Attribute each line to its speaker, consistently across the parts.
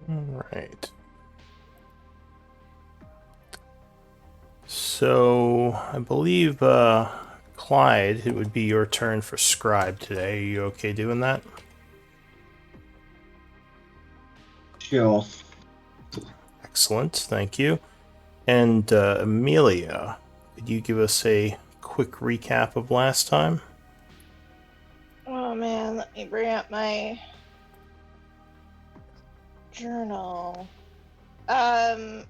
Speaker 1: All right. So, I believe, Clyde, it would be your turn for Scribe today. Are you okay doing that?
Speaker 2: Sure.
Speaker 1: Excellent, thank you. And, Amelia, could you give us a quick recap of last time?
Speaker 3: Oh man, let me bring up my journal. Um,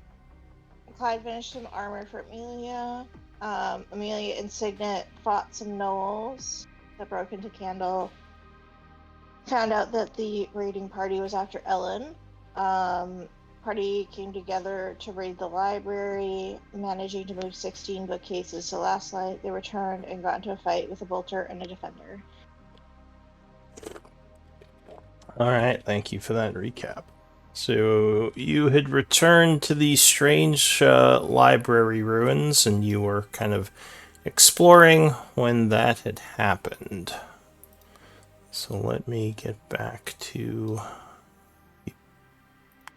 Speaker 3: Clyde finished some armor for Amelia. Amelia and Signet fought some gnolls that broke into Candle. Found out that the raiding party was after Ellen. Party came together to raid the library, managing to move 16 bookcases. So last night they returned and got into a fight with a bolter and a defender.
Speaker 1: All right, thank you for that recap. So you had returned to these strange library ruins, and you were kind of exploring when that had happened. So let me get back to the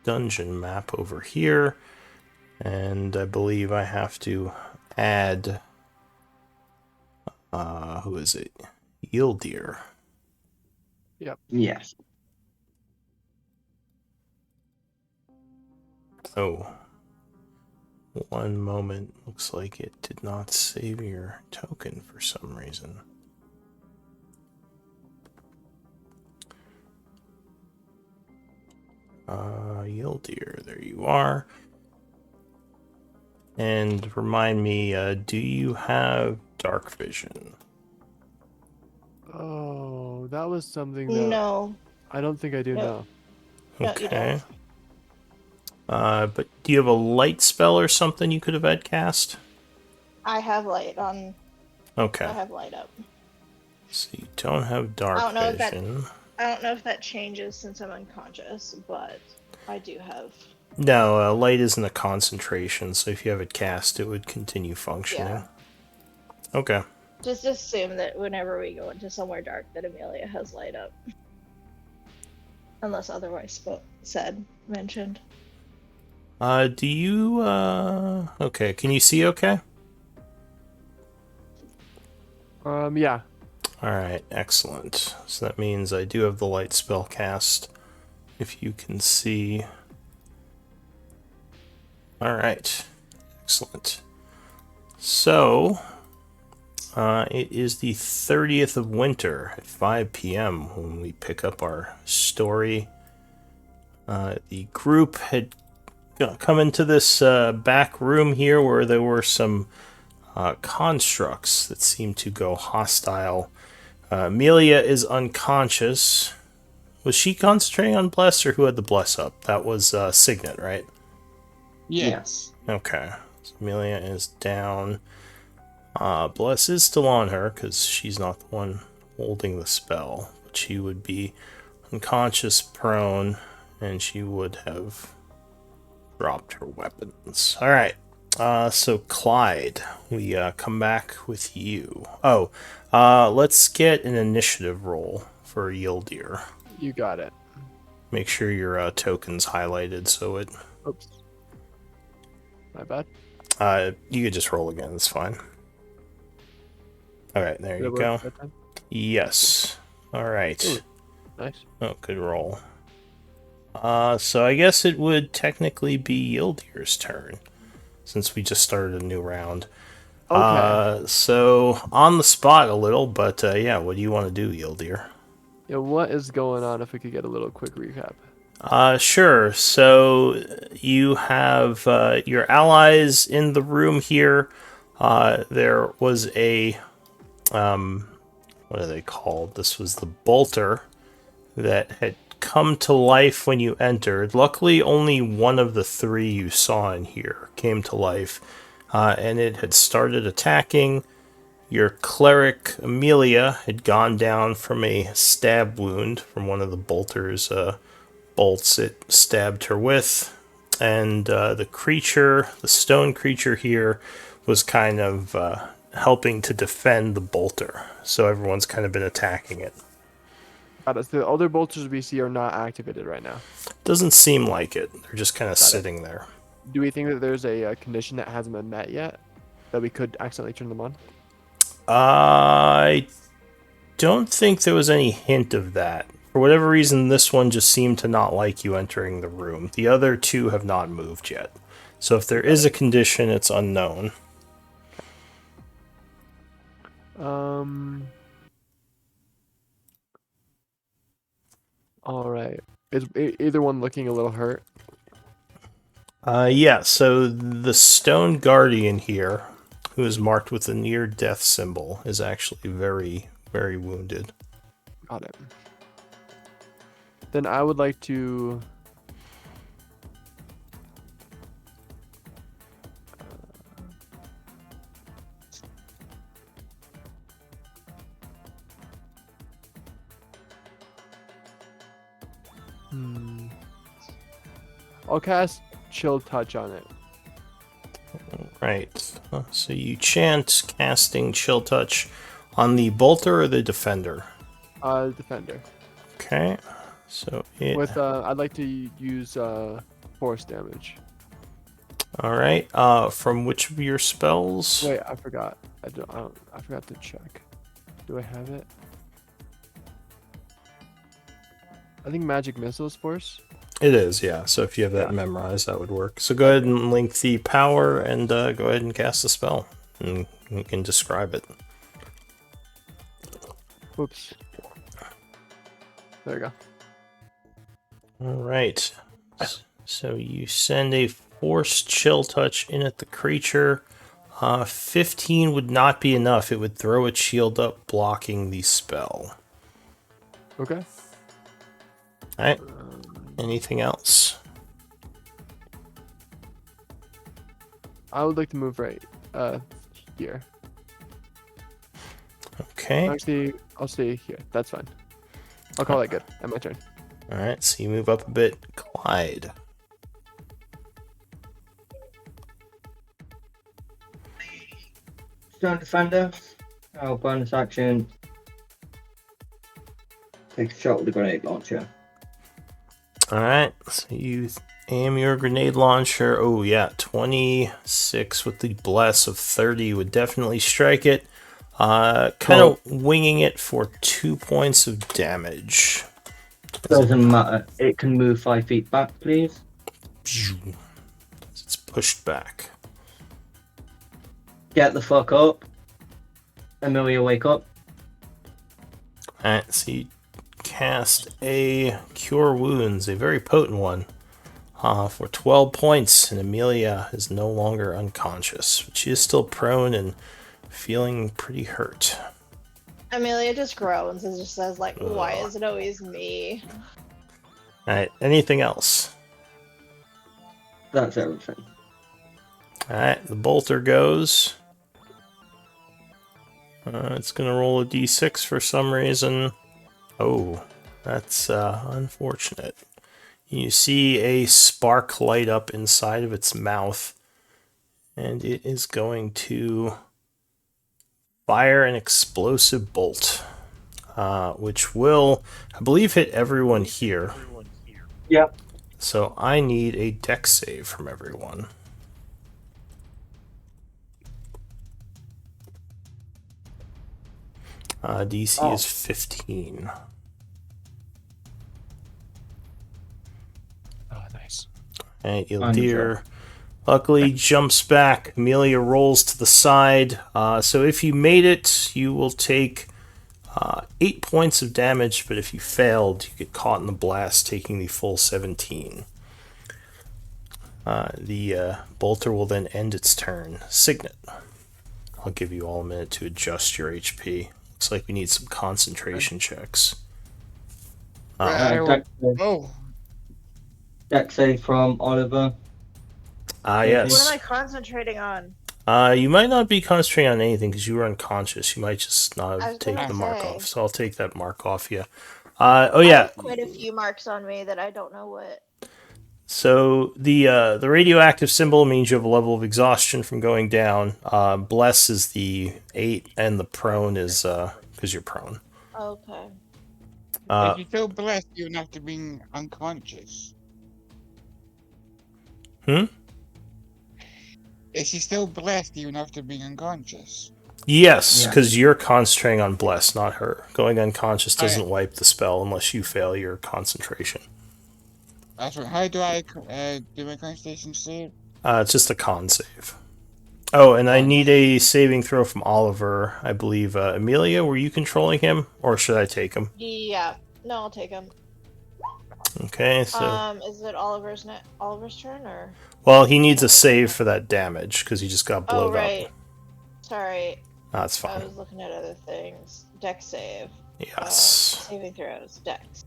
Speaker 1: dungeon map over here, and I believe I have to add, who is it? Yildir.
Speaker 4: Yep.
Speaker 2: Yes.
Speaker 1: Oh, one moment. Looks like it did not save your token for some reason. Yildir, there you are. And remind me, do you have dark vision?
Speaker 4: Oh, that was something that
Speaker 3: No,
Speaker 4: I don't think I do
Speaker 3: no,
Speaker 4: now.
Speaker 3: no, you don't.
Speaker 1: Okay. But do you have a light spell or something you could have had cast?
Speaker 3: I have light on.
Speaker 1: Okay.
Speaker 3: I have light up.
Speaker 1: So you don't have
Speaker 3: I
Speaker 1: dark
Speaker 3: don't know if that.
Speaker 1: vision.
Speaker 3: I don't know if that changes since I'm unconscious, but I do have.
Speaker 1: No, light isn't a concentration, so if you have it cast, it would continue functioning.
Speaker 3: Yeah.
Speaker 1: Okay.
Speaker 3: Just assume that whenever we go into somewhere dark, that Amelia has light up, unless otherwise mentioned.
Speaker 1: Do you, okay, can you see okay?
Speaker 4: Yeah.
Speaker 1: Alright, excellent. So that means I do have the light spell cast, if you can see. Alright, excellent. So, it is the 30th of winter at 5 p.m. when we pick up our story. The group had come into this back room here where there were some constructs that seemed to go hostile. Amelia is unconscious. Was she concentrating on Bless, or who had the Bless up? That was Signet, right?
Speaker 2: Yes.
Speaker 1: Okay. So Amelia is down. Bless is still on her, because she's not the one holding the spell. But she would be unconscious, prone, and she would have dropped her weapons. Alright. So Clyde, we come back with you. Oh, let's get an initiative roll for Yildir.
Speaker 4: You got it.
Speaker 1: Make sure your token's highlighted so it.
Speaker 4: Oops. My bad.
Speaker 1: You could just roll again. It's fine. All right, there
Speaker 4: Did
Speaker 1: you
Speaker 4: it work
Speaker 1: go.
Speaker 4: that time?
Speaker 1: Yes. All right.
Speaker 4: Ooh, nice.
Speaker 1: Oh, good roll. So I guess it would technically be Yildir's turn, since we just started a new round.
Speaker 4: Okay.
Speaker 1: So on the spot a little, but yeah, what do you want to do, Yildir?
Speaker 4: Yeah, what is going on if we could get a little quick recap?
Speaker 1: Sure. So you have your allies in the room here. There was a what are they called? This was the bolter that had come to life when you entered. Luckily, only one of the three you saw in here came to life, and it had started attacking. Your cleric, Amelia, had gone down from a stab wound from one of the bolter's bolts it stabbed her with. And the creature, the stone creature here, was kind of helping to defend the bolter. So everyone's kind of been attacking it.
Speaker 4: Got it. So the other bolters we see are not activated right now.
Speaker 1: Doesn't seem like it. They're just kind of
Speaker 4: Got it.
Speaker 1: sitting there.
Speaker 4: Do we think that there's a condition that hasn't been met yet that we could accidentally turn them on?
Speaker 1: I don't think there was any hint of that. For whatever reason, this one just seemed to not like you entering the room. The other two have not moved yet. So if there is a condition, it's unknown.
Speaker 4: All right. Is either one looking a little hurt?
Speaker 1: Yeah, so the stone guardian here, who is marked with a near-death symbol, is actually very, very wounded.
Speaker 4: Got it. Then I would like to... I'll cast Chill Touch on it.
Speaker 1: Right. So you chant casting Chill Touch on the bolter or the defender?
Speaker 4: Defender.
Speaker 1: Okay. So it...
Speaker 4: With I'd like to use force damage.
Speaker 1: All right. From which of your spells?
Speaker 4: Wait, I forgot. I forgot to check. Do I have it? I think magic missiles force.
Speaker 1: It is, yeah. So if you have that memorized, that would work. So go ahead and link the power and go ahead and cast the spell. And you can describe it.
Speaker 4: Oops. There we go.
Speaker 1: All right. So you send a force chill touch in at the creature. 15 would not be enough. It would throw its shield up, blocking the spell.
Speaker 4: Okay.
Speaker 1: All right. Anything else?
Speaker 4: I would like to move right here.
Speaker 1: Okay.
Speaker 4: Actually, I'll stay here. That's fine. I'll call that good. End my turn.
Speaker 1: All right. So you move up a bit. Clyde.
Speaker 2: Stone Defender. Oh, bonus action. Take a shot with the grenade launcher.
Speaker 1: Alright, so you aim your grenade launcher. Oh yeah, 26 with the bless of 30 would definitely strike it. Kind of winging it for 2 points of damage.
Speaker 2: Doesn't matter. It can move 5 feet back, please.
Speaker 1: It's pushed back.
Speaker 2: Get the fuck up. Amelia, wake up.
Speaker 1: Alright, so you cast a Cure Wounds, a very potent one, for 12 points, and Amelia is no longer unconscious. But she is still prone and feeling pretty hurt.
Speaker 3: Amelia just groans and just says, like, why is it always me?
Speaker 1: Alright, anything else?
Speaker 2: That's everything.
Speaker 1: Alright, the bolter goes. It's going to roll a d6 for some reason. Oh, that's unfortunate. You see a spark light up inside of its mouth, and it is going to fire an explosive bolt, which will, I believe, hit everyone here.
Speaker 2: Yep.
Speaker 1: So I need a dex save from everyone. DC is 15.
Speaker 4: Oh, nice.
Speaker 1: And Ildir luckily jumps back. Amelia rolls to the side. So if you made it, you will take 8 points of damage, but if you failed, you get caught in the blast, taking the full 17. The bolter will then end its turn. Signet. I'll give you all a minute to adjust your HP. Looks like we need some concentration checks.
Speaker 2: Dex save from Oliver.
Speaker 1: Yes.
Speaker 3: What am I concentrating on?
Speaker 1: You might not be concentrating on anything because you were unconscious. You might just not
Speaker 3: I
Speaker 1: have
Speaker 3: was
Speaker 1: taken
Speaker 3: gonna
Speaker 1: the mark
Speaker 3: say.
Speaker 1: off. So I'll take that mark off you.
Speaker 3: I have quite
Speaker 1: Yeah.
Speaker 3: a few marks on me that I don't know what.
Speaker 1: So the radioactive symbol means you have a level of exhaustion from going down. Bless is the 8, and the prone is because you're prone.
Speaker 3: Okay.
Speaker 1: Uh,
Speaker 5: If you're still blessed, even after being unconscious.
Speaker 1: hmm?
Speaker 5: Is she still blessed even after being unconscious?
Speaker 1: Yes,
Speaker 2: Yeah.
Speaker 1: because you're concentrating on bless, not her. Going unconscious
Speaker 5: Oh, yeah.
Speaker 1: doesn't wipe the spell unless you fail your concentration.
Speaker 5: That's right. How do I do my concentration save?
Speaker 1: It's just a con save. Oh, and I
Speaker 5: Con.
Speaker 1: need a saving throw from Oliver. I believe Amelia, were you controlling him, or should I take him?
Speaker 3: Yeah. No, I'll take him.
Speaker 1: Okay, so
Speaker 3: Is it Oliver's turn or?
Speaker 1: well, he needs a save for that damage because he just got
Speaker 3: Oh
Speaker 1: blowed
Speaker 3: right.
Speaker 1: up.
Speaker 3: Sorry,
Speaker 1: That's
Speaker 3: I
Speaker 1: fine.
Speaker 3: was looking at other things. Dex save.
Speaker 1: Yes.
Speaker 3: Saving throws. Dex.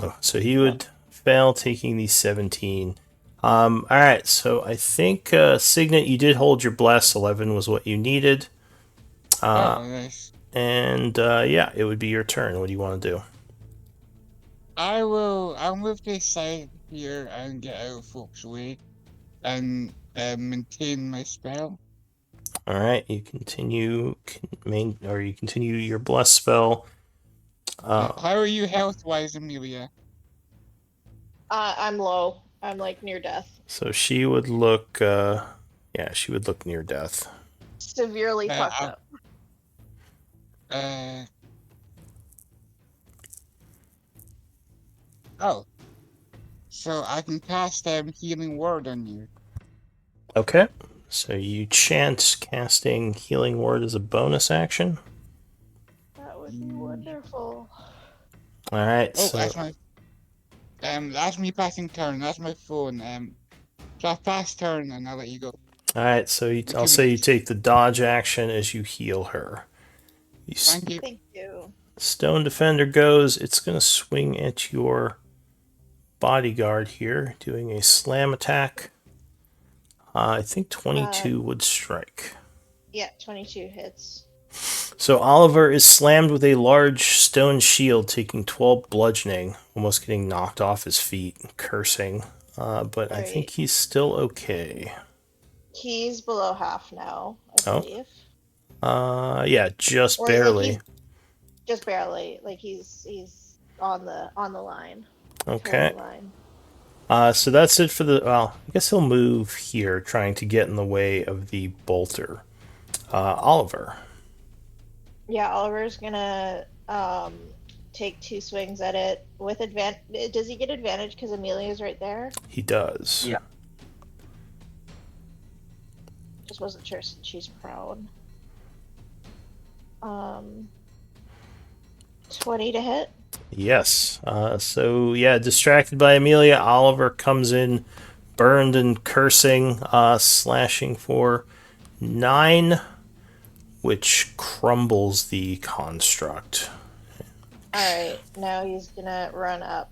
Speaker 1: Oh, so he would fail taking the 17. All right, so I think Signet, you did hold your bless. 11 was what you needed.
Speaker 5: Oh, nice.
Speaker 1: And yeah, it would be your turn. What do you want to do?
Speaker 5: I'll move to the side here and get out of folks' way and maintain my spell.
Speaker 1: All right, you continue you continue your bless spell.
Speaker 5: How are you health-wise, Amelia?
Speaker 3: I'm low. I'm like near death.
Speaker 1: So she would look, yeah, she would look near death.
Speaker 3: Severely fucked up.
Speaker 5: Oh. So I can cast Healing Word on you.
Speaker 1: Okay, so you chant casting Healing Word as a bonus action.
Speaker 3: That would be wonderful.
Speaker 1: All right,
Speaker 5: Oh,
Speaker 1: so
Speaker 5: that's my that's me passing turn. That's my phone. So I pass turn and I'll let you go.
Speaker 1: all right, so I'll
Speaker 5: 2
Speaker 1: say you
Speaker 5: minutes.
Speaker 1: take the dodge action as you heal her.
Speaker 5: Thank you.
Speaker 3: Thank you.
Speaker 1: Stone Defender goes. It's going to swing at your bodyguard here, doing a slam attack. I think 22 would strike.
Speaker 3: Yeah, 22 hits.
Speaker 1: So Oliver is slammed with a large stone shield, taking 12 bludgeoning, almost getting knocked off his feet, cursing. But I think he's still okay.
Speaker 3: He's below half now, I
Speaker 1: Oh.
Speaker 3: believe.
Speaker 1: Yeah, just
Speaker 3: Or
Speaker 1: barely.
Speaker 3: like just barely. Like he's on the line.
Speaker 1: Okay.
Speaker 3: Curly line.
Speaker 1: So that's it for the. Well, I guess he'll move here, trying to get in the way of the bolter. Oliver.
Speaker 3: Yeah, Oliver's gonna take 2 swings at it with advantage. Does he get advantage because Amelia's right there?
Speaker 1: He does.
Speaker 2: Yeah.
Speaker 3: Just wasn't sure since she's prone. 20 to hit.
Speaker 1: Yes. So yeah, distracted by Amelia, Oliver comes in, burned and cursing, slashing for 9, which crumbles the construct.
Speaker 3: Alright, now he's gonna run up.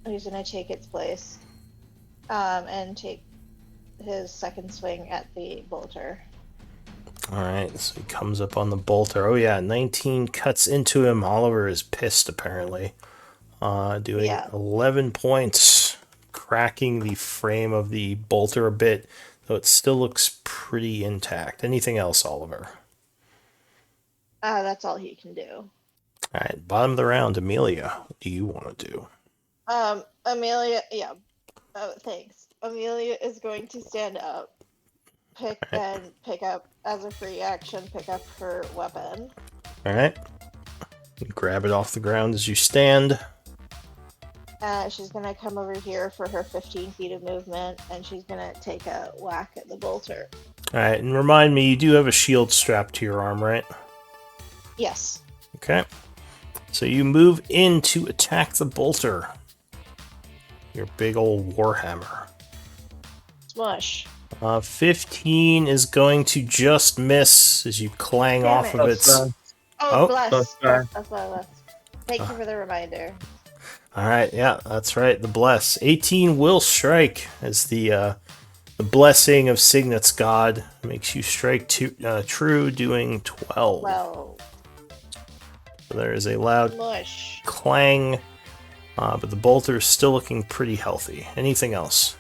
Speaker 3: He's gonna take its place. And take his second swing at the bolter.
Speaker 1: Alright, so he comes up on the bolter. Oh yeah, 19 cuts into him. Oliver is pissed, apparently. Doing 11 points, cracking the frame of the bolter a bit, though it still looks pretty intact. Anything else, Oliver?
Speaker 3: That's all he can do.
Speaker 1: Alright, bottom of the round, Amelia. What do you want to do?
Speaker 3: Amelia, yeah. Thanks. Amelia is going to stand up, pick up as a free action, pick up her weapon.
Speaker 1: Alright. Grab it off the ground as you stand.
Speaker 3: She's gonna come over here for her 15 feet of movement, and she's gonna take a whack at the bolter.
Speaker 1: Alright, and remind me, you do have a shield strapped to your arm, right?
Speaker 3: Yes.
Speaker 1: Okay. So you move in to attack the bolter. Your big old warhammer.
Speaker 3: Smush.
Speaker 1: 15 is going to just miss as you clang
Speaker 3: Damn
Speaker 1: off
Speaker 3: it.
Speaker 1: of its...
Speaker 3: Oh,
Speaker 1: Oh.
Speaker 3: bless.
Speaker 2: That's
Speaker 3: That's why I left. Thank you for the reminder.
Speaker 1: Alright, yeah, that's right, the bless. 18 will strike as the blessing of Signet's god makes you strike true, doing 12.
Speaker 3: Well,
Speaker 1: So there is a loud
Speaker 3: mush.
Speaker 1: clang, but the bolter is still looking pretty healthy. Anything else?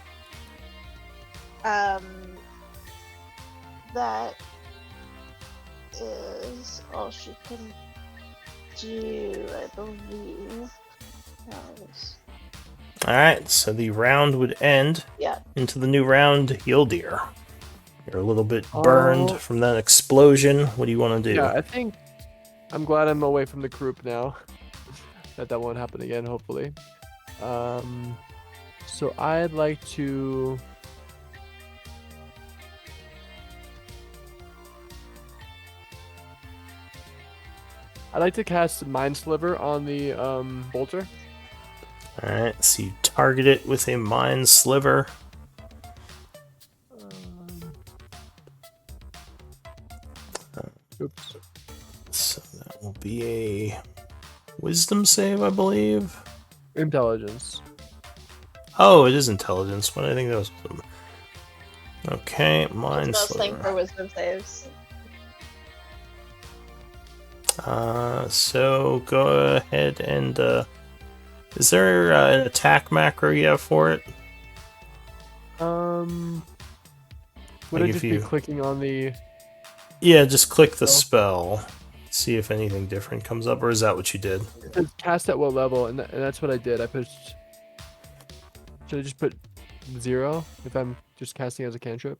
Speaker 3: That is all she can do, I believe. Yes.
Speaker 1: Alright, so the round would end
Speaker 3: Yeah.
Speaker 1: into the new round, Yildir. You're a little bit burned
Speaker 4: Oh.
Speaker 1: from that explosion. What do you want to do?
Speaker 4: Yeah, I think I'm glad I'm away from the group now. that won't happen again, hopefully. So I'd like to. I'd like to cast Mind Sliver on the bolter.
Speaker 1: Alright, so you target it with a Mind Sliver.
Speaker 4: Oops.
Speaker 1: So that will be a Wisdom save, I believe.
Speaker 4: Intelligence.
Speaker 1: Oh, it is Intelligence. What did I think that was? Okay, Mind
Speaker 3: That's thing for
Speaker 1: Sliver.
Speaker 3: wisdom saves.
Speaker 1: So go ahead and is there an attack macro you have for it?
Speaker 4: Would
Speaker 1: Like
Speaker 4: I
Speaker 1: if
Speaker 4: just
Speaker 1: you-
Speaker 4: be clicking on the?
Speaker 1: Yeah, just click the
Speaker 4: Spell.
Speaker 1: spell. See if anything different comes up, or is that what you did?
Speaker 4: It says cast at what level, and that's what I did. I put. Should I just put 0 if I'm just casting as a cantrip?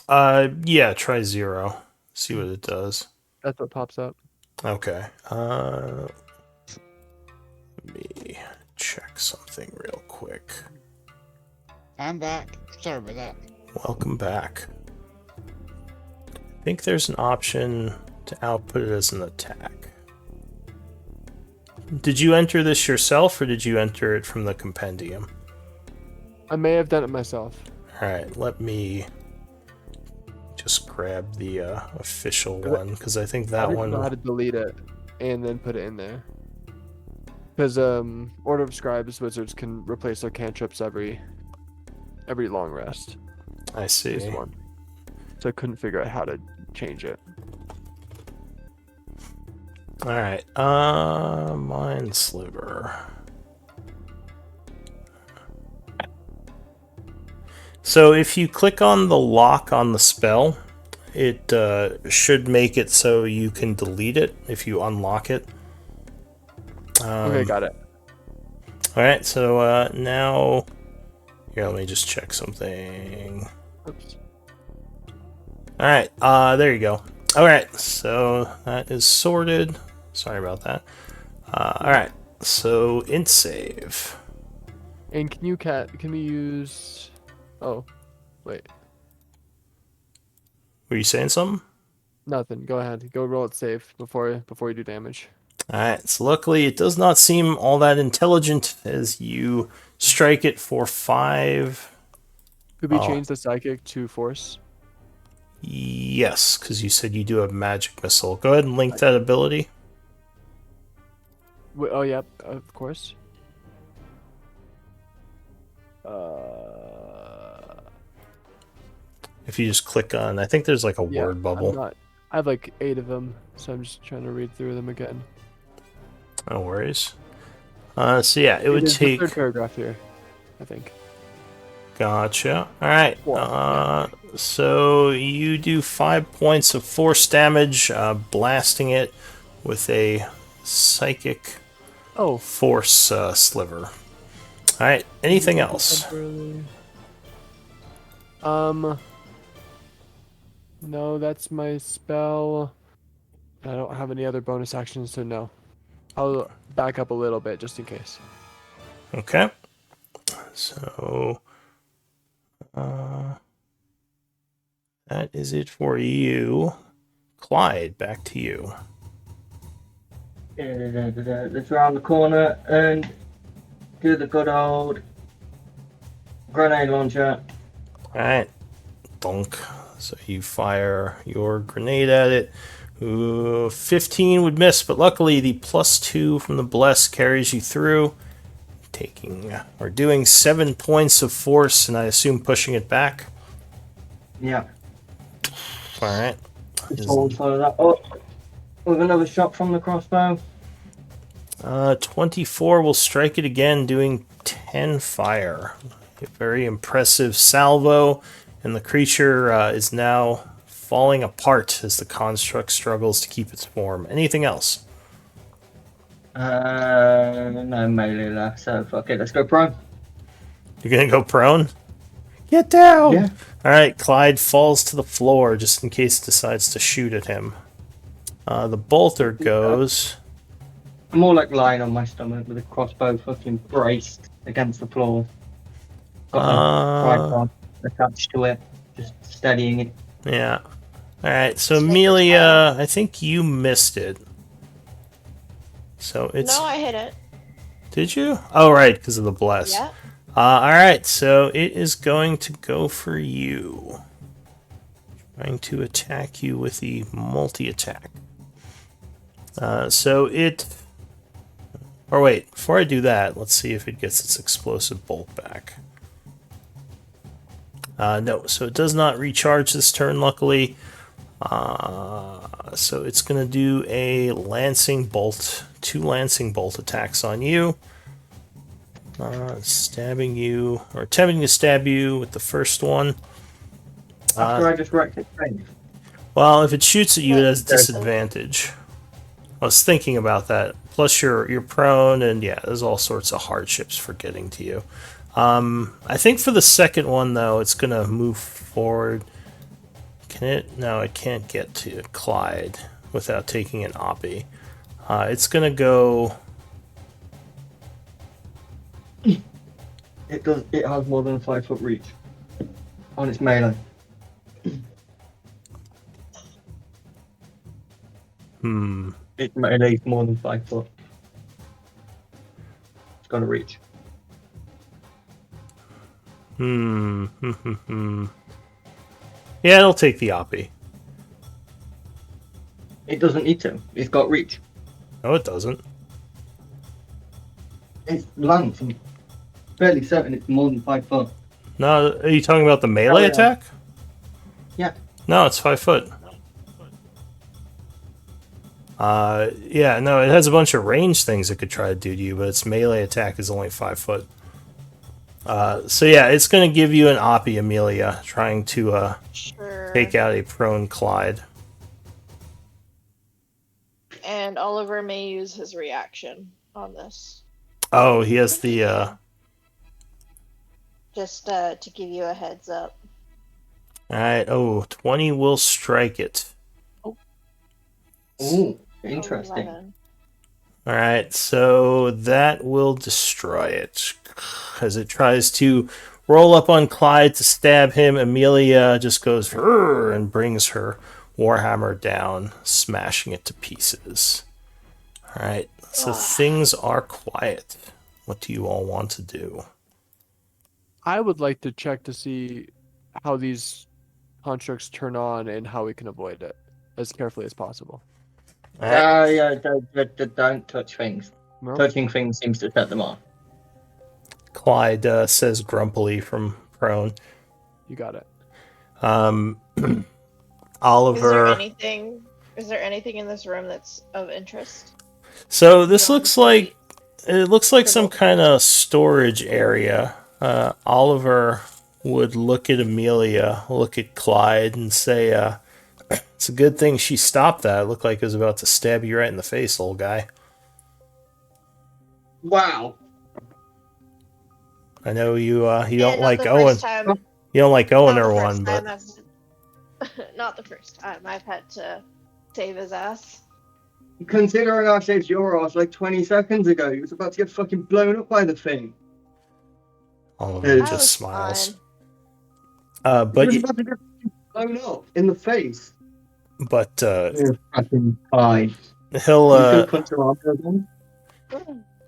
Speaker 1: Yeah, try 0. See what it does.
Speaker 4: That's what pops up.
Speaker 1: Okay. Let me check something real quick.
Speaker 5: I'm back. Sorry about that.
Speaker 1: Welcome back. I think there's an option to output it as an attack. Did you enter this yourself, or did you enter it from the compendium?
Speaker 4: I may have done it myself.
Speaker 1: Alright, let me just grab the official one, because I think
Speaker 4: I
Speaker 1: that
Speaker 4: didn't know how
Speaker 1: one...
Speaker 4: to delete it and then put it in there. Because Order of Scribes wizards can replace their cantrips every long rest.
Speaker 1: I see.
Speaker 4: This one. So I couldn't figure out how to change it.
Speaker 1: Alright, Mind Sliver. So if you click on the lock on the spell, it should make it so you can delete it if you unlock it.
Speaker 4: Okay, got it.
Speaker 1: Alright, so now... Here, let me just check something.
Speaker 4: Oops.
Speaker 1: Alright, there you go. Alright, so that is sorted. Sorry about that. Alright, so int save.
Speaker 4: And can we use? Oh, wait,
Speaker 1: Were you saying something?
Speaker 4: nothing. Go ahead. Go roll it safe before you do damage.
Speaker 1: Alright, so luckily it does not seem all that intelligent as you strike it for 5.
Speaker 4: Could we
Speaker 1: Oh.
Speaker 4: change the psychic to force?
Speaker 1: Yes, because you said you do have magic missile. Go ahead and link that ability.
Speaker 4: Oh, yep, of course.
Speaker 1: If you just click on, I think there's like a
Speaker 4: Yeah,
Speaker 1: word bubble.
Speaker 4: I have like 8 of them, so I'm just trying to read through them again.
Speaker 1: No worries. So yeah, it would
Speaker 4: is the
Speaker 1: take.
Speaker 4: third paragraph here, I think.
Speaker 1: Gotcha. Alright.
Speaker 4: Four,
Speaker 1: So you do 5 points of force damage, blasting it with a psychic
Speaker 4: Oh,
Speaker 1: force sliver. Alright, anything else?
Speaker 4: temporarily. No, that's my spell. I don't have any other bonus actions, so no. I'll back up a little bit just in case.
Speaker 1: Okay. So that is it for you. Clyde, back to you.
Speaker 2: Let's round the corner and do the good old grenade launcher.
Speaker 1: Alright. Dunk. So you fire your grenade at it. Ooh, 15 would miss, but luckily the +2 from the bless carries you through. Taking or doing 7 points of force, and I assume pushing it back.
Speaker 2: Yeah.
Speaker 1: Alright.
Speaker 2: Just hold for that up with another shot from the crossbow.
Speaker 1: 24 will strike it again, doing 10 fire. A very impressive salvo, and the creature is now falling apart as the construct struggles to keep its form. Anything else?
Speaker 2: No melee left, so fuck it. Let's go prone.
Speaker 1: You're gonna go prone? Get down!
Speaker 2: Yeah.
Speaker 1: Alright, Clyde falls to the floor just in case it decides to shoot at him. The bolter goes.
Speaker 2: I'm more like lying on my stomach with a crossbow fucking braced against the floor. Got my tripod attached to it, just steadying it.
Speaker 1: Yeah. Alright, so
Speaker 3: Snake
Speaker 1: Amelia, I think you missed it. So it's.
Speaker 3: No, I hit it.
Speaker 1: Did you? Oh, right, because of the bless.
Speaker 3: Yeah.
Speaker 1: Alright, so it is going to go for you. Trying to attack you with the multi-attack. So it... Or wait, before I do that, let's see if it gets its explosive bolt back. No, so it does not recharge this turn, luckily. So it's going to do a Lancing Bolt, 2 Lancing Bolt attacks on you. Stabbing you, or attempting to stab you with the first one.
Speaker 2: After I just wrecked its face.
Speaker 1: Well, if it shoots at you, it has disadvantage. I was thinking about that. Plus, you're prone, and yeah, there's all sorts of hardships for getting to you. I think for the second one, though, it's going to move forward. Can it? No, it can't get to Clyde without taking an Oppie. It's going to go...
Speaker 2: It does. It has more than a 5-foot reach on its melee. Its melee is more than 5 foot. It's got a reach.
Speaker 1: Yeah, it'll take the Oppie.
Speaker 2: It doesn't need to. It's got reach.
Speaker 1: No, it doesn't.
Speaker 2: It's lance. I'm fairly certain it's more than 5 foot.
Speaker 1: No, are you talking about the melee
Speaker 2: yeah.
Speaker 1: attack?
Speaker 2: Yeah.
Speaker 1: No, it's 5 foot. Yeah, no, it has a bunch of range things it could try to do to you, but its melee attack is only 5 foot. So yeah, it's going to give you an Oppie, Amelia, trying to
Speaker 3: Sure.
Speaker 1: take out a prone Clyde.
Speaker 3: And Oliver may use his reaction on this.
Speaker 1: Oh, he has the...
Speaker 3: Just to give you a heads up.
Speaker 1: Alright, 20 will strike it.
Speaker 2: Ooh, interesting.
Speaker 3: 11.
Speaker 1: Alright, so that will destroy it. As it tries to roll up on Clyde to stab him, Amelia just goes "Rrr," and brings her Warhammer down, smashing it to pieces. Alright, so things are quiet. What do you all want to do?
Speaker 4: I would like to check to see how these constructs turn on and how we can avoid it as carefully as possible.
Speaker 2: Yeah, don't touch things.
Speaker 4: No?
Speaker 2: Touching things seems to set them off.
Speaker 1: Clyde says grumpily from prone.
Speaker 4: You got it.
Speaker 1: Oliver.
Speaker 3: Is there anything in this room that's of interest?
Speaker 1: So this looks like some kind of storage area. Oliver would look at Amelia, look at Clyde, and say, "It's a good thing she stopped that. It looked like it was about to stab you right in the face, old guy."
Speaker 2: Wow.
Speaker 1: I know you don't
Speaker 3: Not
Speaker 1: like
Speaker 3: the
Speaker 1: Owen.
Speaker 3: first time-
Speaker 1: You don't like Owen
Speaker 3: not
Speaker 1: or
Speaker 3: the
Speaker 1: one,
Speaker 3: first
Speaker 1: but
Speaker 3: time not the first time I've had to save his ass.
Speaker 2: Considering I saved your ass like 20 seconds ago, he was about to get fucking blown up by the thing.
Speaker 1: Oliver
Speaker 2: I
Speaker 1: just
Speaker 3: was
Speaker 1: smiles.
Speaker 3: fine.
Speaker 1: But
Speaker 2: He was about to get blown up in the face. Fucking fine.
Speaker 1: he'll
Speaker 2: You can punch your arm again.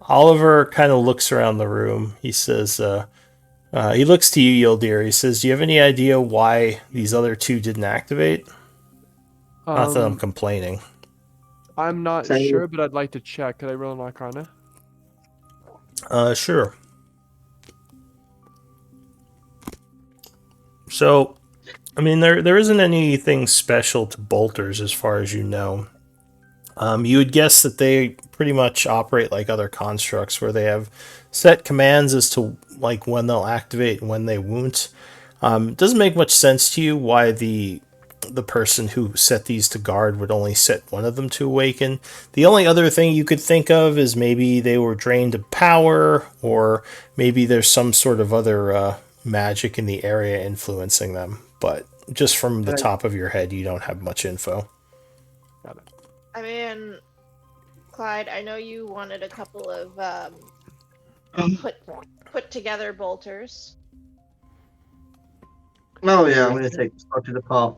Speaker 1: Oliver kind of looks around the room. He says, he looks to you, Yildir. He says, "Do you have any idea why these other two didn't activate?" Not that I'm complaining.
Speaker 4: I'm not
Speaker 2: Same.
Speaker 4: sure, but I'd like to check. Could I roll an Arcana?
Speaker 1: Sure. So, I mean, there isn't anything special to bolters as far as you know. You would guess that they pretty much operate like other constructs, where they have set commands as to like when they'll activate and when they won't. It doesn't make much sense to you why the the person who set these to guard would only set one of them to awaken. The only other thing you could think of is maybe they were drained of power, or maybe there's some sort of other magic in the area influencing them. But just from the top of your head, you don't have much info.
Speaker 4: Got it.
Speaker 3: I mean, Clyde, I know you wanted a couple of put together bolters.
Speaker 2: Oh yeah, I'm gonna take this part to the part.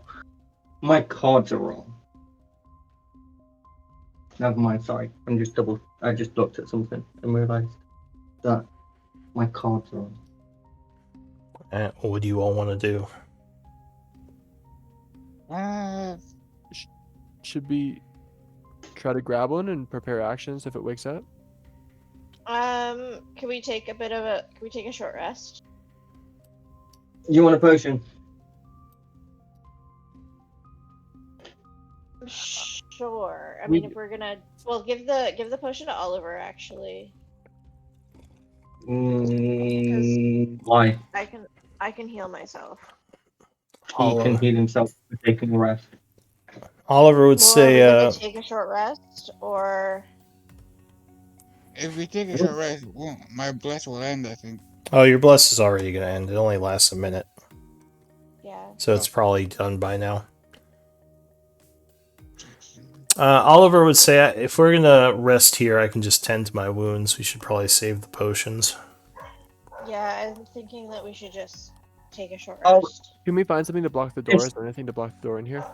Speaker 2: My cards are wrong. Never mind, sorry. I just looked at something and realised that my cards are wrong.
Speaker 1: What do you all want to do?
Speaker 4: Should we try to grab one and prepare actions if it wakes up?
Speaker 3: Can we take a short rest?
Speaker 2: You want a potion?
Speaker 3: Sure. I mean, if we're gonna, well, give the potion to Oliver actually.
Speaker 2: Why?
Speaker 3: I can heal myself.
Speaker 2: He can heal himself by taking a rest.
Speaker 1: Oliver would say,
Speaker 3: Are we gonna take a short rest, or
Speaker 5: If we take a short rest, my bless will end, I think.
Speaker 1: oh, your bless is already going to end. It only lasts a minute.
Speaker 3: yeah.
Speaker 1: So it's probably done by now. Oliver would say, if we're going to rest here, I can just tend to my wounds. We should probably save the potions.
Speaker 3: Yeah, I'm thinking that we should just take a short
Speaker 2: Oh.
Speaker 3: rest.
Speaker 4: Can we find something to block the door? Is there anything to block the door in here?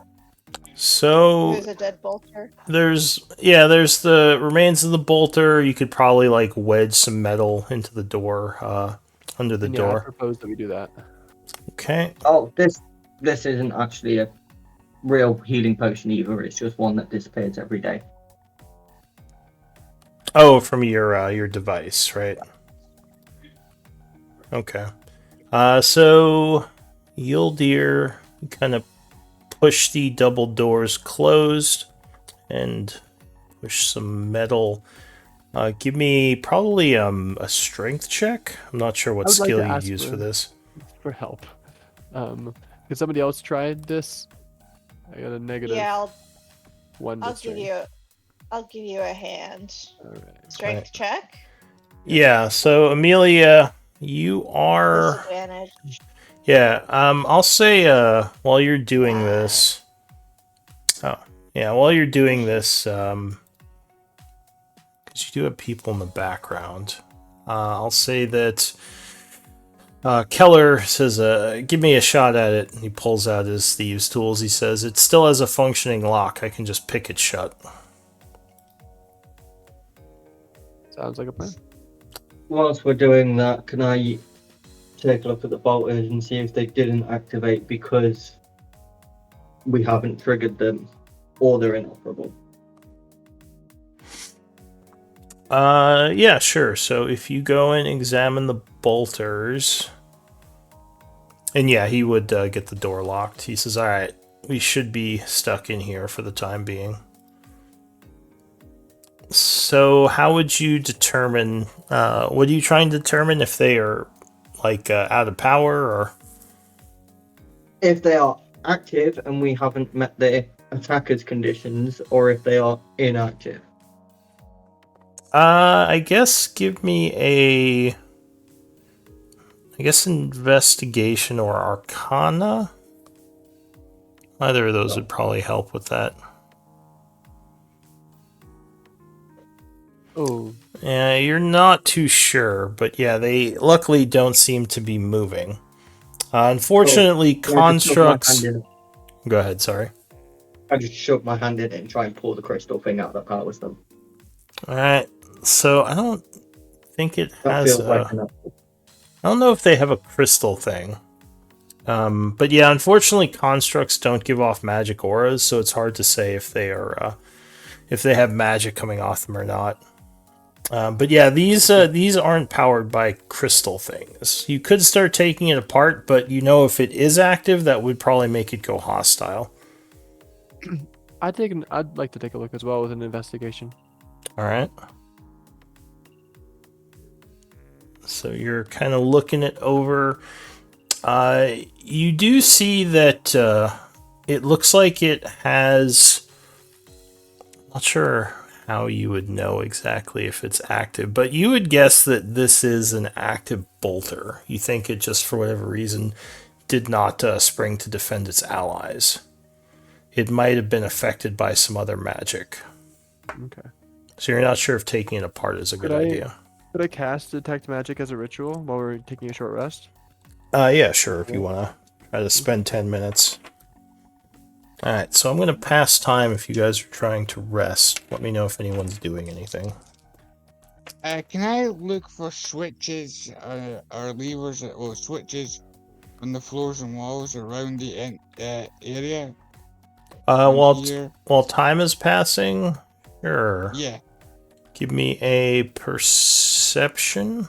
Speaker 1: So
Speaker 3: There's a dead bolter.
Speaker 1: there's the remains of the bolter. You could probably like wedge some metal into the door, under the
Speaker 4: And yeah, I
Speaker 1: door.
Speaker 4: propose that we do that.
Speaker 1: Okay.
Speaker 2: Oh, this isn't actually a real healing potion either. It's just one that disappears every day.
Speaker 1: Oh, from your device, right? Okay. So Yildir kind of push the double doors closed and push some metal. Give me probably a strength check. I'm not sure what
Speaker 4: I would like to
Speaker 1: skill you'd
Speaker 4: ask
Speaker 1: use for this.
Speaker 4: For help. Could somebody else try this? I got a negative
Speaker 3: Yeah,
Speaker 4: 1 to
Speaker 3: I'll
Speaker 4: strength.
Speaker 3: give you a hand.
Speaker 4: Alright.
Speaker 3: Strength
Speaker 1: Right.
Speaker 3: check.
Speaker 1: Yeah. So Amelia, you are.
Speaker 3: Disadvantage.
Speaker 1: Yeah, I'll say while you're doing this. Oh, yeah, while you're doing this, because you do have people in the background. I'll say that Keller says, "Give me a shot at it." And he pulls out his thieves' tools. He says, "It still has a functioning lock. I can just pick it shut."
Speaker 4: Sounds like a plan.
Speaker 2: Whilst we're doing that, can I take a look at the bolters and see if they didn't activate because we haven't triggered them or they're inoperable?
Speaker 1: Yeah, sure. So if you go and examine the bolters, and yeah, he would get the door locked. He says, "All right, we should be stuck in here for the time being." So how would you determine? What are you trying to determine if they are like out of power or?
Speaker 2: If they are active and we haven't met the attacker's conditions, or if they are inactive.
Speaker 1: I guess give me a. I guess investigation or arcana. Either of those would probably help with that.
Speaker 4: Oh,
Speaker 1: Yeah, you're not too sure, but yeah, they luckily don't seem to be moving. Unfortunately, constructs. Go ahead, sorry.
Speaker 2: I just shove my hand in it and try and pull the crystal thing out that powers them.
Speaker 1: Alright, so I don't think it
Speaker 2: That
Speaker 1: has
Speaker 2: feels like enough.
Speaker 1: I don't know if they have a crystal thing. But yeah, unfortunately, constructs don't give off magic auras, so it's hard to say if they are if they have magic coming off them or not. But yeah, these aren't powered by crystal things. You could start taking it apart, but you know if it is active, that would probably make it go hostile.
Speaker 4: I'd like to take a look as well with an investigation.
Speaker 1: All right. So you're kind of looking it over. You do see that it looks like it has. Not sure how you would know exactly if it's active, but you would guess that this is an active bolter. You think it just, for whatever reason, did not spring to defend its allies. It might have been affected by some other magic.
Speaker 4: Okay.
Speaker 1: So you're not sure if taking it apart is a good idea.
Speaker 4: Could I cast Detect Magic as a ritual while we're taking a short rest?
Speaker 1: Yeah, sure, if you want to try to spend 10 minutes. Alright, so I'm going to pass time if you guys are trying to rest. Let me know if anyone's doing anything.
Speaker 5: Can I look for switches or levers or switches on the floors and walls around the area?
Speaker 1: While time is passing, sure.
Speaker 5: Yeah.
Speaker 1: Give me a perception.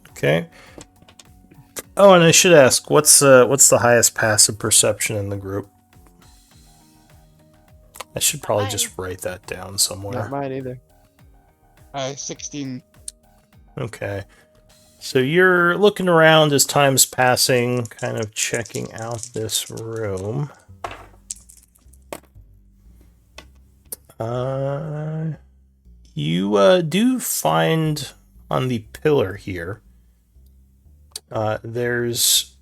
Speaker 1: Okay. Oh, and I should ask, what's the highest passive perception in the group? I should probably just write that down somewhere.
Speaker 4: Not mine either.
Speaker 5: 16.
Speaker 1: Okay. So you're looking around as time's passing, kind of checking out this room. You do find on the pillar here, there's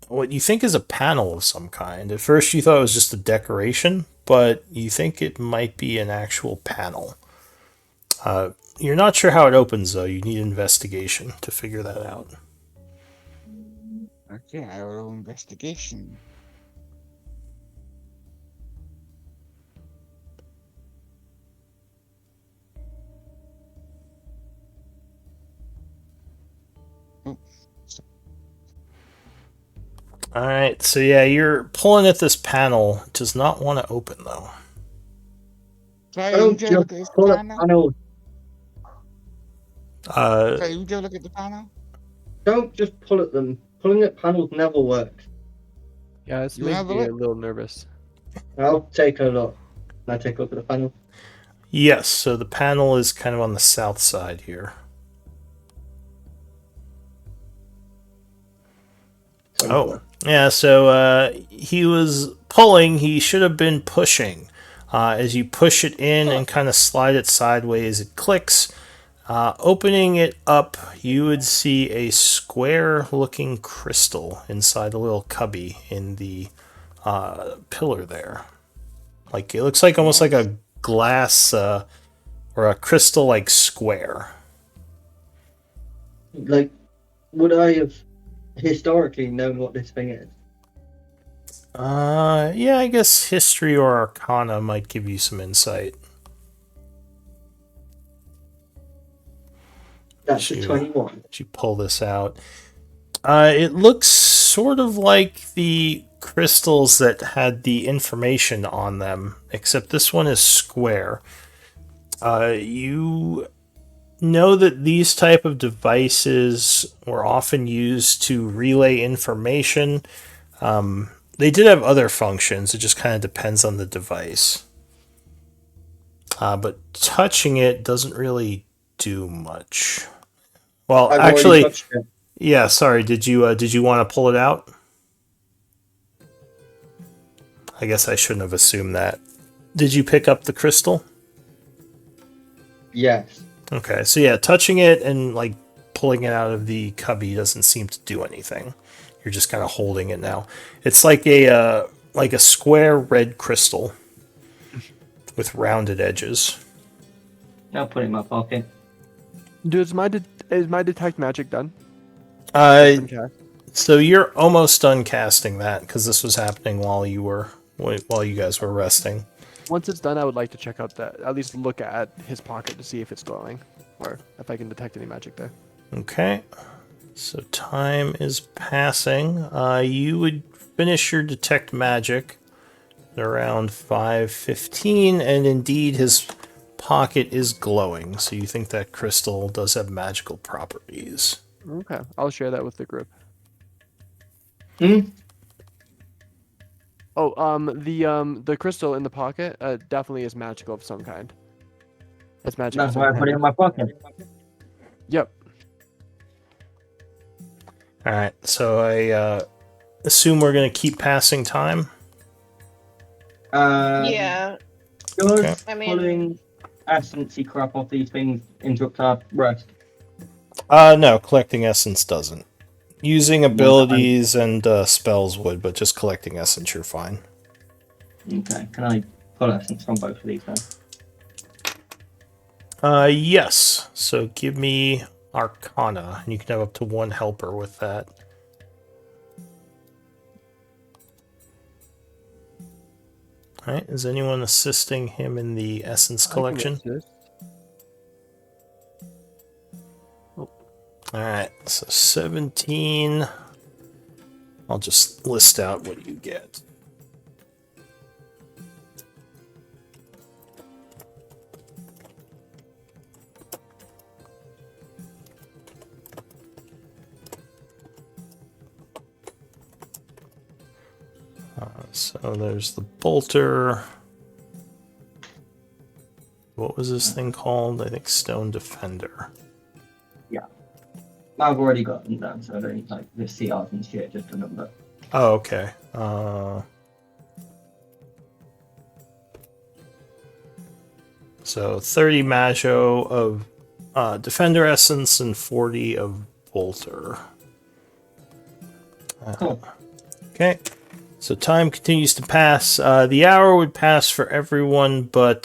Speaker 1: what you think is a panel of some kind. At first you thought it was just a decoration, but you think it might be an actual panel. You're not sure how it opens, though. You need investigation to figure that out.
Speaker 5: Okay, I will investigation.
Speaker 1: Alright, so yeah, you're pulling at this panel. It does not want to open, though.
Speaker 5: Try
Speaker 2: Don't
Speaker 5: to look at
Speaker 2: just
Speaker 5: this
Speaker 2: pull it
Speaker 5: panel.
Speaker 2: panel.
Speaker 5: Try to look at the panel.
Speaker 2: Don't just pull at them. Pulling at panels never works.
Speaker 4: Yeah, this
Speaker 5: You
Speaker 4: makes
Speaker 5: have a
Speaker 4: me a
Speaker 5: look?
Speaker 4: little nervous.
Speaker 2: I'll take a look. Can I take a look at the panel?
Speaker 1: Yes, so the panel is kind of on the south side here. Oh, yeah, so he was pulling, he should have been pushing. As you push it in and kind of slide it sideways, it clicks. Opening it up, you would see a square-looking crystal inside a little cubby in the pillar there. Like, it looks like almost like a glass or a crystal-like square.
Speaker 2: Like, would I have historically known what this thing is?
Speaker 1: Yeah, I guess history or arcana might give you some insight.
Speaker 2: That's a 21.
Speaker 1: As you pull this out, it looks sort of like the crystals that had the information on them, except this one is square. You know that these type of devices were often used to relay information. They did have other functions. It just kind of depends on the device. But touching it doesn't really do much. Well,
Speaker 2: I've already
Speaker 1: actually,
Speaker 2: touched it.
Speaker 1: yeah. Sorry. Did you want to pull it out? I guess I shouldn't have assumed that. Did you pick up the crystal?
Speaker 2: Yes.
Speaker 1: Okay. So yeah, touching it and like pulling it out of the cubby doesn't seem to do anything. You're just kind of holding it now. It's like a square red crystal with rounded edges.
Speaker 2: I'll put it in my pocket.
Speaker 4: Dude, is my detect magic done?
Speaker 1: So you're almost done casting that because this was happening while you guys were resting.
Speaker 4: Once it's done, I would like to check out that, at least look at his pocket to see if it's glowing, or if I can detect any magic there.
Speaker 1: Okay. So time is passing. You would finish your detect magic at around 5:15, and indeed his pocket is glowing. So you think that crystal does have magical properties.
Speaker 4: Okay, I'll share that with the group. Oh, the crystal in the pocket definitely is magical of some kind. It's magical.
Speaker 2: That's why I put it in my pocket.
Speaker 4: Yep.
Speaker 1: All right, so I assume we're going to keep passing time.
Speaker 3: Yeah.
Speaker 2: Does
Speaker 1: Okay.
Speaker 3: I mean,
Speaker 2: pulling essency crap off these things interrupt our rest?
Speaker 1: No, collecting essence doesn't. Using
Speaker 2: Okay.
Speaker 1: abilities and spells would, but just collecting essence, you're fine.
Speaker 2: Okay, can I pull essence from both of these then?
Speaker 1: Yes. So give me Arcana, and you can have up to one helper with that. All right. Is anyone assisting him in the essence
Speaker 4: I can
Speaker 1: collection?
Speaker 4: assist.
Speaker 1: All right. So 17. I'll just list out what you get. So there's the bolter. What was this thing called? I think Stone Defender.
Speaker 2: I've already got them down, so I don't need like the CRs and shit, just a number.
Speaker 1: Oh, okay. So 30 Majo of Defender Essence and 40 of Bolter.
Speaker 2: Cool.
Speaker 1: Okay. So time continues to pass. The hour would pass for everyone but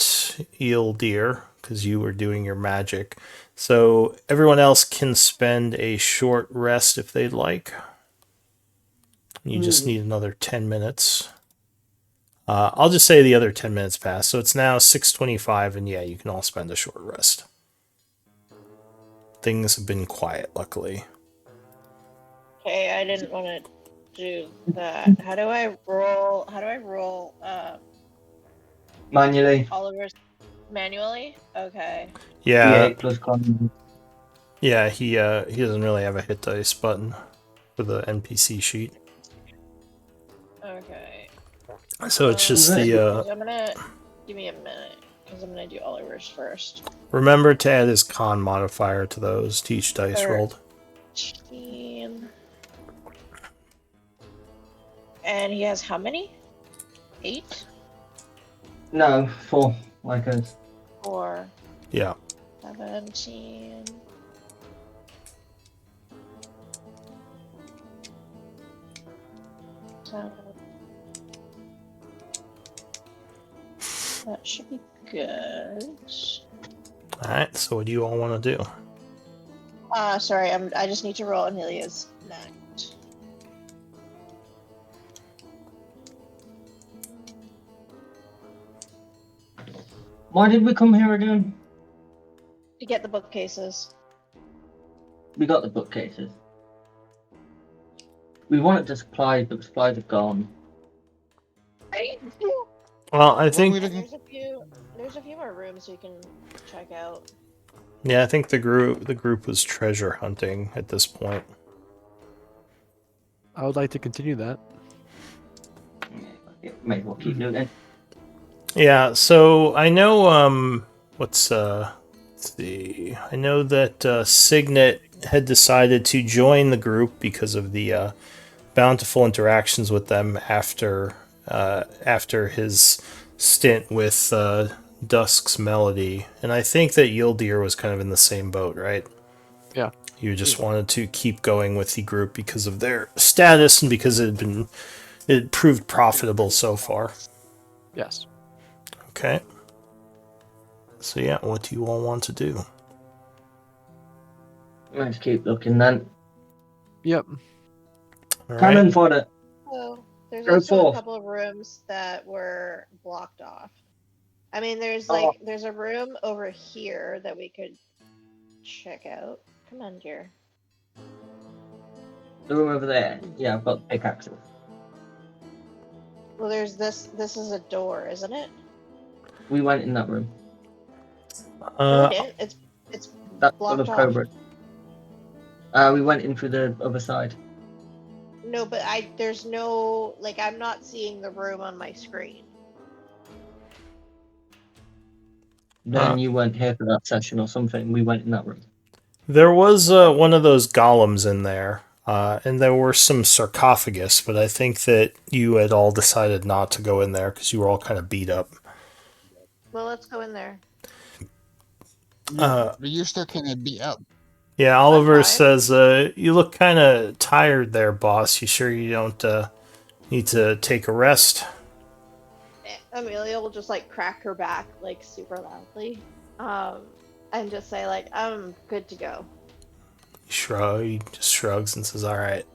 Speaker 1: Eeldir, because you were doing your magic. So everyone else can spend a short rest if they'd like. You just need another 10 minutes. I'll just say the other 10 minutes pass. So it's now 6:25, and yeah, you can all spend a short rest. Things have been quiet, luckily.
Speaker 3: okay, I didn't want to do that. How do I roll?
Speaker 2: Manually,
Speaker 3: Oliver's manually? Okay.
Speaker 1: Yeah,
Speaker 2: D8 plus con.
Speaker 1: yeah. He doesn't really have a hit dice button for the NPC sheet,
Speaker 3: Okay.
Speaker 1: so it's just
Speaker 2: Right.
Speaker 1: the.
Speaker 3: I'm gonna give me a minute because I'm gonna do Oliver's first.
Speaker 1: Remember to add his con modifier to those to each dice
Speaker 3: Sure.
Speaker 1: rolled.
Speaker 3: 15. And he has how many? 8?
Speaker 2: No, 4. Like a
Speaker 3: 4.
Speaker 1: Yeah.
Speaker 3: 17. So that should be good.
Speaker 1: All right. So what do you all want to do?
Speaker 3: Sorry, I just need to roll Amelia's next.
Speaker 2: Why did we come here again?
Speaker 3: To get the bookcases.
Speaker 2: We got the bookcases. We wanted the supplies, but the supplies have gone.
Speaker 3: Right?
Speaker 1: Well, I
Speaker 5: What
Speaker 1: think
Speaker 5: we looking?
Speaker 3: There's a few more rooms we can check out.
Speaker 1: yeah, I think the group was treasure hunting at this point.
Speaker 4: I would like to continue that.
Speaker 2: Yeah, may as well keep doing it.
Speaker 1: Yeah, so I know let's see. I know that Signet had decided to join the group because of the bountiful interactions with them after his stint with Dusk's Melody, and I think that Yildir was kind of in the same boat, right?
Speaker 4: Yeah.
Speaker 1: You just wanted to keep going with the group because of their status and because it proved profitable so far.
Speaker 4: Yes.
Speaker 1: Okay. So yeah, what do you all want to do?
Speaker 2: Let's keep looking then.
Speaker 4: Yep.
Speaker 1: All
Speaker 2: Cannon
Speaker 1: right.
Speaker 2: fodder.
Speaker 3: So there's
Speaker 2: Go
Speaker 3: also
Speaker 2: forth.
Speaker 3: a couple of rooms that were blocked off. I mean, there's
Speaker 2: Oh.
Speaker 3: there's a room over here that we could check out. Come on, dear.
Speaker 2: The room over there. Yeah, I've got the pickaxes.
Speaker 3: Well, there's this. This is a door, isn't it?
Speaker 2: We went in that room.
Speaker 3: No, we didn't. It's
Speaker 2: That's full
Speaker 3: blocked
Speaker 2: of
Speaker 3: off.
Speaker 2: cobras. We went in through the other side.
Speaker 3: No, but there's no I'm not seeing the room on my screen.
Speaker 2: Then you weren't here for that session or something. We went in that room.
Speaker 1: There was one of those golems in there, and there were some sarcophagus, but I think that you had all decided not to go in there because you were all kind of beat up.
Speaker 3: Well, let's go in there.
Speaker 1: Uh,
Speaker 5: But you're still kind of beat up.
Speaker 1: yeah, Oliver
Speaker 3: fine.
Speaker 1: says, you look kind of tired there, boss. You sure you don't need to take a rest?
Speaker 3: Amelia will just like crack her back like super loudly, and just say like, "I'm good to go."
Speaker 1: He just shrugs and says, all right.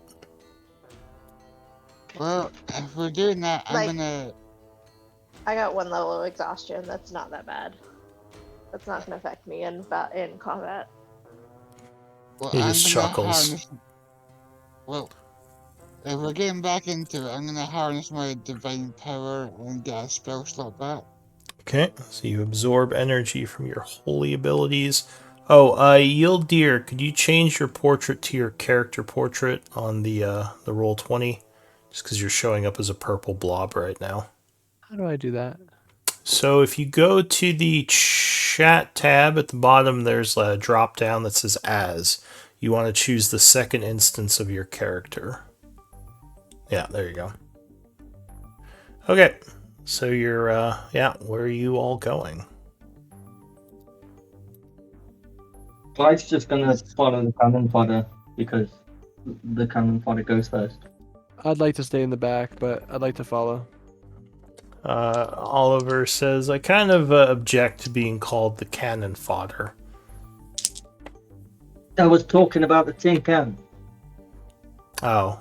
Speaker 5: Well, if we're doing that, I'm
Speaker 3: Like-
Speaker 5: gonna.
Speaker 3: I got 1 level of exhaustion. That's not that bad. That's not gonna affect me in combat.
Speaker 5: Well,
Speaker 1: He
Speaker 5: I'm
Speaker 1: just
Speaker 5: gonna
Speaker 1: chuckles.
Speaker 5: harness. Well, if we're getting back into it, I'm gonna harness my divine power and get a spell slot back.
Speaker 1: Okay, so you absorb energy from your holy abilities. Oh, Yildir, could you change your portrait to your character portrait on the Roll20? Just because you're showing up as a purple blob right now.
Speaker 4: How do I do that?
Speaker 1: So if you go to the chat tab at the bottom, there's a drop down that says as. You want to choose the second instance of your character. Yeah, there you go. Okay, so you're, yeah, where are you all going?
Speaker 2: Clyde's just gonna follow the cannon fodder because the cannon fodder goes first.
Speaker 4: I'd like to stay in the back, but I'd like to follow.
Speaker 1: Oliver says, I kind of object to being called the cannon fodder.
Speaker 2: I was talking about the tin can.
Speaker 1: Oh,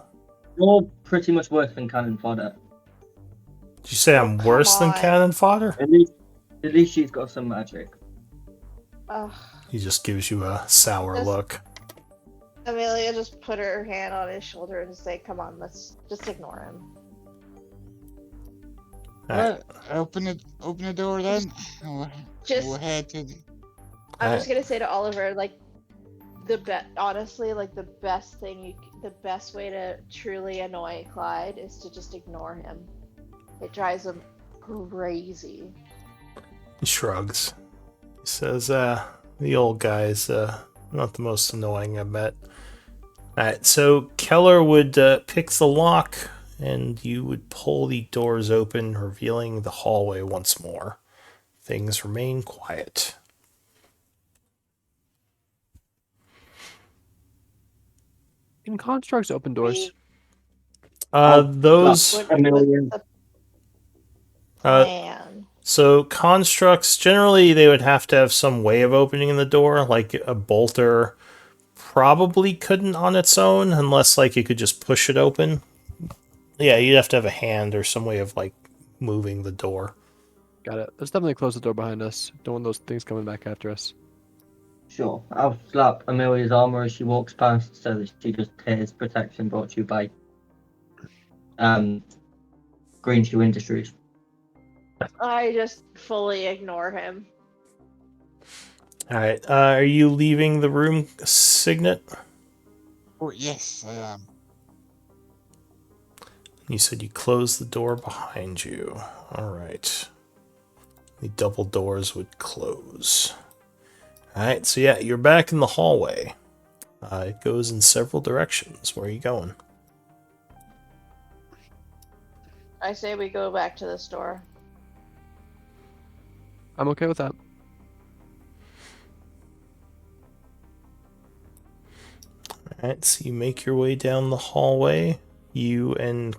Speaker 2: You're pretty much worse than cannon fodder.
Speaker 1: did you say I'm
Speaker 3: come
Speaker 1: worse than
Speaker 3: on.
Speaker 1: cannon fodder?
Speaker 2: At least she's got some magic.
Speaker 3: Ugh.
Speaker 1: He just gives you a sour
Speaker 3: Yes.
Speaker 1: look.
Speaker 3: Amelia just put her hand on his shoulder and say, "Come on, let's just ignore him."
Speaker 1: Alright.
Speaker 5: Open the door then. We'll
Speaker 3: Just,
Speaker 5: head to the.
Speaker 3: I'm just gonna say to Oliver, like, honestly, like the best way to truly annoy Clyde is to just ignore him. It drives him crazy.
Speaker 1: He shrugs. He says, the old guy's not the most annoying I've met. Alright, so Keller would pick the lock, and you would pull the doors open, revealing the hallway once more. Things remain quiet.
Speaker 4: Can constructs open doors?
Speaker 1: Those...
Speaker 3: What-
Speaker 2: Amelia.
Speaker 3: what's the
Speaker 1: Uh,
Speaker 3: plan?
Speaker 1: So constructs, generally they would have to have some way of opening the door, like a bolter probably couldn't on its own unless like you could just push it open. Yeah, you'd have to have a hand or some way of like moving the door.
Speaker 4: Got it. Let's definitely close the door behind us. Don't want those things coming back after us.
Speaker 2: Sure. I'll slap Amelia's armor as she walks past so that she just tears protection brought to you by Green Shoe Industries.
Speaker 3: I just fully ignore him.
Speaker 1: Alright, are you leaving the room, Signet?
Speaker 5: Oh yes, I am.
Speaker 1: You said you closed the door behind you. Alright. The double doors would close. Alright, so yeah, you're back in the hallway. It goes in several directions. Where are you going?
Speaker 3: I say we go back to the store.
Speaker 4: I'm okay with that.
Speaker 1: Alright, so you make your way down the hallway. You and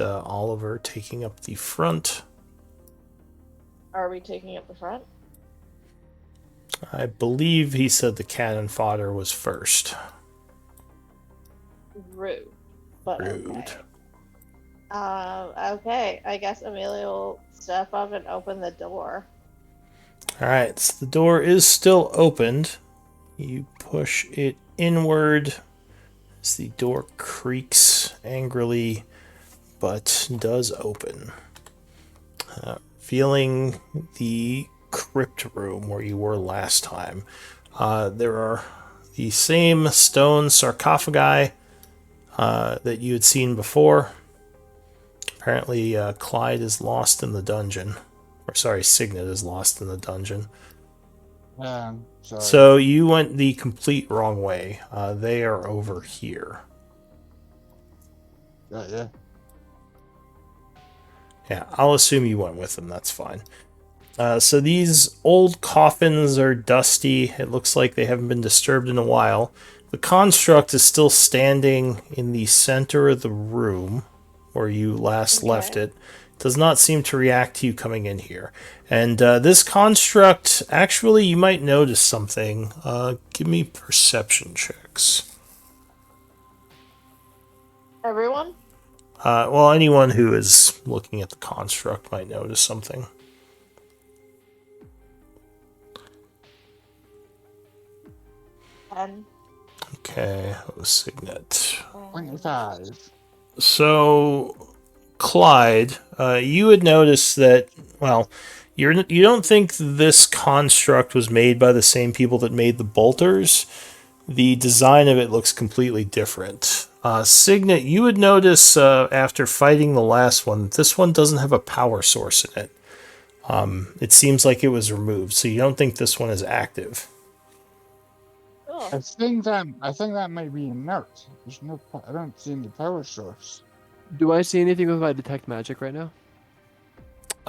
Speaker 1: Oliver taking up the front.
Speaker 3: Are we taking up the front?
Speaker 1: I believe he said the cannon fodder was first.
Speaker 3: Rude. But
Speaker 1: Rude.
Speaker 3: okay. Okay. I guess Amelia will step up and open the door.
Speaker 1: Alright, so the door is still opened. You push it inward as the door creaks angrily, but does open. Feeling the crypt room where you were last time. There are the same stone sarcophagi that you had seen before. Apparently, Clyde is lost in the dungeon. Or sorry, Signet is lost in the dungeon.
Speaker 5: Sorry.
Speaker 1: So you went the complete wrong way. They are over here.
Speaker 5: Yeah.
Speaker 1: Yeah, I'll assume you went with them. That's fine. So these old coffins are dusty. It looks like they haven't been disturbed in a while. The construct is still standing in the center of the room where you last left it. Does not seem to react to you coming in here. And this construct, actually, you might notice something. Give me perception checks.
Speaker 3: Everyone?
Speaker 1: Well, anyone who is looking at the construct might notice something.
Speaker 3: And
Speaker 1: Okay, that was Signet.
Speaker 5: 25.
Speaker 1: So, Clyde, you would notice that, well, you don't think this construct was made by the same people that made the bolters. The design of it looks completely different. Signet, you would notice after fighting the last one, that this one doesn't have a power source in it. It seems like it was removed, so you don't think this one is active.
Speaker 3: Oh.
Speaker 5: I think that might be inert. There's no. I don't see the power source.
Speaker 4: Do I see anything with my detect magic right now?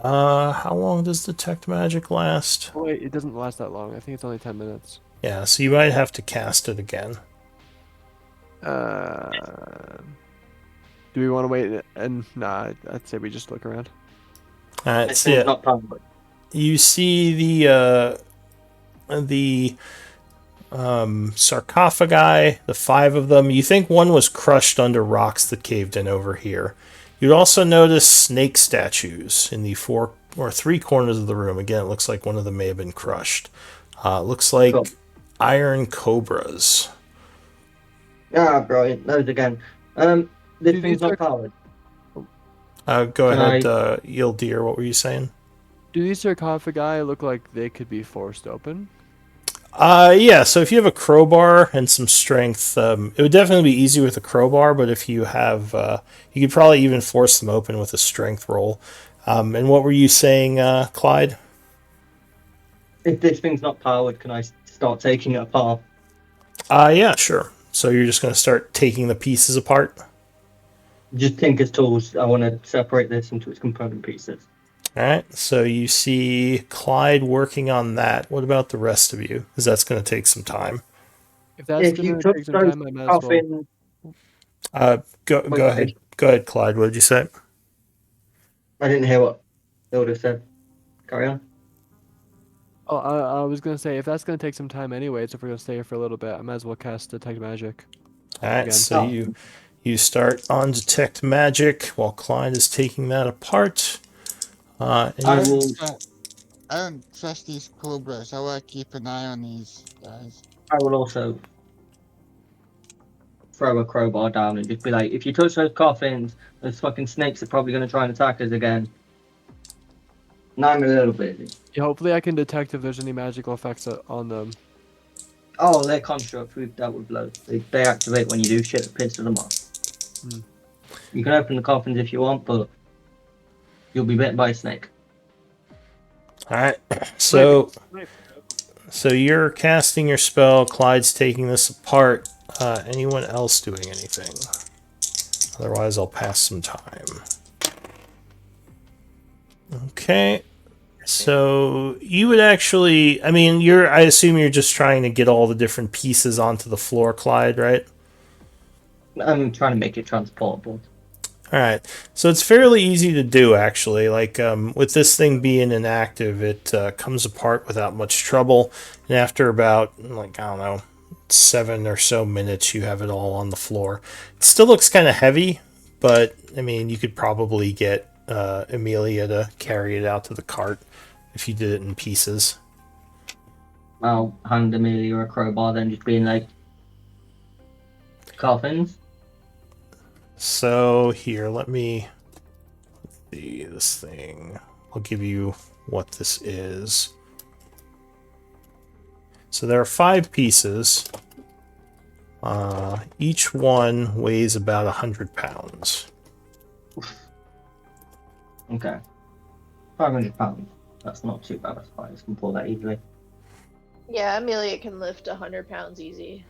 Speaker 1: How long does detect magic last?
Speaker 4: Oh, wait, it doesn't last that long. I think it's only 10 minutes.
Speaker 1: Yeah, so you might have to cast it again.
Speaker 4: Do we want to wait? And nah, I'd say we just look around.
Speaker 1: Alright,
Speaker 2: It's
Speaker 1: so yeah,
Speaker 2: not powered.
Speaker 1: you see the sarcophagi, the 5 of them. You think one was crushed under rocks that caved in over here. You'd also notice snake statues in the 4 or 3 corners of the room. Again, it looks like one of them may have been crushed. Looks like
Speaker 2: Cool.
Speaker 1: iron cobras.
Speaker 2: Yeah, brilliant. Those again. This
Speaker 4: Dude,
Speaker 2: thing's
Speaker 4: these are-
Speaker 2: not powered.
Speaker 1: Go
Speaker 2: Can
Speaker 1: ahead, Yildir, what were you saying?
Speaker 4: Do these sarcophagi look like they could be forced open?
Speaker 1: Yeah, so if you have a crowbar and some strength, it would definitely be easy with a crowbar, but if you have, you could probably even force them open with a strength roll. And what were you saying, Clyde?
Speaker 2: If this thing's not powered, can I start taking it apart?
Speaker 1: Yeah, sure. So you're just going to start taking the pieces apart?
Speaker 2: Just Tinker's tools. I want to separate this into its component pieces.
Speaker 1: Alright, so you see Clyde working on that. What about the rest of you? Because that's going to take some time.
Speaker 4: If that's
Speaker 2: If you
Speaker 4: gonna
Speaker 2: took
Speaker 4: take some
Speaker 2: those
Speaker 4: time, I might as well.
Speaker 2: coffins,
Speaker 1: Go ahead. Go ahead, Clyde. What did you say?
Speaker 2: I didn't hear what Hilda said. Carry on.
Speaker 4: Oh, I was gonna say if that's gonna take some time anyways, if we're gonna stay here for a little bit, I might as well cast detect magic.
Speaker 1: Alright,
Speaker 4: Again.
Speaker 1: so
Speaker 2: Oh.
Speaker 1: you start on detect magic while Clyde is taking that apart. And
Speaker 2: I
Speaker 1: you-
Speaker 2: will.
Speaker 5: I don't trust these cobras. I want to keep an eye on these guys.
Speaker 2: I will also throw a crowbar down and just be like, if you touch those coffins, those fucking snakes are probably going to try and attack us again. Now I'm a little busy.
Speaker 4: Yeah, hopefully I can detect if there's any magical effects on them.
Speaker 2: Oh, they're constructs. We've dealt with loads. They activate when you do shit that pisses them off.
Speaker 4: Hmm.
Speaker 2: You can open the coffins if you want, but you'll be bitten by a snake.
Speaker 1: Alright, so you're casting your spell, Clyde's taking this apart. Anyone else doing anything? Otherwise, I'll pass some time. Okay, so you would actually, I mean, I assume you're just trying to get all the different pieces onto the floor, Clyde, right?
Speaker 2: I'm trying to make it transportable.
Speaker 1: All right, so it's fairly easy to do, actually. Like, with this thing being inactive, it comes apart without much trouble. And after about, like, I don't know, 7 or so minutes, you have it all on the floor. It still looks kind of heavy, but, I mean, you could probably get Amelia to carry it out to the cart if you did it in pieces.
Speaker 2: I'll hand Amelia a crowbar, then just being like, coffins.
Speaker 1: So here, let me see this thing. I'll give you what this is. So there are 5 pieces. Each one weighs about 100 pounds.
Speaker 2: Okay. 500 pounds. That's not too bad. I suppose. I can pull that easily.
Speaker 3: Yeah, Amelia can lift 100 pounds easy.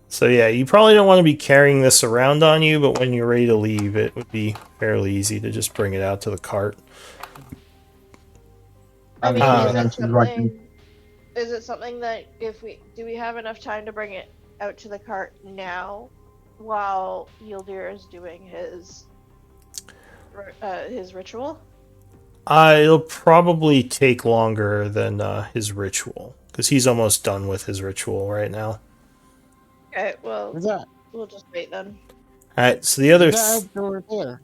Speaker 1: So yeah, you probably don't want to be carrying this around on you, but when you're ready to leave, it would be fairly easy to just bring it out to the cart.
Speaker 3: I mean,
Speaker 2: I'm
Speaker 3: is
Speaker 2: thinking
Speaker 3: it
Speaker 2: then she's right.
Speaker 3: something? Is it something that if we do we have enough time to bring it out to the cart now, while Yildir is doing his ritual?
Speaker 1: It'll probably take longer than his ritual, because he's almost done with his ritual right now.
Speaker 3: Okay, well,
Speaker 5: Is that
Speaker 3: we'll just wait then.
Speaker 1: Alright, so the other...
Speaker 5: is that outdoor there?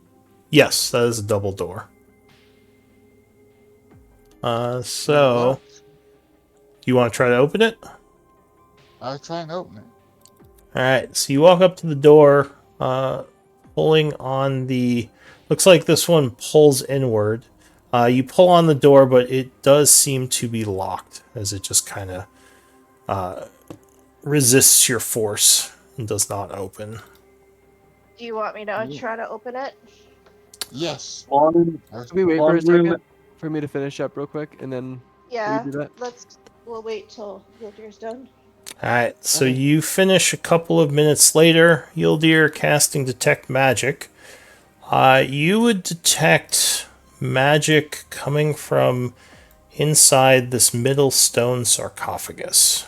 Speaker 1: Yes, that is a double door. So...
Speaker 5: Locked?
Speaker 1: You want to try to open it?
Speaker 5: I'll try and open it.
Speaker 1: Alright, so you walk up to the door, pulling on the... Looks like this one pulls inward. You pull on the door, but it does seem to be locked, as it just kind of resists your force and does not open.
Speaker 3: Do you want me to
Speaker 5: Yeah.
Speaker 3: try to open it?
Speaker 5: Yes.
Speaker 2: On,
Speaker 5: I was-
Speaker 4: Can we wait for
Speaker 2: on
Speaker 4: a second
Speaker 2: room,
Speaker 4: for me to finish up real quick, and then
Speaker 3: Yeah.
Speaker 4: do that?
Speaker 3: We'll wait till Yildir's done.
Speaker 1: Alright, so
Speaker 5: Okay.
Speaker 1: you finish a couple of minutes later. Yildir casting Detect Magic. You would detect magic coming from inside this middle stone sarcophagus.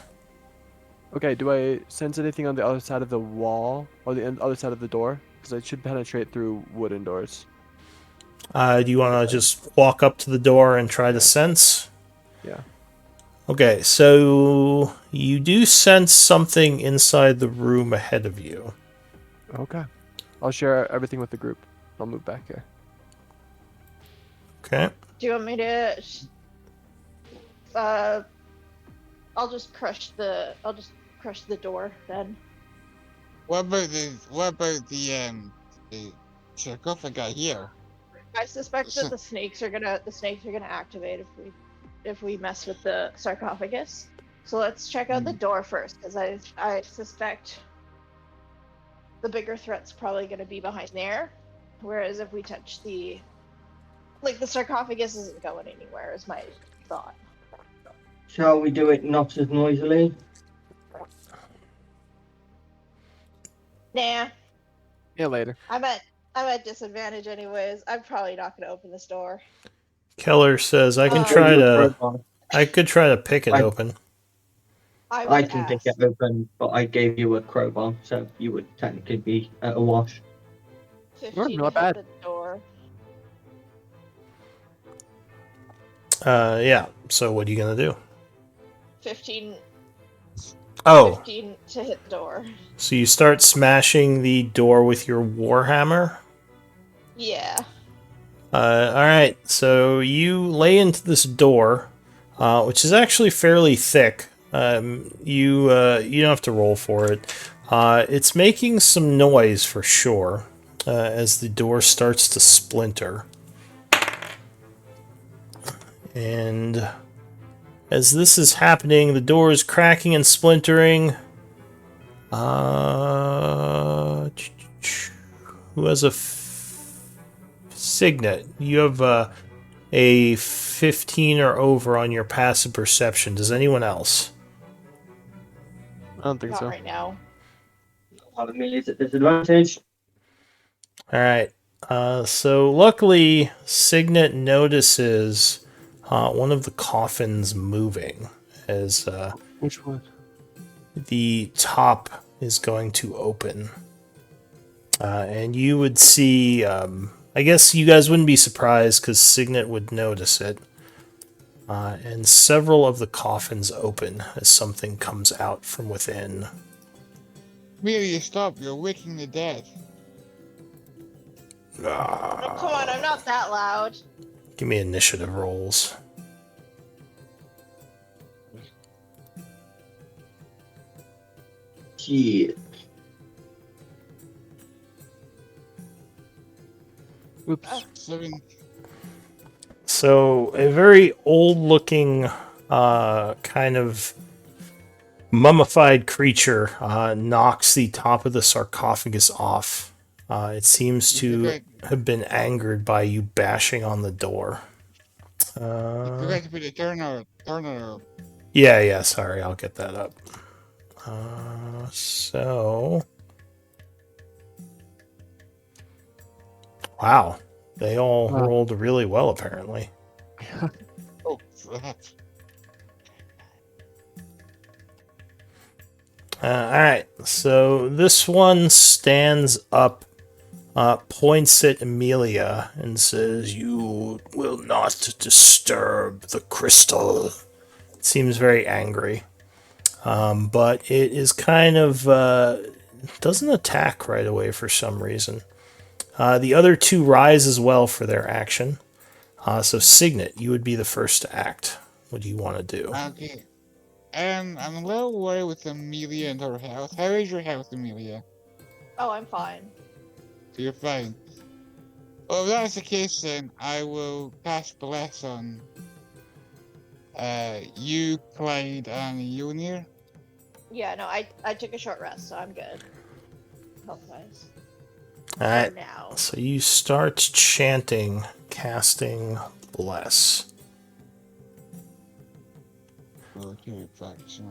Speaker 4: Okay, do I sense anything on the other side of the wall or the other side of the door? Because it should penetrate through wooden doors.
Speaker 1: Do you want to just walk up to the door and try to sense?
Speaker 4: Yeah.
Speaker 1: Okay, so you do sense something inside the room ahead of you.
Speaker 4: Okay. I'll share everything with the group. I'll move back here.
Speaker 1: Okay.
Speaker 3: Do you want me to? I'll just crush the door then.
Speaker 5: What about the sarcophagus here?
Speaker 3: I suspect
Speaker 5: So-
Speaker 3: that the snakes are gonna activate if we mess with the sarcophagus. So let's check out the door first, because I suspect the bigger threat's probably gonna be behind there. Whereas if we touch the sarcophagus isn't going anywhere, is my thought.
Speaker 2: shall we do it not as noisily?
Speaker 3: Nah,
Speaker 4: Yeah, later.
Speaker 3: I'm at disadvantage anyways. I'm probably not gonna open this door.
Speaker 1: Keller says I can
Speaker 3: Oh.
Speaker 1: try
Speaker 2: Give you a
Speaker 1: to.
Speaker 2: crowbar.
Speaker 1: I could try to pick it
Speaker 2: I-
Speaker 1: open.
Speaker 3: I
Speaker 2: I
Speaker 3: would
Speaker 2: can pick
Speaker 3: ask.
Speaker 2: it open, but I gave you a crowbar, so you would technically be at a wash.
Speaker 3: 15
Speaker 4: not
Speaker 3: to hit
Speaker 4: bad.
Speaker 3: the door.
Speaker 1: Yeah. So what are you gonna do?
Speaker 3: 15
Speaker 1: Oh,
Speaker 3: 15 to hit the door.
Speaker 1: so you start smashing the door with your warhammer.
Speaker 3: Yeah.
Speaker 1: All right, so you lay into this door, which is actually fairly thick. You don't have to roll for it. It's making some noise for sure as the door starts to splinter. And as this is happening, the door is cracking and splintering. Who has a Signet? You have a 15 or over on your passive perception. Does anyone else?
Speaker 4: I don't think
Speaker 3: Not
Speaker 4: so.
Speaker 3: right now.
Speaker 2: Amelia's at disadvantage.
Speaker 1: All right. So luckily, Signet notices one of the coffins moving as
Speaker 4: Which one?
Speaker 1: the top is going to open. And you would see, I guess you guys wouldn't be surprised because Signet would notice it. And several of the coffins open as something comes out from within.
Speaker 5: Amelia, stop! You're waking the dead.
Speaker 3: Oh, come on, I'm not that loud.
Speaker 1: Give me initiative rolls.
Speaker 2: Shit.
Speaker 4: Oops.
Speaker 3: Oh.
Speaker 5: 7.
Speaker 1: So, a very old looking, kind of mummified creature knocks the top of the sarcophagus off. It seems to have been angered by you bashing on the door.
Speaker 5: You forgot to put a turner
Speaker 1: Yeah, sorry, I'll get that up. Wow, they all
Speaker 4: Wow.
Speaker 1: rolled really well, apparently.
Speaker 5: Oh, crap.
Speaker 1: Alright, so this one stands up, points at Amelia, and says, "You will not disturb the crystal." It seems very angry. But it is kind of, doesn't attack right away for some reason. The other two rise as well for their action. So Signet, you would be the first to act. What do you want to do?
Speaker 5: Okay. I'm a little worried with Amelia and her health. How is your health, Amelia?
Speaker 3: Oh, I'm fine.
Speaker 5: So you're fine. Well, if that's the case, then I will cast Bless on you, Clyde, and Yonir.
Speaker 3: Yeah, no, I took a short rest, so I'm good. Health-wise.
Speaker 1: Alright,
Speaker 3: For now.
Speaker 1: so you start chanting, casting Bless.
Speaker 5: Okay, fraction.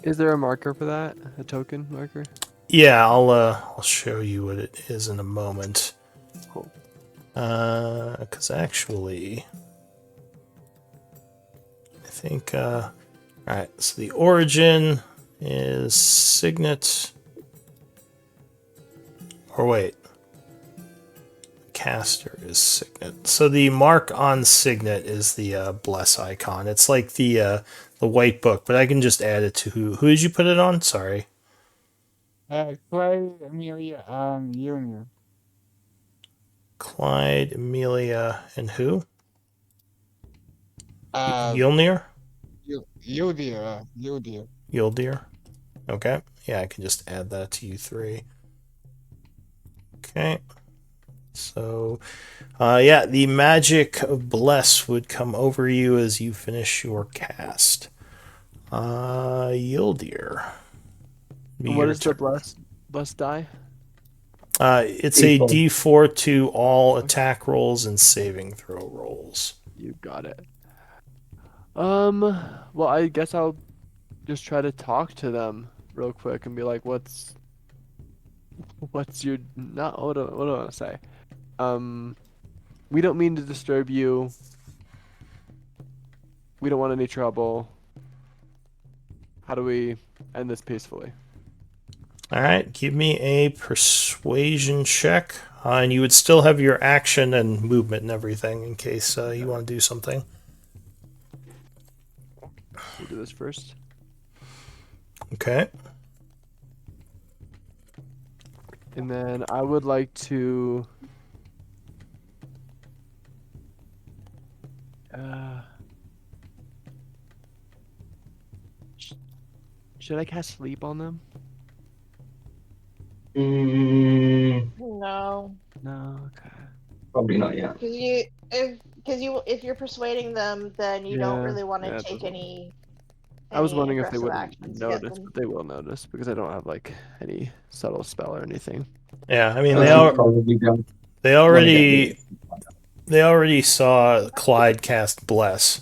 Speaker 4: Is there a marker for that? A token marker?
Speaker 1: Yeah, I'll show you what it is in a moment.
Speaker 4: Cool.
Speaker 1: Because actually, I think, alright, so the origin is Signet, or wait, caster is Signet. So the mark on Signet is the bless icon. It's like the white book, but I can just add it to who did you put it on? Sorry.
Speaker 5: Clyde, Amelia, and Yonir.
Speaker 1: Clyde, Amelia, and who?
Speaker 5: Uh,
Speaker 1: Yulnir?
Speaker 5: Yodir.
Speaker 1: Yuldir. Okay. Yeah, I can just add that to you three. Okay. So, yeah, the magic of Bless would come over you as you finish your cast. Yuldir.
Speaker 4: What is the bless die?
Speaker 1: It's a
Speaker 2: D4.
Speaker 1: D4 to all attack rolls and saving throw rolls.
Speaker 4: You got it. Well, I guess I'll just try to talk to them real quick and be like, what's your not what do I want to say? We don't mean to disturb you. We don't want any trouble. How do we end this peacefully?
Speaker 1: All right, give me a persuasion check, and you would still have your action and movement and everything in case you want to do something.
Speaker 4: We'll do this first.
Speaker 1: Okay.
Speaker 4: And then I would like to should I cast sleep on them?
Speaker 3: No.
Speaker 4: No, okay.
Speaker 2: Probably not yet.
Speaker 3: If you're persuading them, then you don't
Speaker 4: Yeah,
Speaker 3: really want to
Speaker 4: yeah,
Speaker 3: take
Speaker 4: that's-
Speaker 3: any.
Speaker 4: I was wondering if they
Speaker 3: aggressive
Speaker 4: wouldn't
Speaker 3: actions to get
Speaker 4: notice,
Speaker 3: them.
Speaker 4: but they will notice because I don't have like any subtle spell or anything.
Speaker 1: Yeah, I mean
Speaker 2: I think probably don't
Speaker 1: they
Speaker 2: wanna get
Speaker 1: already saw Clyde cast Bless,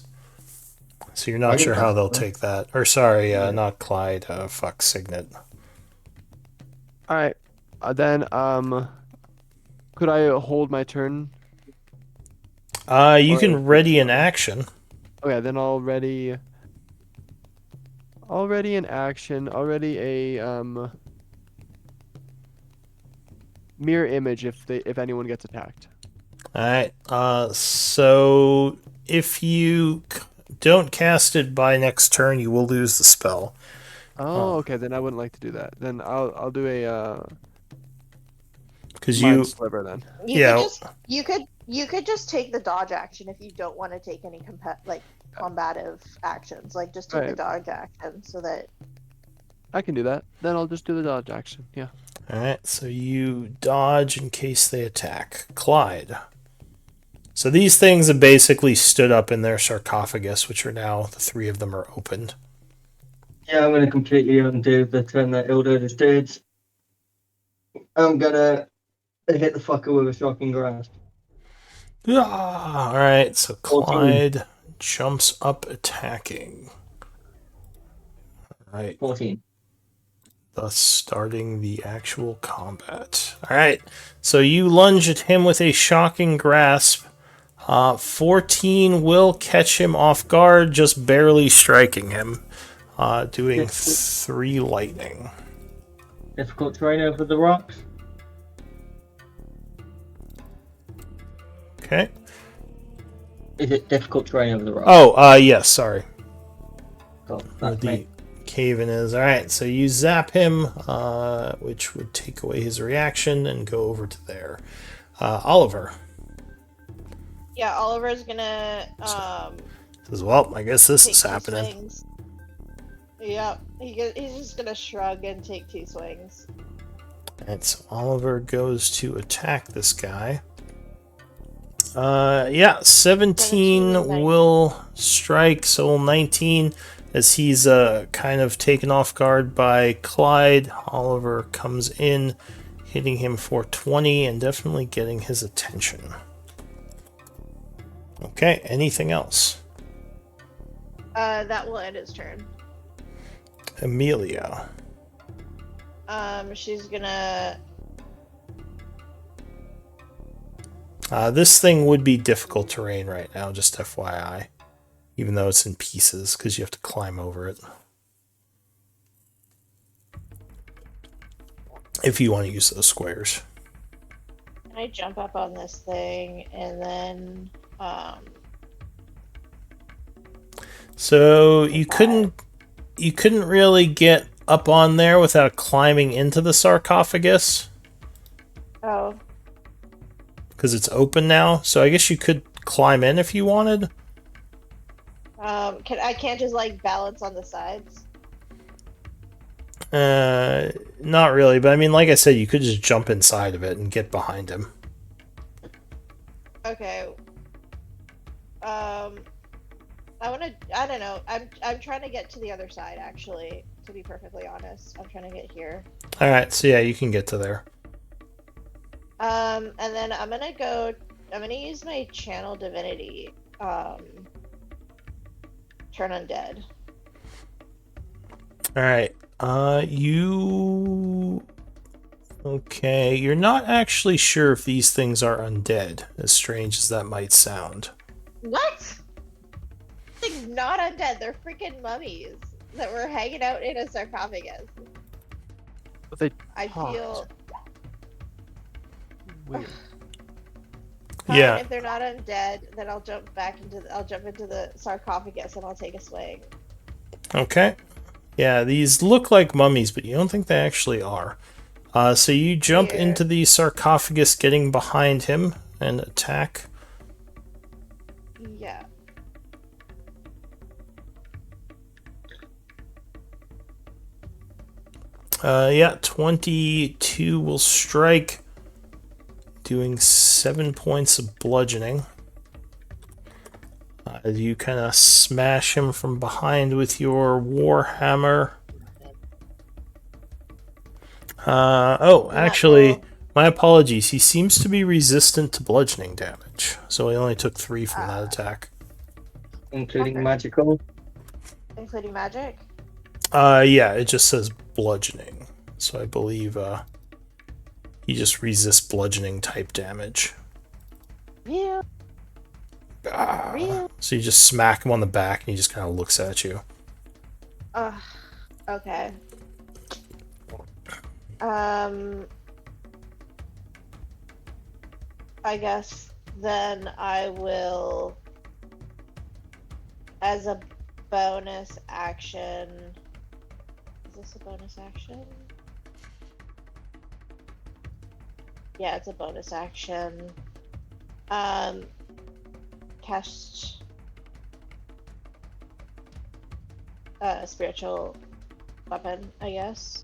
Speaker 1: so you're
Speaker 2: I
Speaker 1: not
Speaker 2: can
Speaker 1: sure how
Speaker 2: cast
Speaker 1: they'll
Speaker 2: Bless.
Speaker 1: take that. Or sorry,
Speaker 2: Yeah.
Speaker 1: not Clyde. Fuck Signet.
Speaker 4: All right, then could I hold my turn?
Speaker 1: You
Speaker 4: Or-
Speaker 1: can ready an action.
Speaker 4: Okay, then already in action, already a mirror image if anyone gets attacked.
Speaker 1: All right. So if you don't cast it by next turn, you will lose the spell.
Speaker 4: Oh, okay, then I wouldn't like to do that. Then I'll do a
Speaker 1: Because
Speaker 4: mind
Speaker 1: you,
Speaker 4: sliver then.
Speaker 1: Yeah.
Speaker 3: You could just take the dodge action if you don't want to take any combative actions. Like just take the
Speaker 4: Right.
Speaker 3: dodge action so that.
Speaker 4: I can do that. Then I'll just do the dodge action. Yeah.
Speaker 1: all right. So you dodge in case they attack. Clyde. So these things have basically stood up in their sarcophagus, which are now the three of them are opened.
Speaker 2: Yeah, I'm gonna completely undo the turn that Ilda just did. I'm gonna hit the fucker with a shocking grasp.
Speaker 1: Ah, all right. So
Speaker 2: 14.
Speaker 1: Clyde jumps up attacking. Right.
Speaker 2: 14.
Speaker 1: Thus starting the actual combat. Alright, so you lunge at him with a shocking grasp. 14 will catch him off guard, just barely striking him. Doing
Speaker 2: Difficult.
Speaker 1: 3 lightning.
Speaker 2: Difficult terrain over the rocks.
Speaker 1: Okay.
Speaker 2: Is it difficult terrain over the rocks?
Speaker 1: Oh, yes, sorry.
Speaker 2: Cool.
Speaker 1: Where
Speaker 2: That's
Speaker 1: the
Speaker 2: me.
Speaker 1: cave-in is. Alright, so you zap him, which would take away his reaction and go over to there. Oliver.
Speaker 3: Yeah, Oliver's gonna
Speaker 1: Says, well, I guess this
Speaker 3: take
Speaker 1: is
Speaker 3: 2
Speaker 1: happening.
Speaker 3: swings. Yep, he's just gonna shrug and take 2 swings.
Speaker 1: And so Oliver goes to attack this guy. Yeah, 17
Speaker 3: 19.
Speaker 1: will strike, so will 19 as he's kind of taken off guard by Clyde. Oliver comes in, hitting him for 20 and definitely getting his attention. Okay, anything else?
Speaker 3: That will end his turn.
Speaker 1: Amelia.
Speaker 3: She's gonna.
Speaker 1: This thing would be difficult terrain right now, just FYI. Even though it's in pieces, because you have to climb over it. If you want to use those squares.
Speaker 3: Can I jump up on this thing and then
Speaker 1: So you couldn't really get up on there without climbing into the sarcophagus
Speaker 3: Oh,
Speaker 1: because it's open now. So I guess you could climb in if you wanted.
Speaker 3: I can't just like balance on the sides.
Speaker 1: Not really, but I mean, like I said, you could just jump inside of it and get behind him.
Speaker 3: Okay. I don't know. I'm trying to get to the other side actually, to be perfectly honest. I'm trying to get here.
Speaker 1: All right, so yeah, you can get to there.
Speaker 3: And then I'm gonna use my channel divinity. Turn undead.
Speaker 1: All right. Okay, you're not actually sure if these things are undead, as strange as that might sound.
Speaker 3: What? They're not undead. They're freaking mummies that were hanging out in a sarcophagus.
Speaker 4: But they
Speaker 3: I
Speaker 4: talked.
Speaker 3: feel
Speaker 4: Weird.
Speaker 3: fine.
Speaker 1: Yeah.
Speaker 3: If they're not undead, then I'll jump into the sarcophagus and I'll take a swing.
Speaker 1: Okay. Yeah, these look like mummies, but you don't think they actually are. So you jump
Speaker 3: Yeah.
Speaker 1: into the sarcophagus, getting behind him, and attack.
Speaker 3: Yeah.
Speaker 1: Yeah, 22 will strike, doing 7 points of bludgeoning. As you kind of smash him from behind with your warhammer. Actually,
Speaker 3: cool.
Speaker 1: my apologies. He seems to be resistant to bludgeoning damage, so he only took 3 from that attack.
Speaker 2: Including
Speaker 3: Okay.
Speaker 2: magical.
Speaker 3: Including magic?
Speaker 1: Yeah, it just says bludgeoning, so I believe he just resists bludgeoning type damage.
Speaker 3: Yeah. Real.
Speaker 1: So you just smack him on the back, and he just kind of looks at you.
Speaker 3: Okay. I guess then I will, as a bonus action. Is this a bonus action? Yeah, it's a bonus action. Cast spiritual weapon, I guess.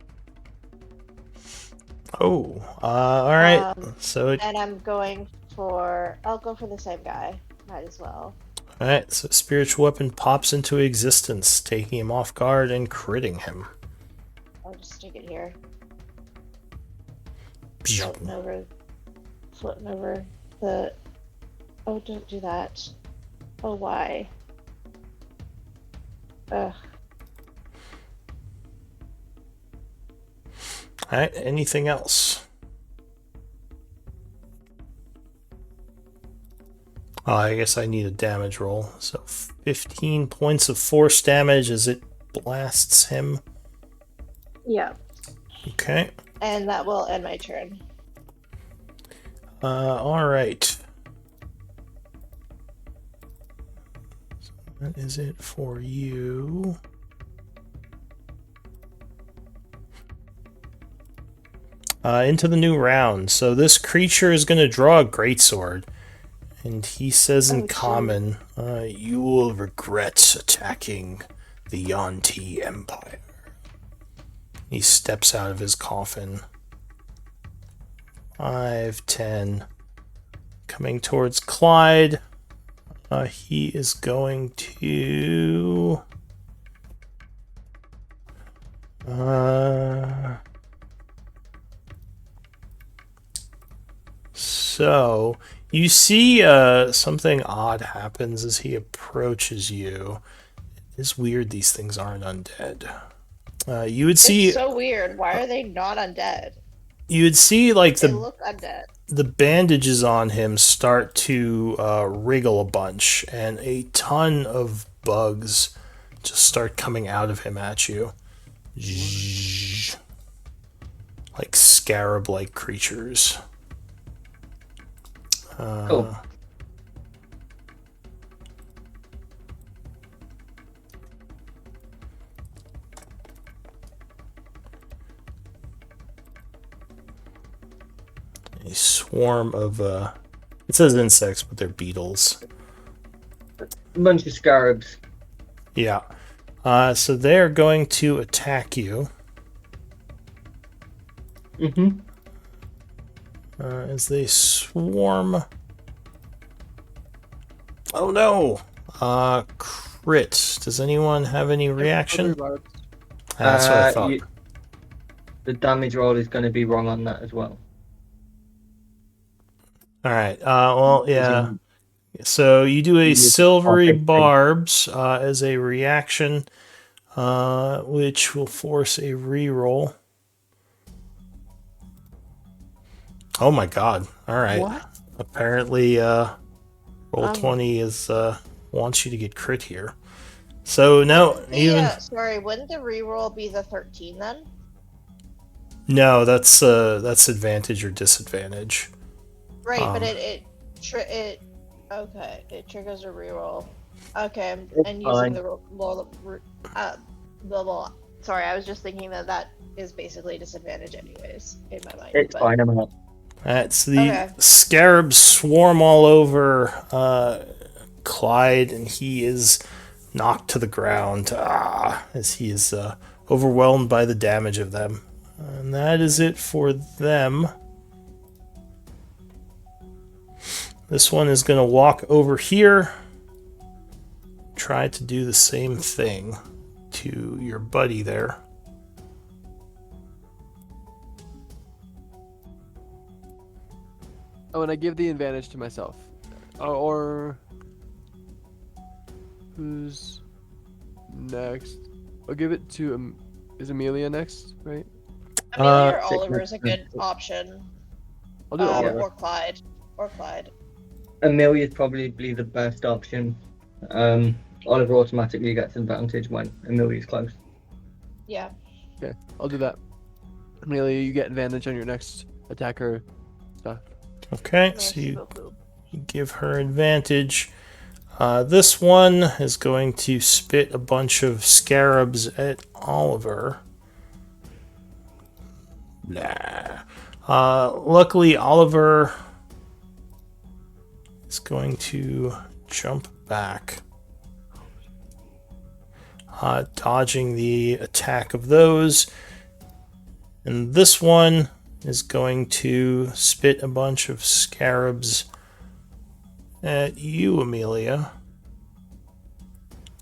Speaker 1: Oh, all right. So,
Speaker 3: And I'm going for. I'll go for the same guy. Might as well.
Speaker 1: all right. So, spiritual weapon pops into existence, taking him off guard and critting him.
Speaker 3: I'll just stick it here. Floating over the. Oh, don't do that. Oh, why? Ugh.
Speaker 1: Alright, anything else? Oh, I guess I need a damage roll. So 15 points of force damage as it blasts him.
Speaker 3: Yeah.
Speaker 1: Okay.
Speaker 3: And that will end my turn.
Speaker 1: Alright. So that is it for you. Into the new round. So this creature is going to draw a greatsword. And he says in
Speaker 3: Oh,
Speaker 1: common, you will regret attacking the Yuan-Ti Empire. He steps out of his coffin. 5, 10. Coming towards Clyde. He is going to... So, you see something odd happens as he approaches you. It's weird these things aren't undead. You would see...
Speaker 3: It's so weird. Why are they not undead?
Speaker 1: You would see, like,
Speaker 3: They look undead.
Speaker 1: the bandages on him start to wriggle a bunch, and a ton of bugs just start coming out of him at you. Zzzz. Like scarab-like creatures.
Speaker 2: Cool.
Speaker 1: A swarm of, it says insects, but they're beetles.
Speaker 2: A bunch of scarabs.
Speaker 1: Yeah. So they're going to attack you.
Speaker 2: Mm-hmm.
Speaker 1: As they swarm. Oh no! Crit. Does anyone have any reaction? That's what I thought.
Speaker 2: The damage roll is going to be wrong on that as well.
Speaker 1: Alright, well, yeah. So you do a silvery barbs as a reaction, which will force a reroll. Oh my god. Alright.
Speaker 4: What?
Speaker 1: Apparently, roll 20 is, wants you to get crit here. So no, even...
Speaker 3: Yeah, sorry, wouldn't the reroll be the 13 then?
Speaker 1: No, that's advantage or disadvantage.
Speaker 3: Right, but it triggers a reroll. Okay, and using
Speaker 2: fine.
Speaker 3: the roll, sorry, I was just thinking that is basically disadvantage anyways in my mind.
Speaker 2: It's
Speaker 3: but-
Speaker 2: fine, I'm out.
Speaker 1: So the
Speaker 3: Okay.
Speaker 1: scarabs swarm all over Clyde, and he is knocked to the ground as he is overwhelmed by the damage of them. And that is it for them. This one is going to walk over here, try to do the same thing to your buddy there.
Speaker 4: Oh, and I give the advantage to myself. Or who's next? I'll give it to is Amelia next, right?
Speaker 3: Amelia or Oliver is a good option.
Speaker 4: I'll do Oliver.
Speaker 3: Or Clyde. Or Clyde.
Speaker 2: Amelia is probably the best option. Oliver automatically gets advantage when Amelia's close.
Speaker 3: Yeah.
Speaker 4: Okay, I'll do that. Amelia, you get advantage on your next attacker stuff.
Speaker 1: Okay, so you give her advantage. This one is going to spit a bunch of scarabs at Oliver. Nah. Luckily, Oliver is going to jump back, dodging the attack of those. And this one is going to spit a bunch of scarabs at you, Amelia,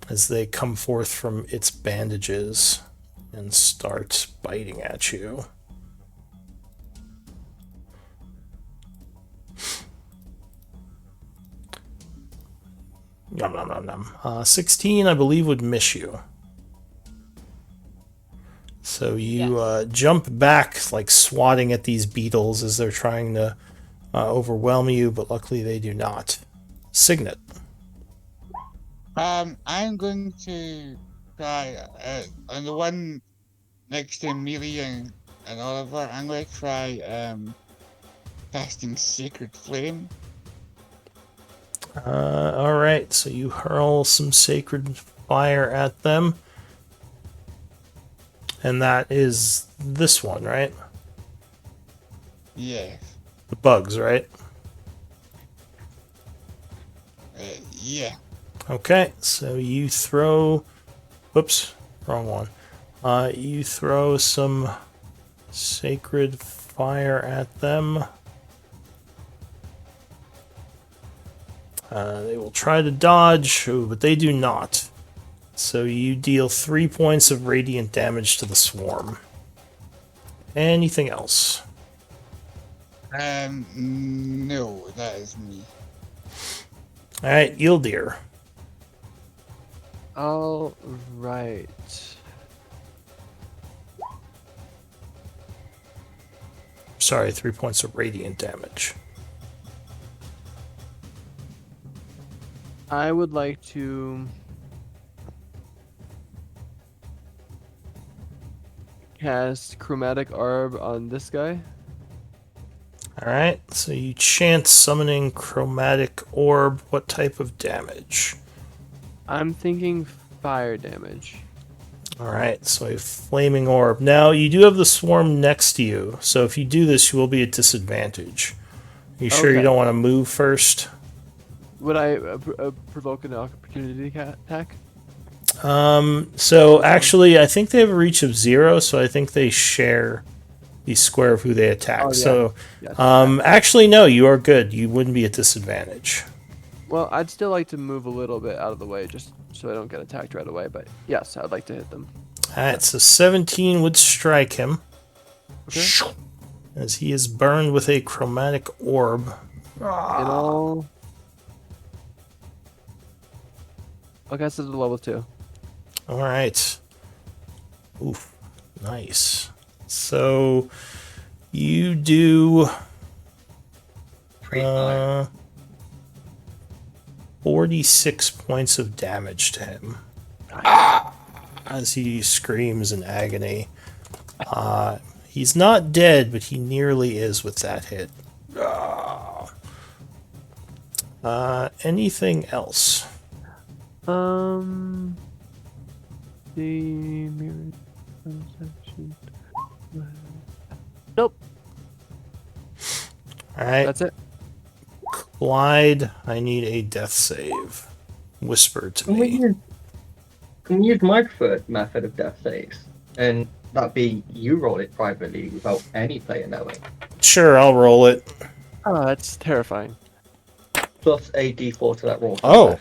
Speaker 1: as they come forth from its bandages and start biting at you. Yum, nom, nom, nom. 16, I believe, would miss you. So you
Speaker 3: Yes.
Speaker 1: jump back, like swatting at these beetles as they're trying to overwhelm you, but luckily they do not. Signet.
Speaker 5: I'm going to try on the one next to Amelia and Oliver. I'm going to try casting Sacred Flame.
Speaker 1: All right, so you hurl some sacred fire at them, and that is this one, right?
Speaker 5: Yes.
Speaker 1: The bugs, right?
Speaker 5: Yeah.
Speaker 1: Okay, so you throw. Whoops, wrong one. You throw some sacred fire at them. They will try to dodge, but they do not. So you deal 3 points of radiant damage to the swarm. Anything else?
Speaker 5: No, that is me.
Speaker 1: Alright, Yildir.
Speaker 4: All right.
Speaker 1: Sorry, 3 points of radiant damage.
Speaker 4: I would like to cast Chromatic Orb on this guy.
Speaker 1: Alright, so you chant summoning chromatic orb. What type of damage?
Speaker 4: I'm thinking fire damage.
Speaker 1: Alright, so a flaming orb. Now, you do have the swarm next to you, so if you do this, you will be at disadvantage. Are you sure you
Speaker 4: Okay.
Speaker 1: don't want to move first?
Speaker 4: Would I provoke an opportunity attack?
Speaker 1: So actually, I think they have a reach of 0, so I think they share the square of who they attack.
Speaker 4: Oh, yeah.
Speaker 1: So,
Speaker 4: Yes.
Speaker 1: actually, no, you are good. You wouldn't be at disadvantage.
Speaker 4: Well, I'd still like to move a little bit out of the way just so I don't get attacked right away. But yes, I'd like to hit them.
Speaker 1: Alright, so 17 would strike him.
Speaker 4: Okay.
Speaker 1: As he is burned with a chromatic orb.
Speaker 4: In all. Okay, so the level 2.
Speaker 1: Alright. Oof. Nice. So, you do 46 points of damage to him. As he screams in agony. He's not dead, but he nearly is with that hit. Anything else?
Speaker 4: The mirror transaction. Nope,
Speaker 1: Alright,
Speaker 4: that's it.
Speaker 1: Clyde, I need a death save. Whisper to me.
Speaker 2: Can we use my preferred method of death saves? And that be you roll it privately without any player knowing.
Speaker 1: Sure, I'll roll it.
Speaker 4: Oh, that's terrifying.
Speaker 2: Plus a d4 to that roll.
Speaker 1: Oh.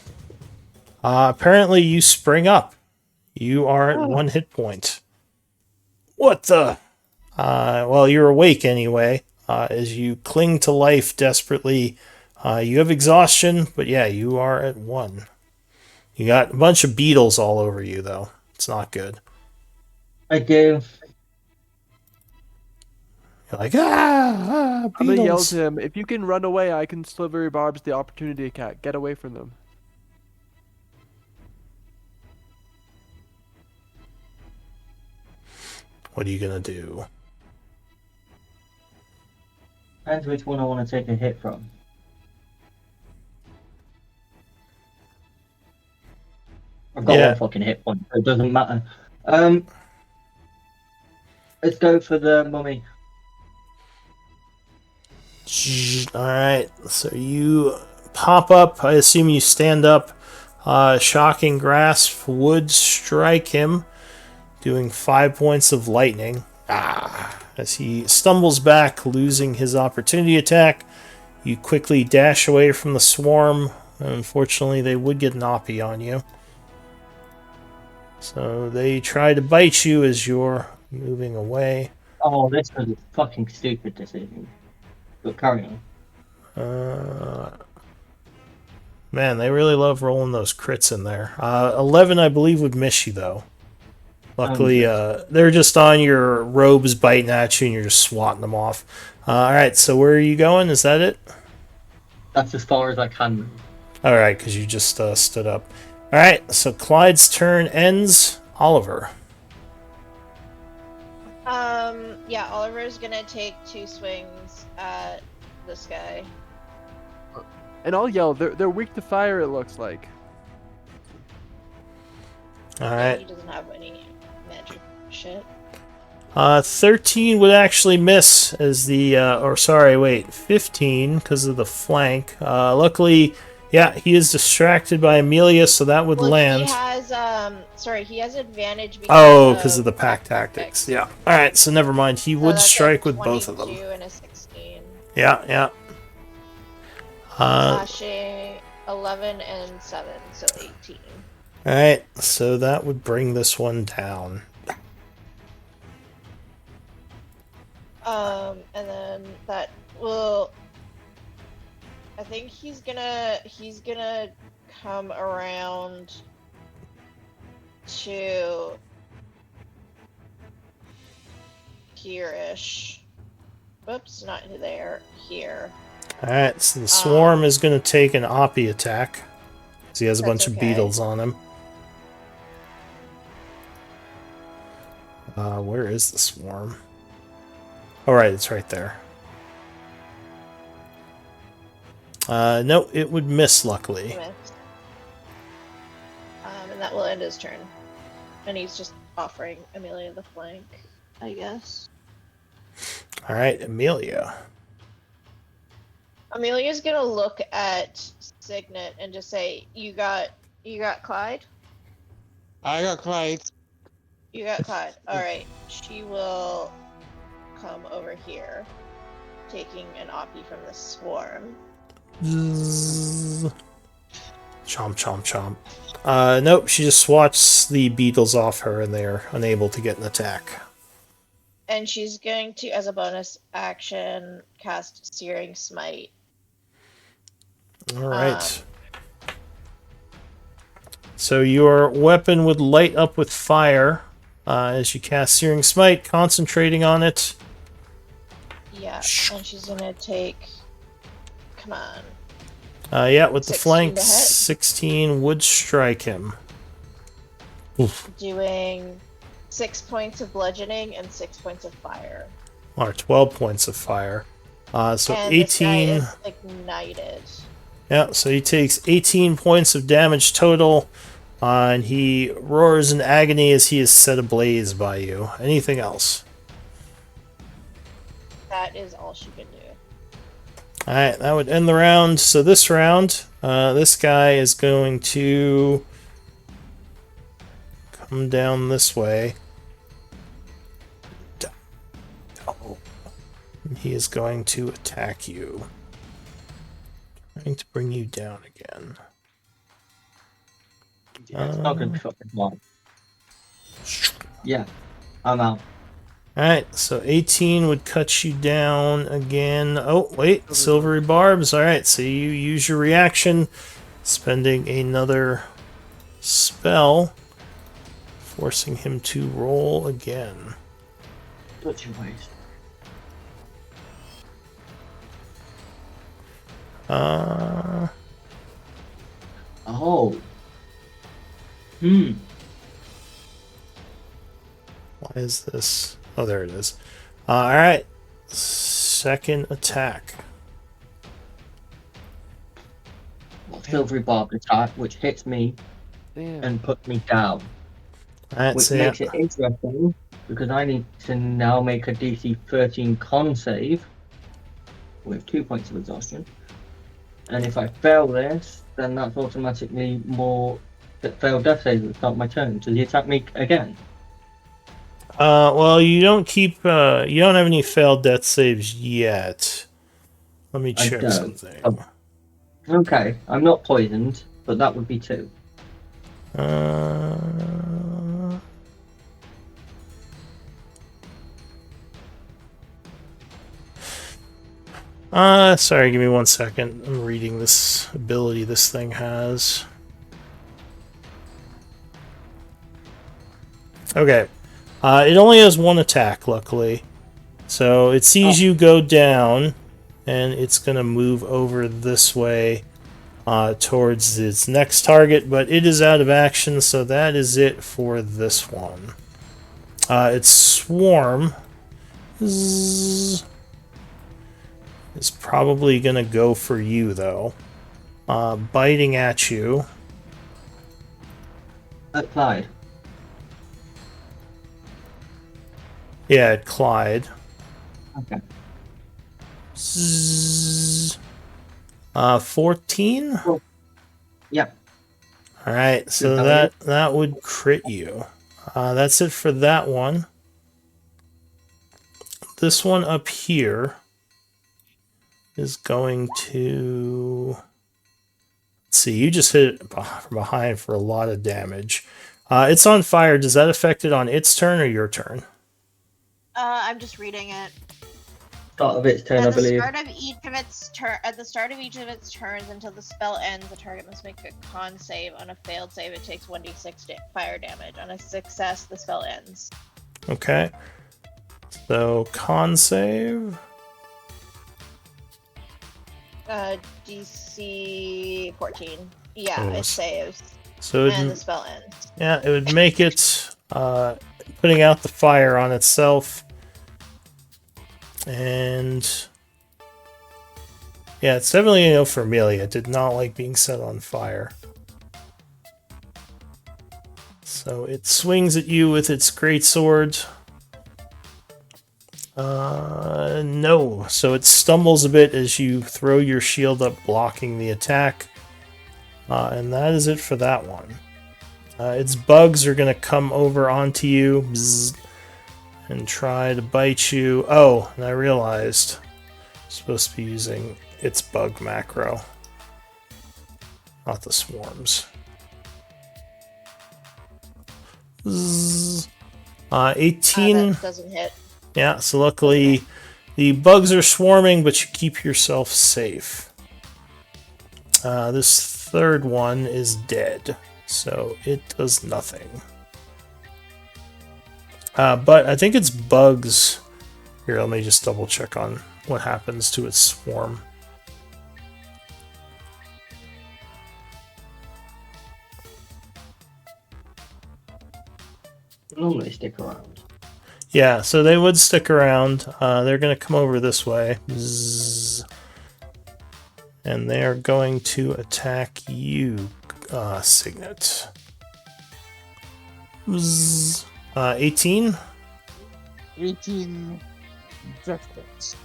Speaker 1: Apparently you spring up. You are at 1 hit point. What the? Well, you're awake anyway. As you cling to life desperately. You have exhaustion, but yeah, you are at 1. You got a bunch of beetles all over you, though. It's not good.
Speaker 2: I do.
Speaker 1: You're like, beetles.
Speaker 4: I'm gonna yell to him, if you can run away, I can sliver your barbs the opportunity attack. Get away from them.
Speaker 1: What are you gonna do?
Speaker 2: Depends which one I want to take a hit from. I've got
Speaker 1: Yeah.
Speaker 2: one fucking hit point, so it doesn't matter. Let's go for the mummy.
Speaker 1: Alright, so you pop up. I assume you stand up. Shocking Grasp would strike him, doing 5 points of lightning. As he stumbles back, losing his opportunity attack, you quickly dash away from the swarm. Unfortunately, they would get an oppie on you. So they try to bite you as you're moving away.
Speaker 2: Oh, this was a fucking stupid decision. But carry on.
Speaker 1: Man, they really love rolling those crits in there. 11, I believe, would miss you, though. Luckily, they're just on your robes biting at you and you're just swatting them off. Alright, so where are you going? Is that it?
Speaker 2: That's as far as I can move.
Speaker 1: Alright, because you just stood up. Alright, so Clyde's turn ends. Oliver.
Speaker 3: Yeah, Oliver's gonna take 2 swings at this guy.
Speaker 4: And I'll yell. They're weak to fire. It looks like.
Speaker 1: Alright.
Speaker 3: He doesn't have any magic shit.
Speaker 1: 13 would actually miss as the, or sorry, wait, 15 because of the flank. Luckily, yeah, he is distracted by Amelia, so that would land.
Speaker 3: He has, he has advantage
Speaker 1: Because of the pack tactics. Yeah. Alright, so never mind. He would
Speaker 3: that's
Speaker 1: strike
Speaker 3: a
Speaker 1: with both of them.
Speaker 3: 22 and a 16.
Speaker 1: Yeah, yeah.
Speaker 3: Slashing 11 and 7, so 18.
Speaker 1: Alright, so that would bring this one down.
Speaker 3: And then that will. I think he's gonna come around to here-ish. Whoops, not there. Here.
Speaker 1: Alright, so the swarm is going to take an Oppie attack. Because he has a bunch of
Speaker 3: okay.
Speaker 1: beetles on him. Where is the swarm? Alright, it's right there. No, it would miss, luckily.
Speaker 3: Missed. And that will end his turn. And he's just offering Amelia the flank, I guess.
Speaker 1: Alright, Amelia.
Speaker 3: Amelia's gonna look at Signet and just say, You got Clyde?
Speaker 5: I got Clyde.
Speaker 3: You got Clyde. Alright. She will come over here, taking an Oppie from the swarm.
Speaker 1: Chomp, chomp, chomp. Nope, she just swats the beetles off her and they're unable to get an attack.
Speaker 3: And she's going to, as a bonus action, cast Searing Smite.
Speaker 1: Alright. So your weapon would light up with fire as you cast Searing Smite, concentrating on it.
Speaker 3: Yeah, and she's gonna take. Come on.
Speaker 1: Yeah, with the
Speaker 3: 16
Speaker 1: flank,
Speaker 3: to hit.
Speaker 1: 16 would strike him. Oof.
Speaker 3: Doing 6 points of bludgeoning and 6 points of fire.
Speaker 1: Or 12 points of fire. So
Speaker 3: and
Speaker 1: 18.
Speaker 3: This guy is ignited.
Speaker 1: Yeah, so he takes 18 points of damage total. And he roars in agony as he is set ablaze by you. Anything else?
Speaker 3: That is all she can do.
Speaker 1: Alright, that would end the round. So this round, this guy is going to come down this way. And he is going to attack you. Trying to bring you down again.
Speaker 2: Yeah, it's not gonna be fucking long. Yeah, I'm out.
Speaker 1: Alright, so 18 would cut you down again. Oh, wait, silvery barbs. Alright, so you use your reaction, spending another spell, forcing him to roll again.
Speaker 2: Put your ways. Oh.
Speaker 1: Why is this? Oh, there it is. Alright, second attack.
Speaker 2: Silvery barb attack, which hits me
Speaker 4: Damn.
Speaker 2: and puts me down.
Speaker 1: Alright,
Speaker 2: Which
Speaker 1: so
Speaker 2: makes
Speaker 1: yeah.
Speaker 2: it interesting, because I need to now make a DC 13 con save with 2 points of exhaustion. And if I fail this, then that's automatically more failed death saves at the start of my turn. Does he attack me again?
Speaker 1: Well, you don't keep, you don't have any failed death saves yet. Let me
Speaker 2: I
Speaker 1: check
Speaker 2: don't.
Speaker 1: something.
Speaker 2: Okay, I'm not poisoned, but that would be 2.
Speaker 1: Sorry, give me 1 second. I'm reading this ability this thing has. Okay. It only has one attack, luckily. So it sees you go down, and it's going to move over this way towards its next target, but it is out of action, so that is it for this one. Its swarm is probably going to go for you, though. Biting at you.
Speaker 2: Clyde.
Speaker 1: Yeah, Clyde.
Speaker 2: Okay.
Speaker 1: 14?
Speaker 2: Yep.
Speaker 1: Alright, so that would crit you. That's it for that one. This one up here is going to... Let's see, you just hit it from behind for a lot of damage. It's on fire. Does that affect it on its turn or your turn?
Speaker 3: I'm just reading it.
Speaker 2: Start of its turn, I believe.
Speaker 3: At the start of each of its turns until the spell ends, the target must make a con save. On a failed save, it takes 1d6 fire damage. On a success, the spell ends.
Speaker 1: Okay. So, con save.
Speaker 3: DC 14. Yeah,
Speaker 1: Oh,
Speaker 3: it saves.
Speaker 1: So
Speaker 3: And the spell ends.
Speaker 1: yeah, it would make it putting out the fire on itself. And yeah, it's definitely a no for Amelia. It did not like being set on fire. So it swings at you with its greatsword. No. So it stumbles a bit as you throw your shield up, blocking the attack. And that is it for that one. Its bugs are going to come over onto you and try to bite you. Oh, and I realized I'm supposed to be using its bug macro, not the swarms. 18.
Speaker 3: That doesn't hit.
Speaker 1: Yeah, so luckily the bugs are swarming, but you keep yourself safe. This third one is dead, so it does nothing. But I think it's bugs. Here, let me just double check on what happens to its swarm.
Speaker 2: Normally stick around.
Speaker 1: Yeah, so they would stick around. They're going to come over this way. Bzzz. And they're going to attack you, Signet. Bzzz. 18?
Speaker 5: 18 just hits.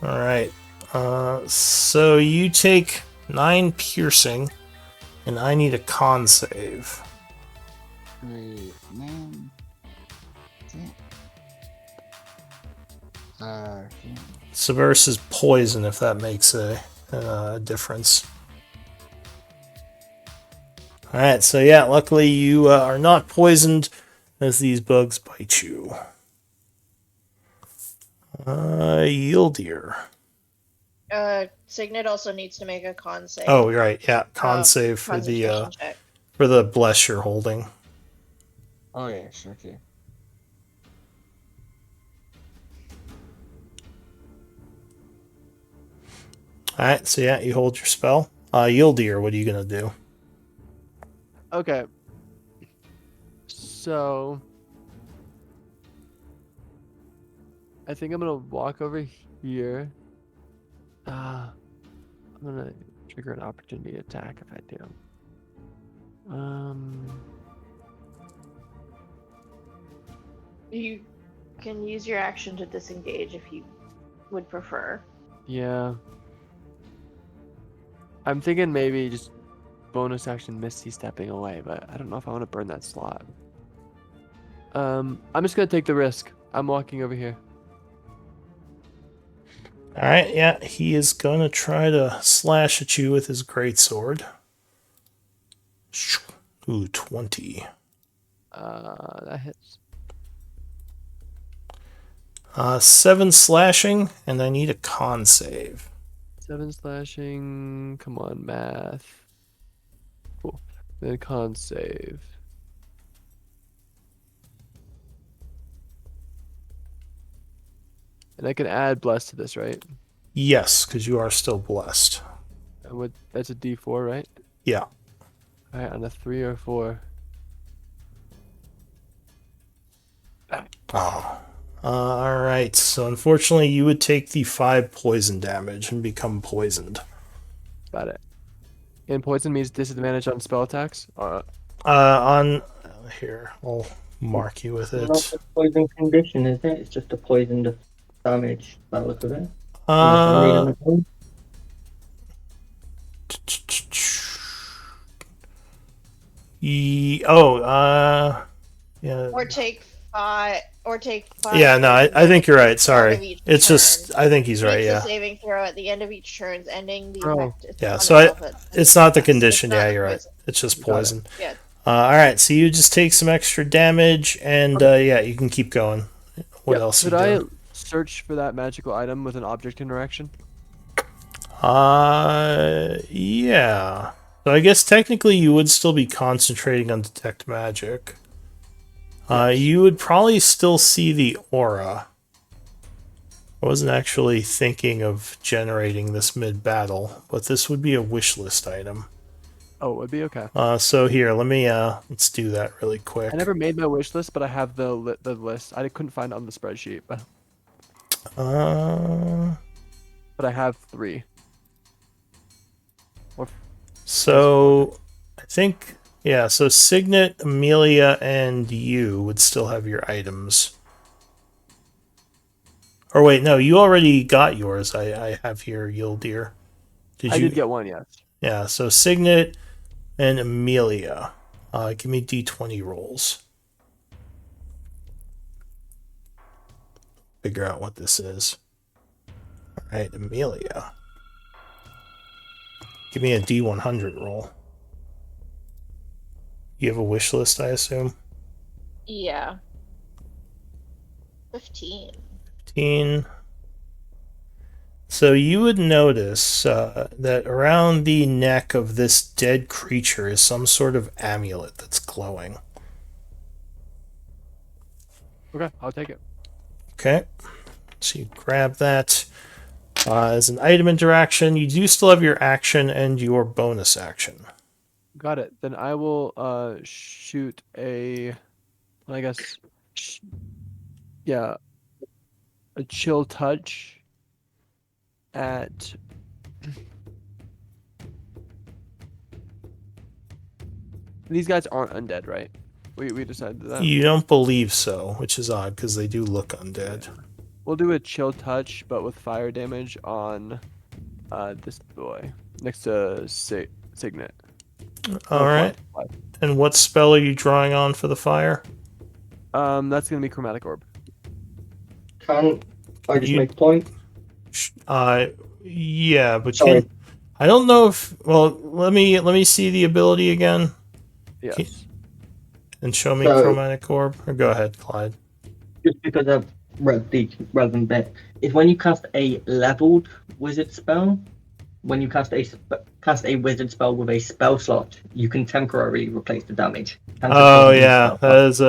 Speaker 1: Alright. So you take 9 piercing, and I need a con save.
Speaker 5: 3, 9, 10.
Speaker 1: Subverse is poison, if that makes a difference. Alright, so yeah, luckily you are not poisoned as these bugs bite you. Yieldir.
Speaker 3: Signet also needs to make a con save.
Speaker 1: Oh, right, yeah, con save for
Speaker 3: Concentration check.
Speaker 1: the bless you're holding.
Speaker 5: Oh yes, okay.
Speaker 1: Alright, so yeah, you hold your spell. Yieldir, what are you gonna do?
Speaker 4: Okay. So I think I'm gonna walk over here. I'm gonna trigger an opportunity attack if I do.
Speaker 3: You can use your action to disengage if you would prefer.
Speaker 4: Yeah. I'm thinking maybe just bonus action Misty stepping away, but I don't know if I want to burn that slot. I'm just gonna take the risk. I'm walking over here.
Speaker 1: Alright, yeah, he is gonna try to slash at you with his greatsword. Ooh, 20.
Speaker 4: That hits.
Speaker 1: 7 slashing, and I need a con save.
Speaker 4: 7 slashing. Come on, math. Cool. Then con save. And I can add bless to this, right?
Speaker 1: Yes, because you are still blessed.
Speaker 4: And what? That's a D4, right?
Speaker 1: Yeah.
Speaker 4: All right, on a 3 or 4.
Speaker 1: Oh. All right. So unfortunately, you would take the 5 poison damage and become poisoned.
Speaker 4: Got it. And poison means disadvantage on spell attacks.
Speaker 1: On here, I'll mark you with
Speaker 2: Not
Speaker 1: it.
Speaker 2: a poison condition, is it? It's just a poison damage by the look of it. Unless I'm reading
Speaker 1: Uh,
Speaker 2: it wrong.
Speaker 1: Yeah.
Speaker 3: Or take 5. Or take 5.
Speaker 1: Yeah, no, I think you're right.
Speaker 3: Start of
Speaker 1: Sorry.
Speaker 3: each
Speaker 1: It's
Speaker 3: turn.
Speaker 1: just, I think he's right,
Speaker 3: Makes
Speaker 1: yeah.
Speaker 3: a saving throw at the end of each turn, ending the
Speaker 4: Oh.
Speaker 3: effect.
Speaker 1: Yeah,
Speaker 3: on
Speaker 1: so
Speaker 3: itself.
Speaker 1: it's not the
Speaker 3: It's
Speaker 1: condition.
Speaker 3: not
Speaker 1: Yeah,
Speaker 3: the
Speaker 1: you're right.
Speaker 3: poison.
Speaker 1: It's just
Speaker 4: Got it.
Speaker 1: poison.
Speaker 3: Yeah.
Speaker 1: All right, so you just take some extra damage, and yeah, you can keep going. What
Speaker 4: Yep.
Speaker 1: else
Speaker 4: Could
Speaker 1: you
Speaker 4: I
Speaker 1: doing?
Speaker 4: search for that magical item with an object interaction?
Speaker 1: Yeah. So I guess technically you would still be concentrating on detect magic.
Speaker 4: Yes.
Speaker 1: You would probably still see the aura. I wasn't actually thinking of generating this mid-battle, but this would be a wish list item.
Speaker 4: Oh, it would be okay.
Speaker 1: So here, let me let's do that really quick.
Speaker 4: I never made my wish list, but I have the list. I couldn't find it on the spreadsheet,
Speaker 1: Uh,
Speaker 4: but I have 3.
Speaker 1: so I think yeah. So Signet, Amelia, and you would still have your items. Or wait, no, you already got yours. I have here, Yildir. Did
Speaker 4: I
Speaker 1: you?
Speaker 4: did get one, yes.
Speaker 1: Yeah. So Signet and Amelia. Give me D20 rolls. Figure out what this is. All right, Amelia. Give me a D100 roll. You have a wish list, I assume?
Speaker 3: Yeah. 15.
Speaker 1: 15. So you would notice that around the neck of this dead creature is some sort of amulet that's glowing.
Speaker 4: Okay, I'll take it.
Speaker 1: Okay. So you grab that. As an item interaction, you do still have your action and your bonus action.
Speaker 4: Got it. Then I will shoot a, I guess, yeah, a chill touch at. These guys aren't undead, right? We decided that.
Speaker 1: You don't believe so, which is odd because they do look undead.
Speaker 4: We'll do a chill touch, but with fire damage on this boy next to Signet.
Speaker 1: All right. And what spell are you drawing on for the fire?
Speaker 4: That's gonna be chromatic orb.
Speaker 2: Can I just
Speaker 1: You-
Speaker 2: make a point?
Speaker 1: Yeah, but
Speaker 2: Sorry.
Speaker 1: I don't know if. Well, let me see the ability again
Speaker 4: Yes.
Speaker 1: and show me
Speaker 2: So-
Speaker 1: chromatic orb. Or go ahead, Clyde.
Speaker 2: Just because I've read the relevant bit, is when you cast a leveled wizard spell, when you cast a wizard spell with a spell slot, you can temporarily replace the damage.
Speaker 1: Oh yeah, that is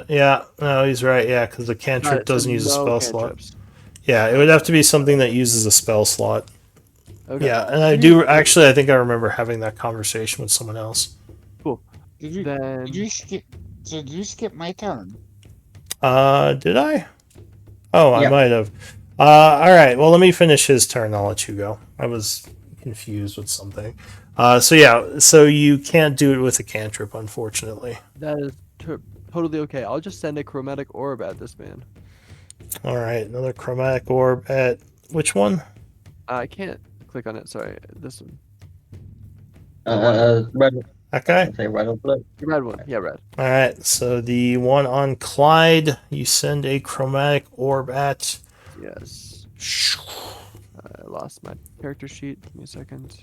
Speaker 1: yeah. No, he's right. Yeah, because the cantrip doesn't use a spell slot. Yeah, it would have to be something that uses a spell slot.
Speaker 4: Okay.
Speaker 1: Yeah, and I do actually. I think I remember having that conversation with someone else.
Speaker 5: Did you
Speaker 4: Then
Speaker 5: did you skip? So did you skip my turn?
Speaker 1: Did I? Oh, I
Speaker 2: Yeah.
Speaker 1: might have. All right. Well, let me finish his turn. I'll let you go. I was confused with something. So yeah. So you can't do it with a cantrip, unfortunately.
Speaker 4: that is totally okay. I'll just send a chromatic orb at this man.
Speaker 1: All right. Another chromatic orb at which one?
Speaker 4: I can't click on it. Sorry, this one.
Speaker 2: Red.
Speaker 1: That guy.
Speaker 2: I say red or blue.
Speaker 4: The red one. Yeah, red.
Speaker 1: All right. So the one on Clyde, you send a chromatic orb at.
Speaker 4: Yes. I lost my character sheet. Give me a second.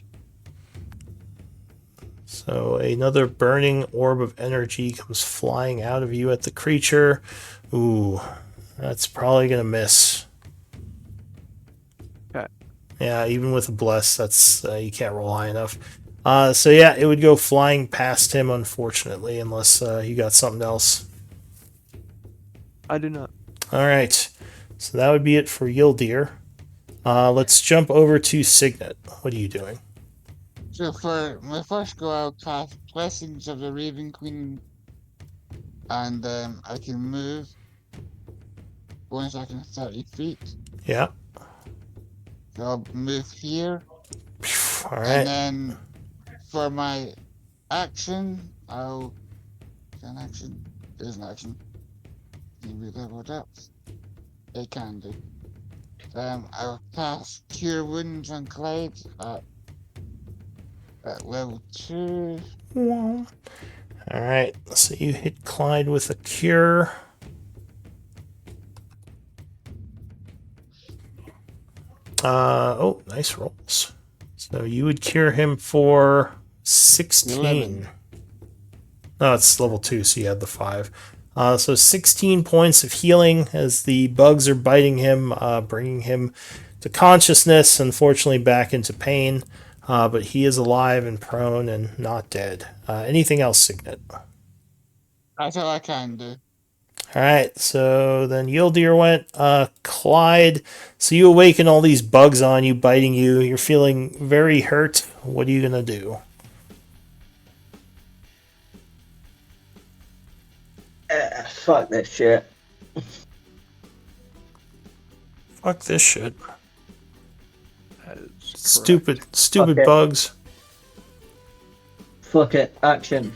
Speaker 1: So another burning orb of energy comes flying out of you at the creature. Ooh, that's probably gonna miss.
Speaker 4: Okay.
Speaker 1: Yeah, even with a bless, that's you can't roll high enough. So yeah, it would go flying past him, unfortunately, unless you got something else.
Speaker 4: I do not.
Speaker 1: All right. So that would be it for Yildir. Let's jump over to Signet. What are you doing?
Speaker 5: So for my first go, I'll cast Blessings of the Raven Queen, and I can move. Bonus action 30 feet.
Speaker 1: Yeah.
Speaker 5: So I'll move here,
Speaker 1: All
Speaker 5: and
Speaker 1: right.
Speaker 5: then for my action, I'll an action. There's an action. Can you be leveled up? It can do. I'll cast Cure Wounds on Clyde at level 2.
Speaker 1: All right. So you hit Clyde with a cure. Oh, nice rolls. So you would cure him for 16.
Speaker 5: 11.
Speaker 1: No, it's level 2, so you had the 5. So 16 points of healing as the bugs are biting him, bringing him to consciousness, unfortunately back into pain. But he is alive and prone and not dead. Anything else, Signet?
Speaker 5: That's all I can do.
Speaker 1: All right, so then Yildir went. Clyde, so you awaken all these bugs on you, biting you. You're feeling very hurt. What are you going to do?
Speaker 2: Fuck this shit.
Speaker 1: Fuck this shit.
Speaker 4: That is correct.
Speaker 1: Stupid
Speaker 2: Okay.
Speaker 1: bugs.
Speaker 2: Fuck it. Action.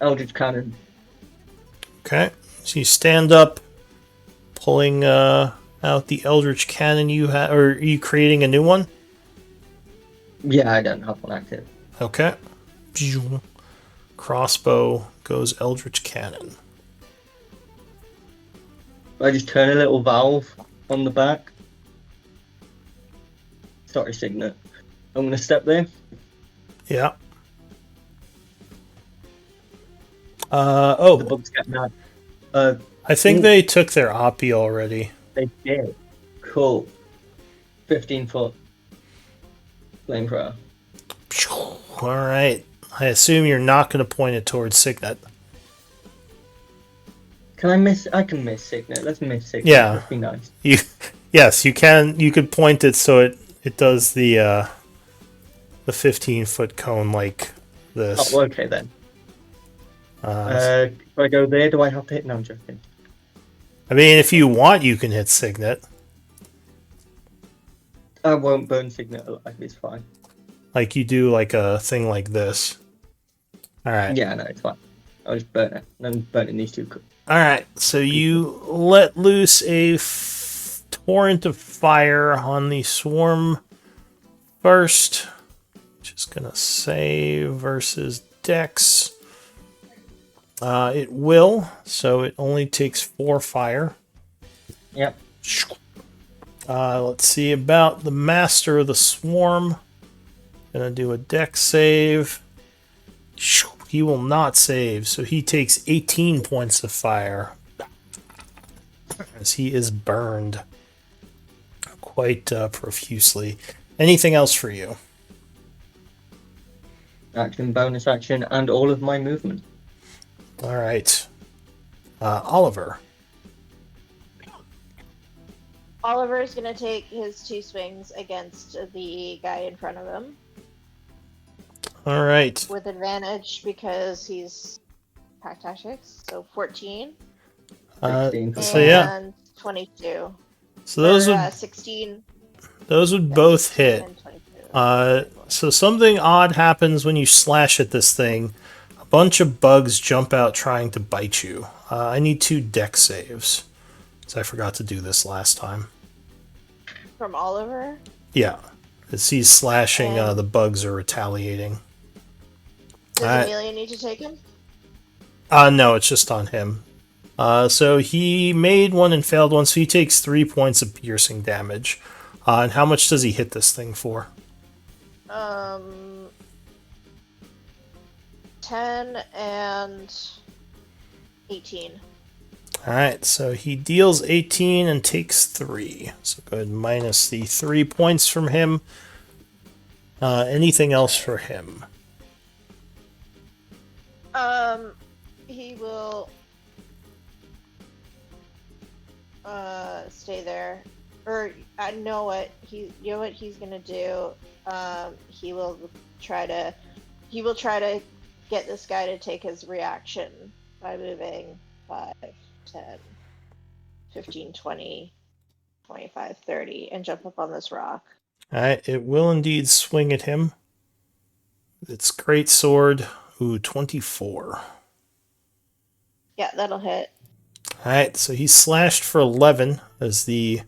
Speaker 2: Eldritch Cannon.
Speaker 1: Okay, so you stand up, pulling out the Eldritch Cannon you have, or are you creating a new one?
Speaker 2: Yeah, I don't have one active.
Speaker 1: Okay. Crossbow goes Eldritch Cannon.
Speaker 2: I just turn a little valve on the back. Sorry, Signet. I'm gonna step there.
Speaker 1: Yeah.
Speaker 2: The
Speaker 1: Oh,
Speaker 2: bugs get mad.
Speaker 1: I think they took their Oppie already.
Speaker 2: They did. Cool. 15-foot flamethrower.
Speaker 1: All right. I assume you're not going to point it towards Signet.
Speaker 2: Can I miss? I can miss Signet. Let's miss Signet.
Speaker 1: Yeah.
Speaker 2: Let's be nice.
Speaker 1: Yes, you can. You could point it so it does the 15-foot cone like this.
Speaker 2: Oh, okay then. If I go there, do I have to hit? No, I'm joking.
Speaker 1: I mean, if you want, you can hit Signet.
Speaker 2: I won't burn Signet alive. It's fine.
Speaker 1: Like you do like a thing like this. All right.
Speaker 2: Yeah, no, it's fine. I'll just burn it. I'm burning these two.
Speaker 1: All right. So you let loose a torrent of fire on the swarm first. Just gonna say versus Dex. It will, so it only takes 4 fire.
Speaker 2: Yep.
Speaker 1: Let's see about the master of the swarm. Gonna do a Dex save. He will not save, so he takes 18 points of fire as he is burned quite profusely. Anything else for you?
Speaker 2: Action, bonus action, and all of my movement.
Speaker 1: All right. Oliver.
Speaker 3: Oliver is going to take his 2 swings against the guy in front of him
Speaker 1: All right.
Speaker 3: with advantage because he's pack tactics. So 14
Speaker 2: 16.
Speaker 1: So yeah.
Speaker 3: and 22.
Speaker 1: So those
Speaker 3: Or,
Speaker 1: would
Speaker 3: 16
Speaker 1: both hit.
Speaker 3: and 22.
Speaker 1: So something odd happens when you slash at this thing. A bunch of bugs jump out trying to bite you. I need 2 Dex saves. So I forgot to do this last time.
Speaker 3: From Oliver.
Speaker 1: Yeah. As he's slashing,
Speaker 3: And-
Speaker 1: the bugs are retaliating.
Speaker 3: Does
Speaker 1: Alright.
Speaker 3: Amelia need to take him?
Speaker 1: No, it's just on him. So he made one and failed one, so he takes 3 points of piercing damage. And how much does he hit this thing for?
Speaker 3: 10 and 18.
Speaker 1: Alright, so he deals 18 and takes 3. So go ahead and minus the 3 points from him. Anything else for him?
Speaker 3: He will stay there. Or I know what he's gonna do. He will try to get this guy to take his reaction by moving 5, 10, 15, 20, 25, 30, and jump up on this rock.
Speaker 1: Alright, it will indeed swing at him. Its great sword. Ooh, 24.
Speaker 3: Yeah, that'll hit.
Speaker 1: Alright, so he's slashed for 11 as the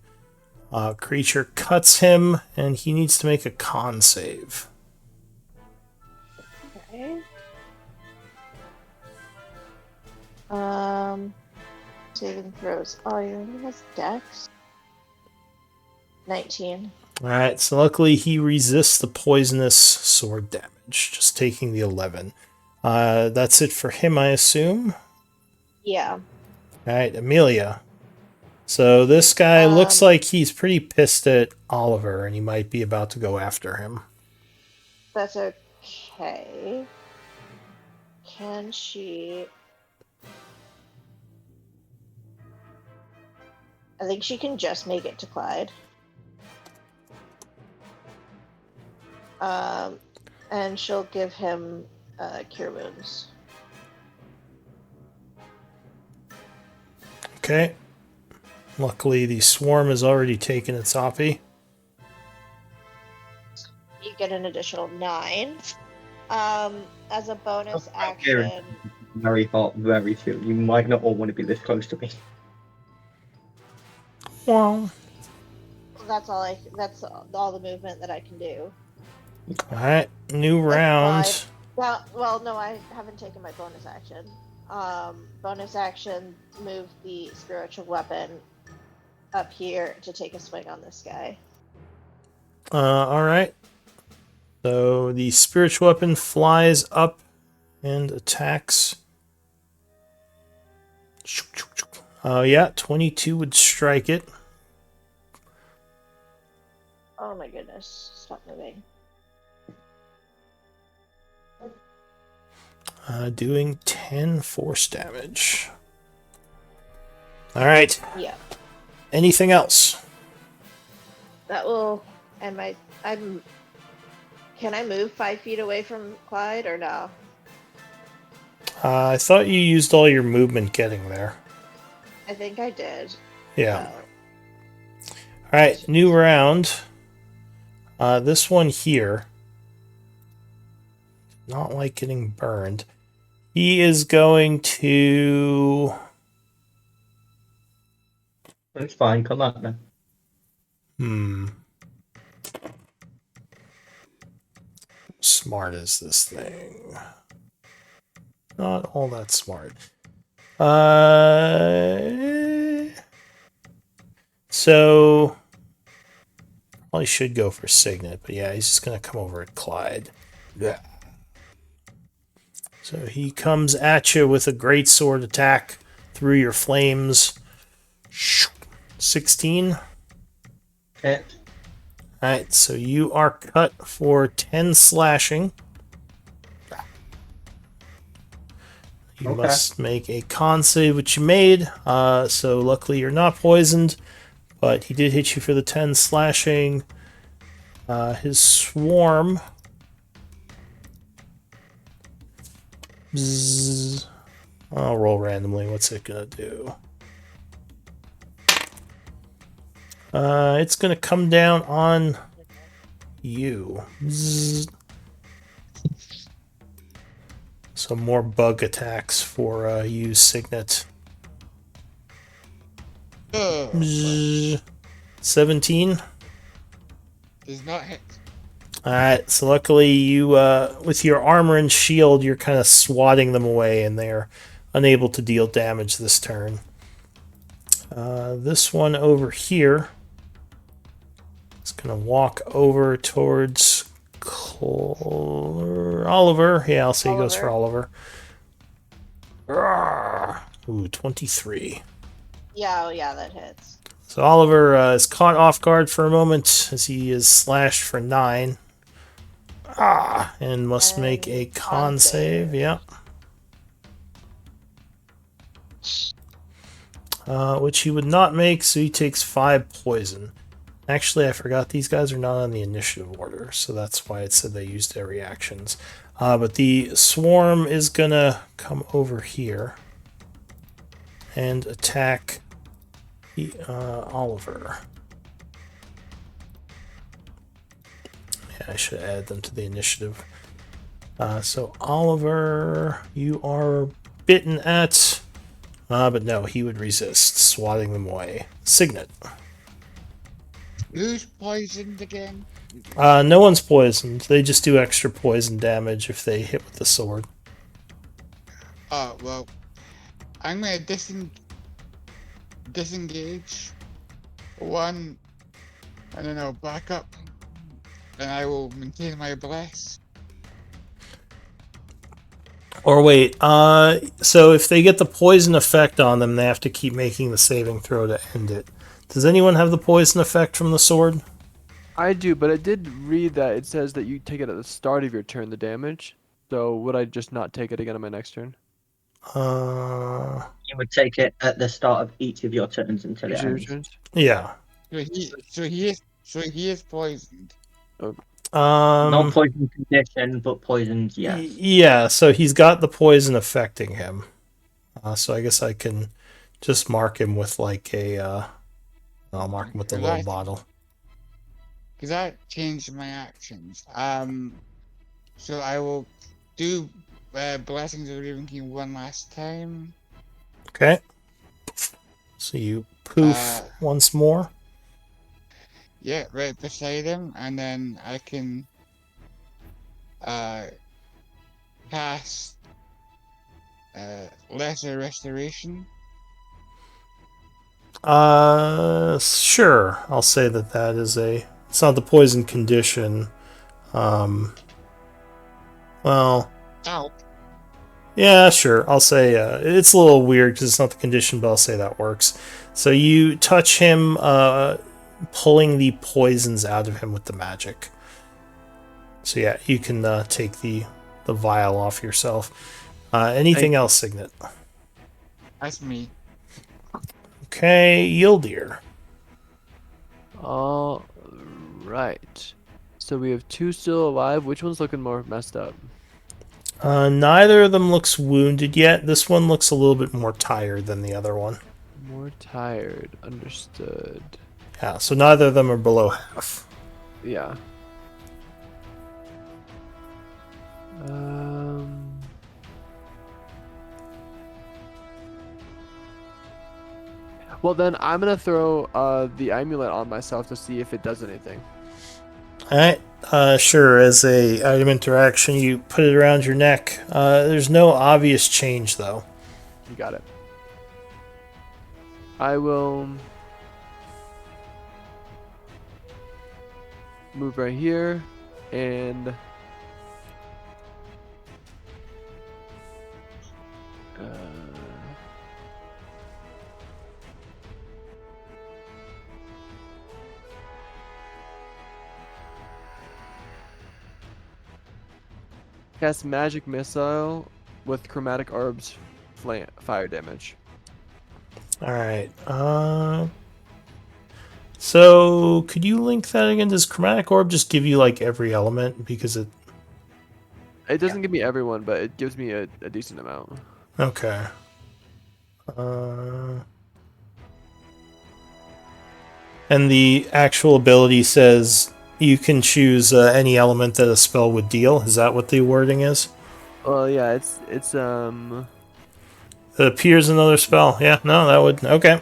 Speaker 1: creature cuts him, and he needs to make a con save.
Speaker 3: Okay. Saving throws. Oh, he only has Dex. 19.
Speaker 1: Alright, so luckily he resists the poisonous sword damage, just taking the 11. That's it for him, I assume.
Speaker 3: Yeah.
Speaker 1: Alright, Amelia. So this guy looks like he's pretty pissed at Oliver, and he might be about to go after him.
Speaker 3: That's okay. Can she... I think she can just make it to Clyde. And she'll give him Cure Wounds.
Speaker 1: Okay. Luckily, the swarm has already taken its Oppie.
Speaker 3: You get an additional 9. As a bonus
Speaker 2: Oh,
Speaker 3: action...
Speaker 2: Very hot, very soon. You might not all want to be this close to me.
Speaker 1: Wow.
Speaker 3: That's all the movement that I can do.
Speaker 1: Alright, new round.
Speaker 3: Well, no, I haven't taken my bonus action. Bonus action, move the spiritual weapon up here to take a swing on this guy.
Speaker 1: Alright. So the spiritual weapon flies up and attacks. Yeah, 22 would strike it.
Speaker 3: Oh my goodness, stop moving.
Speaker 1: Doing 10 force damage. Alright.
Speaker 3: Yeah.
Speaker 1: Anything else?
Speaker 3: That will end my... Can I move 5 feet away from Clyde or no?
Speaker 1: I thought you used all your movement getting there.
Speaker 3: I think I did.
Speaker 1: Yeah.
Speaker 3: So.
Speaker 1: Alright, new round. This one here. Not like getting burned. He is going to...
Speaker 2: It's fine, come on then.
Speaker 1: Smart is this thing? Not all that smart. So probably should go for Signet, but yeah, he's just gonna come over at Clyde. Yeah. So he comes at you with a great sword attack through your flames. 16.
Speaker 2: Hit.
Speaker 1: Alright, so you are cut for 10 slashing. You
Speaker 2: Okay.
Speaker 1: must make a con save, which you made. So luckily you're not poisoned, but he did hit you for the 10 slashing. His swarm. Bzzz. I'll roll randomly. What's it gonna do? It's gonna come down on you. Bzzz. Some more bug attacks for you, Signet. Bzzz. 17.
Speaker 5: Does not hit.
Speaker 1: Alright, so luckily you, with your armor and shield, you're kind of swatting them away, and they're unable to deal damage this turn. This one over here is going to walk over towards Oliver. Yeah, I'll say he goes for Oliver. Ooh, 23.
Speaker 3: Yeah, that hits.
Speaker 1: So Oliver is caught off guard for a moment as he is slashed for 9. And must make a con save. Yeah. which he would not make, so he takes 5 poison. Actually, I forgot these guys are not on the initiative order, so that's why it said they used their reactions. But the swarm is gonna come over here and attack the, Oliver. Yeah, I should add them to the initiative. So Oliver, you are bitten at, but no, he would resist, swatting them away. Signet.
Speaker 5: Who's poisoned again?
Speaker 1: No one's poisoned. They just do extra poison damage if they hit with the sword.
Speaker 5: Oh, well, I'm gonna disengage. One, I don't know, back up. And I will maintain my bless.
Speaker 1: Or wait, so if they get the poison effect on them, they have to keep making the saving throw to end it. Does anyone have the poison effect from the sword?
Speaker 4: I do, but I did read that it says that you take it at the start of your turn, the damage. So would I just not take it again on my next turn?
Speaker 2: You would take it at the start of each of your turns until it
Speaker 4: Each of your
Speaker 2: ends.
Speaker 4: turns?
Speaker 1: Yeah.
Speaker 5: So he is poisoned.
Speaker 2: Not poison condition, but poisoned, yes.
Speaker 1: Yeah, so he's got the poison affecting him. So I guess I can just mark him with like a, I'll mark him with the little
Speaker 5: Right.
Speaker 1: bottle.
Speaker 5: Because that changed my actions. So I will do Blessings of the Raven King one last time.
Speaker 1: Okay. So you poof once more.
Speaker 5: Yeah, right beside him, and then I can cast Lesser Restoration.
Speaker 1: Sure. I'll say that is it's not the poison condition. Well,
Speaker 5: Ow.
Speaker 1: yeah, sure. I'll say it's a little weird because it's not the condition, but I'll say that works. So you touch him, pulling the poisons out of him with the magic. So yeah, you can take the vial off yourself. Anything else, Signet?
Speaker 5: That's me.
Speaker 1: Okay, Yildir.
Speaker 4: All right. So we have 2 still alive. Which one's looking more messed up?
Speaker 1: Neither of them looks wounded yet. This one looks a little bit more tired than the other one.
Speaker 4: More tired. Understood.
Speaker 1: Yeah, so neither of them are below half.
Speaker 4: Yeah. Well, then I'm gonna throw the amulet on myself to see if it does anything.
Speaker 1: Alright, sure, as a item interaction, you put it around your neck. There's no obvious change, though.
Speaker 4: You got it. I will move right here and cast magic missile with chromatic orbs fire damage.
Speaker 1: Alright, so could you link that again? Does Chromatic Orb just give you, like, every element? Because it...
Speaker 4: It doesn't give me everyone, but it gives me a decent amount.
Speaker 1: Okay. And the actual ability says you can choose any element that a spell would deal. Is that what the wording is?
Speaker 4: Well, yeah, it's
Speaker 1: It appears another spell. Yeah, no, that would... Okay.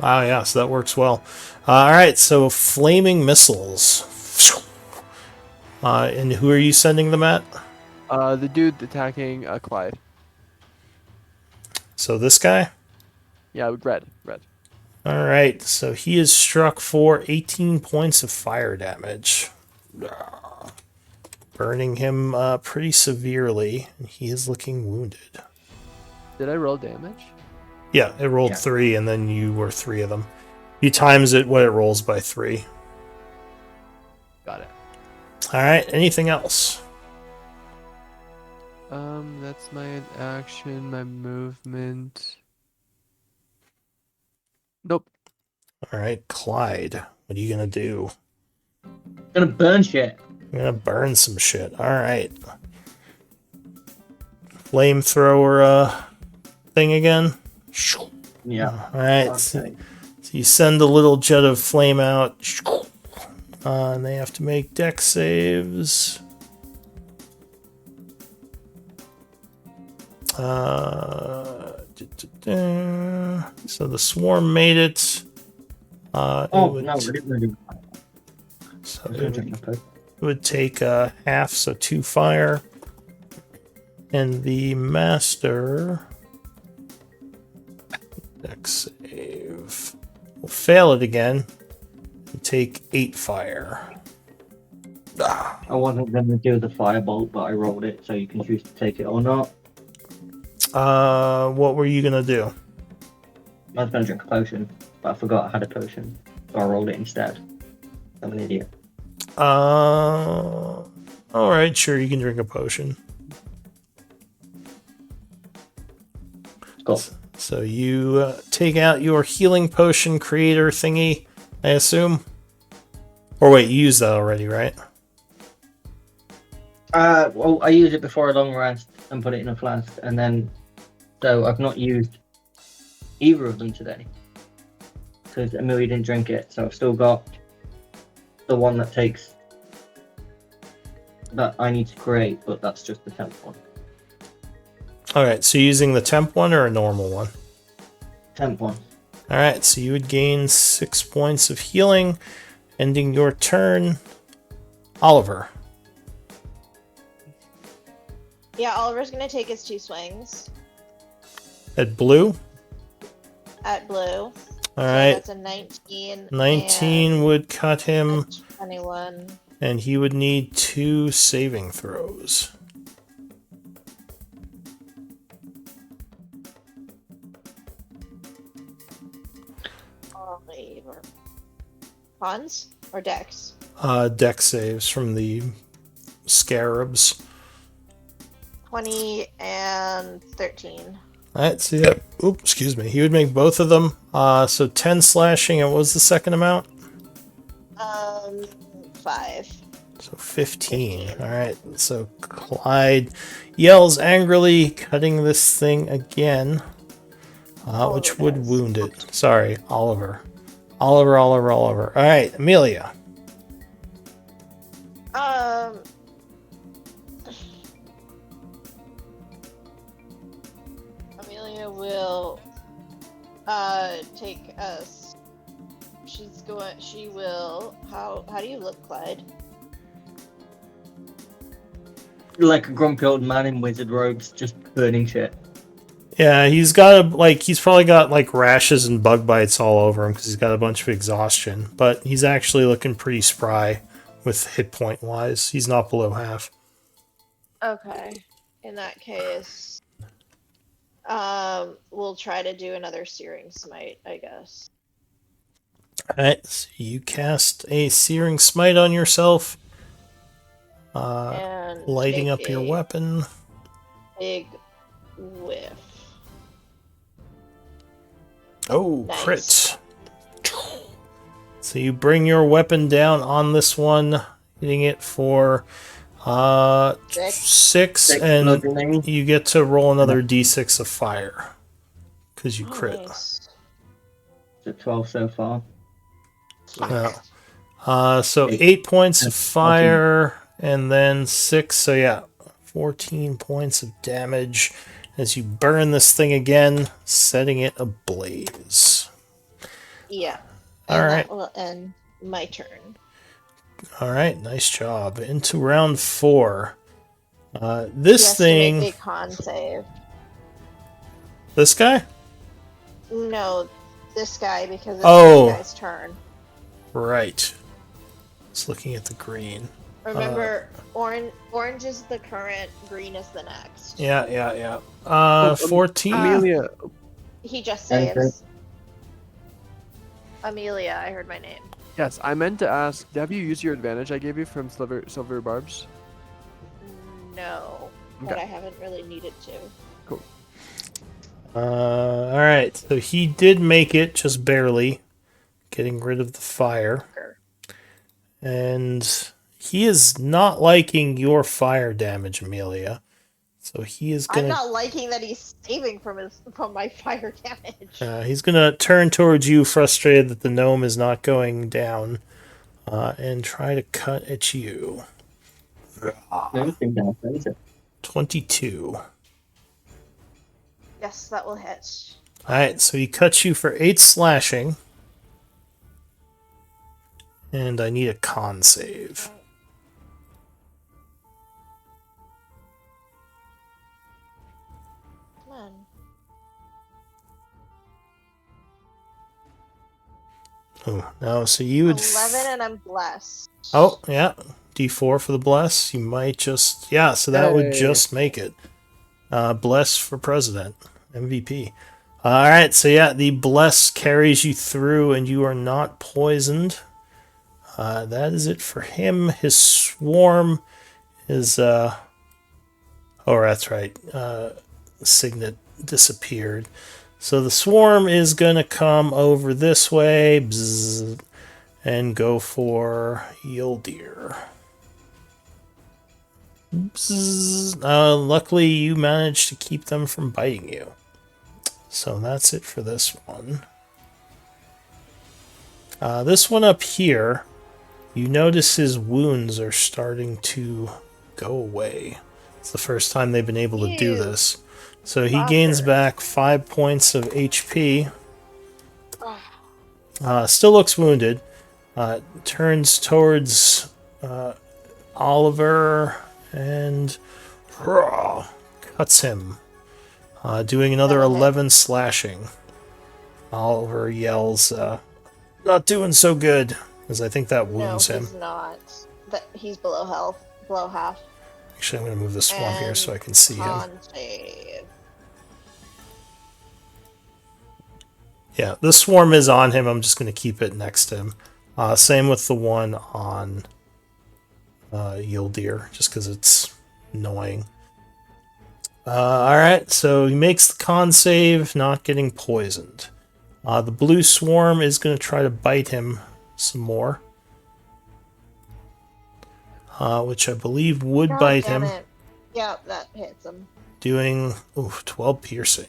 Speaker 1: Wow, yeah, so that works well. Alright, so flaming missiles. And who are you sending them at?
Speaker 4: the dude attacking Clyde.
Speaker 1: So this guy?
Speaker 4: Yeah, red.
Speaker 1: Alright, so he is struck for 18 points of fire damage. Burning him pretty severely, and he is looking wounded.
Speaker 4: Did I roll damage?
Speaker 1: Yeah, it rolled 3, and then you were 3 of them. You times it what it rolls by 3.
Speaker 4: Got it.
Speaker 1: Alright, anything else?
Speaker 4: That's my action, my movement. Nope.
Speaker 1: All right, Clyde, what are you gonna do?
Speaker 2: Gonna burn shit.
Speaker 1: I'm gonna burn some shit. All right. Flamethrower thing again.
Speaker 2: Yeah.
Speaker 1: All right. So
Speaker 2: Okay.
Speaker 1: you send a little jet of flame out, and they have to make dex saves. So the swarm made it. It
Speaker 2: Oh
Speaker 1: would-
Speaker 2: no, I didn't really.
Speaker 1: so
Speaker 2: I was
Speaker 1: it
Speaker 2: gonna
Speaker 1: would,
Speaker 2: drink my Coke.
Speaker 1: it would take half, so 2 fire. And the master dex save will fail it again and take 8 fire.
Speaker 2: I wasn't gonna do the firebolt, but I rolled it, so you can choose to take it or not.
Speaker 1: What were you gonna do?
Speaker 2: I was gonna drink a potion, but I forgot I had a potion, so I rolled it instead. I'm an idiot.
Speaker 1: All right, sure, you can drink a potion.
Speaker 2: Cool.
Speaker 1: So you take out your healing potion creator thingy, I assume. Or wait, you used that already, right?
Speaker 2: Well, I used it before a long rest and put it in a flask, and then so I've not used either of them today because Amelia didn't drink it. So I've still got the one that takes that I need to create, but that's just the temp one.
Speaker 1: All right, so you're using the temp one or a normal one?
Speaker 2: Temp one.
Speaker 1: All right, so you would gain 6 points of healing, ending your turn. Oliver.
Speaker 3: Yeah, Oliver's gonna take his 2 swings
Speaker 1: At blue.
Speaker 3: at blue.
Speaker 1: All
Speaker 3: So
Speaker 1: right,
Speaker 3: that's a 19.
Speaker 1: 19 would cut
Speaker 3: and
Speaker 1: him,
Speaker 3: a 21.
Speaker 1: and he would need 2 saving throws.
Speaker 3: Oliver. Cons or dex?
Speaker 1: Dex saves from the scarabs.
Speaker 3: 20 and 13.
Speaker 1: All right, so yeah. Oops, excuse me. He would make both of them. So 10 slashing, and what was the second amount?
Speaker 3: 5.
Speaker 1: So 15. All right, so Clyde yells angrily, cutting this thing again, which
Speaker 3: Oliver
Speaker 1: would
Speaker 3: does.
Speaker 1: wound it. Sorry, Oliver. Oliver. All right, Amelia.
Speaker 3: Amelia will take us. She will. How do you look, Clyde?
Speaker 2: Like a grumpy old man in wizard robes, just burning shit.
Speaker 1: Yeah, he's probably got like rashes and bug bites all over him because he's got a bunch of exhaustion. But he's actually looking pretty spry with hit point wise. He's not below half.
Speaker 3: Okay. In that case, we'll try to do another searing smite, I guess.
Speaker 1: Alright, so you cast a searing smite on yourself,
Speaker 3: And
Speaker 1: lighting
Speaker 3: take
Speaker 1: up your
Speaker 3: a
Speaker 1: weapon.
Speaker 3: Big whiff.
Speaker 1: Oh,
Speaker 3: Nice.
Speaker 1: crit. So you bring your weapon down on this one, hitting it for 6,
Speaker 2: Six
Speaker 1: and
Speaker 2: bludgeoning.
Speaker 1: you get to roll another d6 of fire because you
Speaker 3: Oh,
Speaker 1: crit.
Speaker 3: nice.
Speaker 2: So 12 so far.
Speaker 1: Yeah. So 8 points of fire, and then 6. So yeah, 14 points of damage as you burn this thing again, setting it ablaze.
Speaker 3: Yeah.
Speaker 1: All
Speaker 3: And
Speaker 1: right.
Speaker 3: that will end my turn.
Speaker 1: All right, nice job. Into round 4.
Speaker 3: He
Speaker 1: This
Speaker 3: has to
Speaker 1: thing,
Speaker 3: make a con save.
Speaker 1: this guy?
Speaker 3: No, this guy, because it's
Speaker 1: Oh.
Speaker 3: this guy's turn.
Speaker 1: Right. Just looking at the green.
Speaker 3: Remember, orange is the current, green is the next.
Speaker 1: Yeah.
Speaker 4: Oh,
Speaker 1: 14.
Speaker 4: Amelia,
Speaker 3: He just
Speaker 2: Okay.
Speaker 3: saves. Amelia, I heard my name.
Speaker 4: yes, I meant to ask, have you used your advantage I gave you from Silver Barbs?
Speaker 3: No, but
Speaker 4: Okay.
Speaker 3: I haven't really needed to.
Speaker 1: All right. So he did make it, just barely, getting rid of the fire. And he is not liking your fire damage, Amelia. So he is
Speaker 3: I'm
Speaker 1: gonna
Speaker 3: not liking that he's saving from my fire damage.
Speaker 1: he's gonna turn towards you, frustrated that the gnome is not going down, and try to cut at you.
Speaker 2: Everything down, is it?
Speaker 1: 22.
Speaker 3: Yes, that will hit.
Speaker 1: All right, so he cuts you for 8 slashing, and I need a con save.
Speaker 3: Come on.
Speaker 1: Oh no! So you would
Speaker 3: 11 and I'm blessed.
Speaker 1: Oh, yeah. D4 for the bless. You might just... Yeah, so that would
Speaker 4: Hey.
Speaker 1: just make it. Bless for president. MVP. Alright, so yeah, the bless carries you through and you are not poisoned. That is it for him. His swarm is... Oh, that's right. Signet disappeared. So the swarm is going to come over this way. Bzzz, and go for Yildir. Luckily, you managed to keep them from biting you. So that's it for this one. This one up here, you notice his wounds are starting to go away. It's the first time they've been able to do
Speaker 3: Ew.
Speaker 1: this. So he gains back 5 points of HP. Still looks wounded. Turns towards Oliver and cuts him, doing another 11 slashing. Oliver yells, "Not doing so good," as I think that
Speaker 3: No,
Speaker 1: wounds him.
Speaker 3: he's not. He's below health, below half.
Speaker 1: Actually, I'm going to move this one here so I can see him.
Speaker 3: Con save.
Speaker 1: Yeah, this swarm is on him. I'm just going to keep it next to him. Same with the one on Yildir, just because it's annoying. Alright, so he makes the con save, not getting poisoned. The blue swarm is going to try to bite him some more. Which I believe would
Speaker 3: God
Speaker 1: bite
Speaker 3: damn
Speaker 1: him,
Speaker 3: it. Yep, that hits him.
Speaker 1: doing 12 piercing.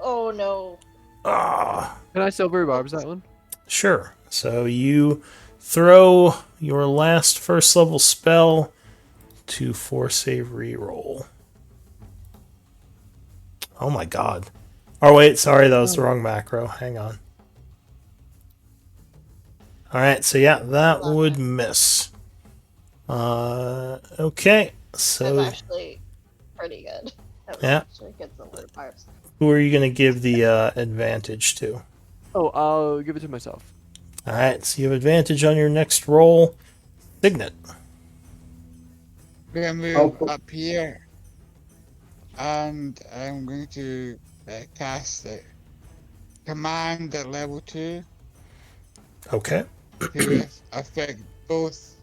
Speaker 3: Oh no.
Speaker 4: Can I silvery barbs that one?
Speaker 1: Sure. So you throw your last first level spell to force a reroll. Oh my god. Oh wait, sorry, that was the wrong macro. Hang on. Alright, so yeah, that would miss. Okay,
Speaker 3: That's
Speaker 1: so
Speaker 3: actually pretty good. That
Speaker 1: Yeah.
Speaker 3: actually gets the little parts.
Speaker 1: who are you going to give the advantage to?
Speaker 4: Oh, I'll give it to myself.
Speaker 1: Alright, so you have advantage on your next roll. Signet.
Speaker 5: We're gonna move
Speaker 2: Oh.
Speaker 5: up here, and I'm going to cast it. Command at level 2
Speaker 1: Okay.
Speaker 5: to affect both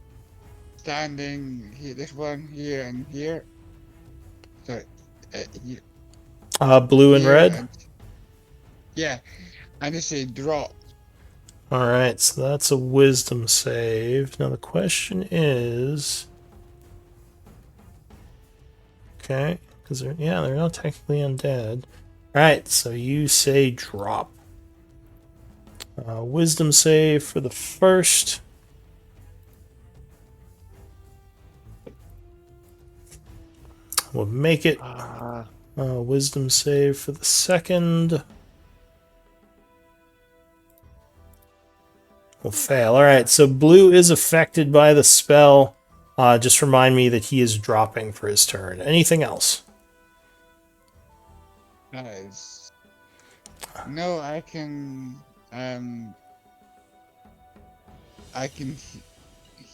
Speaker 5: standing here, this one here and here. So, here,
Speaker 1: Blue and
Speaker 5: here
Speaker 1: red.
Speaker 5: yeah, and just say drop.
Speaker 1: Alright, so that's a wisdom save. Now the question is... Okay, because they're not technically undead. Alright, so you say drop. Wisdom save for the first. We'll make it. Wisdom save for the second. Will fail. Alright, so blue is affected by the spell. Just remind me that he is dropping for his turn. Anything else?
Speaker 5: Nice. No, I can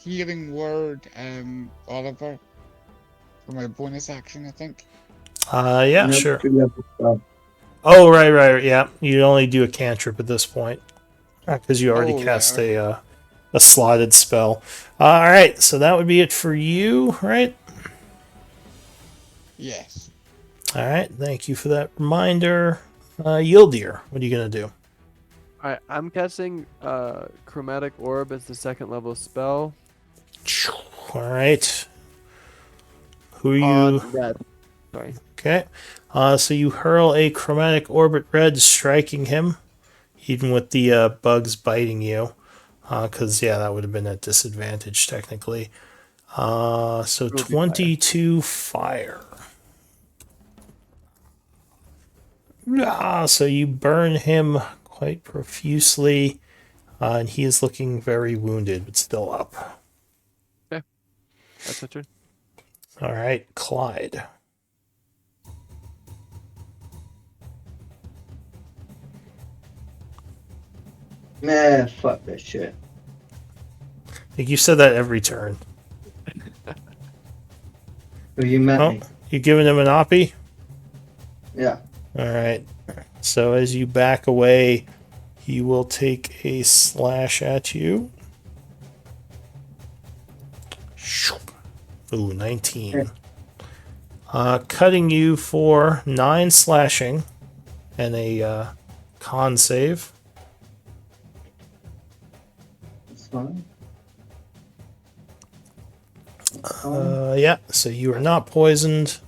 Speaker 5: healing word Oliver for my bonus action, I think.
Speaker 1: Yeah,
Speaker 2: Nope,
Speaker 1: sure.
Speaker 2: 2-level spell.
Speaker 1: Oh, right, yeah. You only do a cantrip at this point. Because you already
Speaker 5: Oh, yeah,
Speaker 1: cast
Speaker 5: okay.
Speaker 1: a slotted spell. Alright, so that would be it for you, right?
Speaker 5: Yes.
Speaker 1: All right, thank you for that reminder. Yildir, what are you gonna do?
Speaker 4: Alright, I'm casting Chromatic Orb as the second level spell.
Speaker 1: All right. Who are you?
Speaker 4: On red. Sorry.
Speaker 1: Okay. So you hurl a chromatic orb at red, striking him, even with the bugs biting you. Because, yeah, that would have been at disadvantage, technically. So
Speaker 4: It will be
Speaker 1: 22 fire. So you burn him quite profusely, and he is looking very wounded, but still up.
Speaker 4: That's my turn.
Speaker 1: All right, Clyde.
Speaker 2: Nah, fuck this shit.
Speaker 1: I think you said that every turn.
Speaker 2: Have you met
Speaker 1: Oh,
Speaker 2: me?
Speaker 1: you giving him an oppie?
Speaker 2: Yeah.
Speaker 1: All right. So as you back away, he will take a slash at you. Shoop. Ooh, 19. Cutting you for 9 slashing and a con save.
Speaker 2: It's fine.
Speaker 1: Yeah, so you are not poisoned.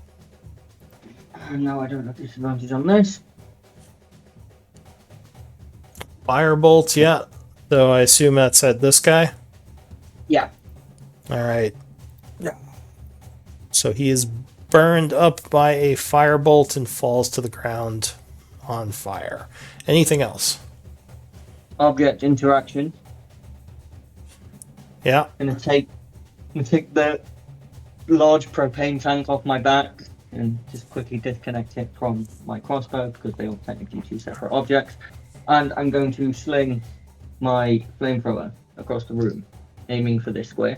Speaker 2: No, I don't have disadvantage on this.
Speaker 1: Firebolt, yeah. So I assume that's at this guy?
Speaker 2: Yeah.
Speaker 1: All right. So he is burned up by a firebolt and falls to the ground on fire. Anything else?
Speaker 2: Object interaction.
Speaker 1: Yeah.
Speaker 2: I'm gonna take the large propane tank off my back and just quickly disconnect it from my crossbow because they are technically two separate objects. And I'm going to sling my flamethrower across the room, aiming for this square.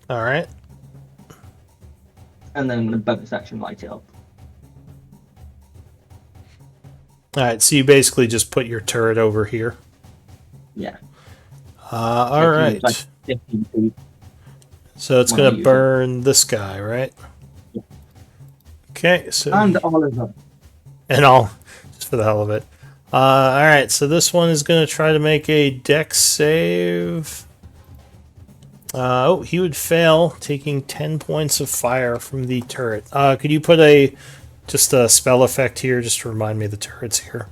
Speaker 1: All right.
Speaker 2: And then I'm going to bonus action light it up.
Speaker 1: All right. So you basically just put your turret over here.
Speaker 2: Yeah.
Speaker 1: All right.
Speaker 2: Like 15 feet.
Speaker 1: So it's
Speaker 2: when I
Speaker 1: going to
Speaker 2: use
Speaker 1: burn this guy, right?
Speaker 2: Yeah.
Speaker 1: Okay. So
Speaker 2: And Oliver.
Speaker 1: and all, just for the hell of it. All right. So this one is going to try to make a dex save. He would fail, taking 10 points of fire from the turret. Could you put just a spell effect here, just to remind me of the turrets here?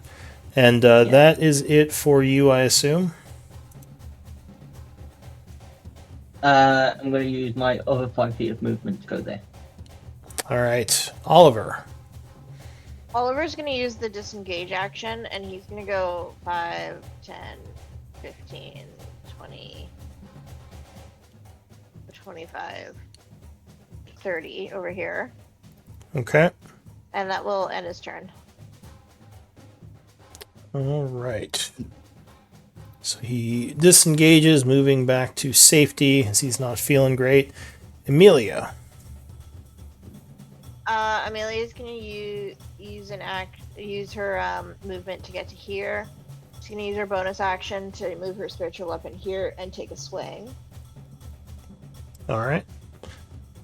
Speaker 1: And that is it for you, I assume.
Speaker 2: I'm going to use my other 5 feet of movement to go there.
Speaker 1: All right, Oliver.
Speaker 3: Oliver's gonna use the disengage action, and he's gonna go 5, 10, 15, 20, 25, 30 over here.
Speaker 1: Okay.
Speaker 3: And that will end his turn.
Speaker 1: All right. So he disengages, moving back to safety as he's not feeling great. Amelia.
Speaker 3: Amelia's gonna use her movement to get to here. She's gonna use her bonus action to move her spiritual weapon here and take a swing.
Speaker 1: All right.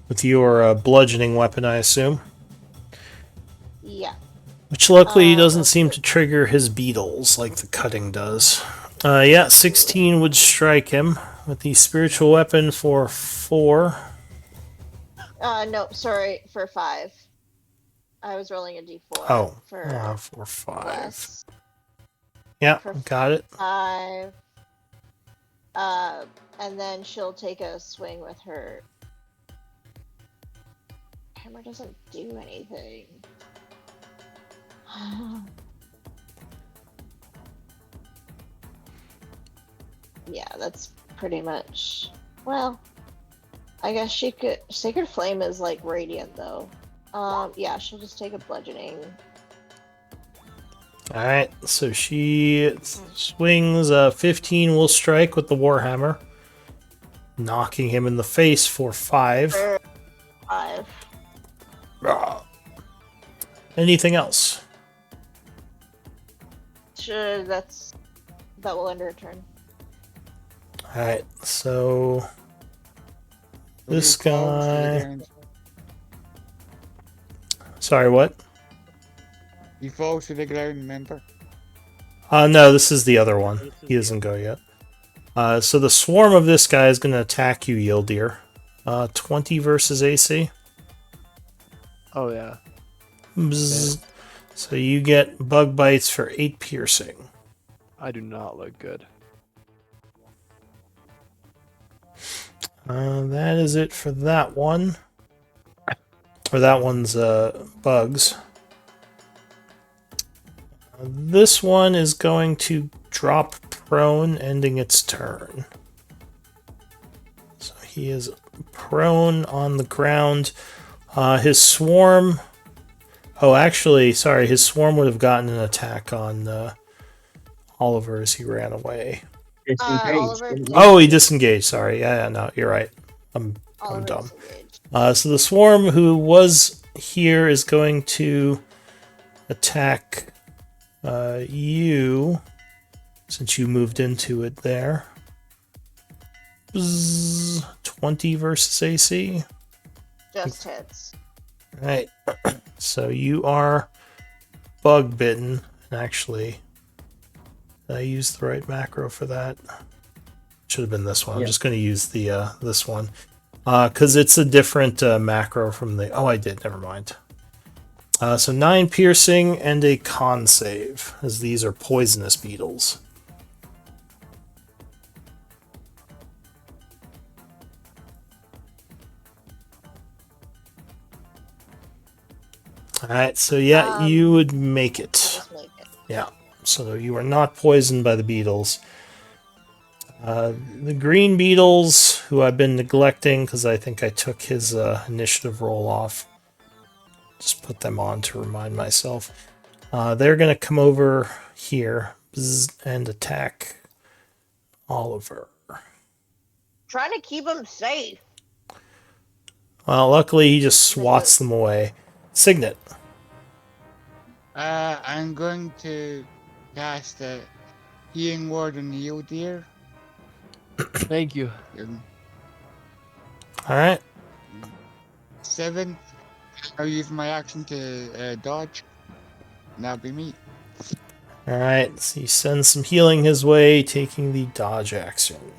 Speaker 1: With your bludgeoning weapon, I assume.
Speaker 3: Yeah.
Speaker 1: Which luckily doesn't seem to trigger his beetles like the cutting does. 16 would strike him with the spiritual weapon for 4.
Speaker 3: No, sorry, for 5. I was rolling a d4.
Speaker 1: Oh,
Speaker 3: for
Speaker 1: 5.
Speaker 3: less.
Speaker 1: Yeah,
Speaker 3: For
Speaker 1: got it.
Speaker 3: 5. And then she'll take a swing with her. Hammer doesn't do anything. Yeah, that's pretty much. Well, I guess she could. Sacred Flame is like radiant though. Yeah, she'll just take a bludgeoning.
Speaker 1: Alright, so she swings. 15 will strike with the Warhammer, knocking him in the face for 5.
Speaker 3: For 5.
Speaker 1: Anything else?
Speaker 3: Sure, that will end her turn.
Speaker 1: Alright, so
Speaker 5: Will
Speaker 1: this
Speaker 5: you close the
Speaker 1: guy.
Speaker 5: range?
Speaker 1: Sorry, what?
Speaker 5: He falls to the ground, remember?
Speaker 1: No, this is the other one. He doesn't go yet. So the swarm of this guy is going to attack you, Yildir. 20 versus AC.
Speaker 4: Oh yeah.
Speaker 1: Bzz. So you get bug bites for 8 piercing.
Speaker 4: I do not look good.
Speaker 1: That is it for that one. Or that one's bugs. This one is going to drop prone, ending its turn. So he is prone on the ground. His swarm... Oh, actually, sorry, his swarm would have gotten an attack on Oliver as he ran away.
Speaker 2: Disengaged.
Speaker 3: Oliver-
Speaker 2: didn't you?
Speaker 1: Oh, he disengaged, sorry. Yeah, no, you're right. I'm
Speaker 3: Oliver's
Speaker 1: dumb.
Speaker 3: engaged.
Speaker 1: So the swarm who was here is going to attack you, since you moved into it there. Bzz, 20 versus AC.
Speaker 3: Just hits.
Speaker 1: Right. So you are bug bitten. And actually, did I use the right macro for that? Should have been this one. I'm
Speaker 2: Yeah.
Speaker 1: just going to use the this one. Because it's a different macro from the... Oh, I did. Never mind. So 9 piercing and a con save, as these are poisonous beetles. Alright, so yeah, you would make it.
Speaker 3: Just make it.
Speaker 1: Yeah, so you are not poisoned by the beetles. The green beetles, who I've been neglecting because I think I took his initiative roll off. Just put them on to remind myself. They're going to come over here and attack Oliver.
Speaker 3: Trying to keep him safe.
Speaker 1: Well, luckily he just swats them away. Signet.
Speaker 5: I'm going to cast a healing word on Yildir.
Speaker 4: Thank you.
Speaker 1: Alright.
Speaker 5: 7. I'll use my action to dodge. And that'll be me.
Speaker 1: Alright, so you send some healing his way, taking the dodge action.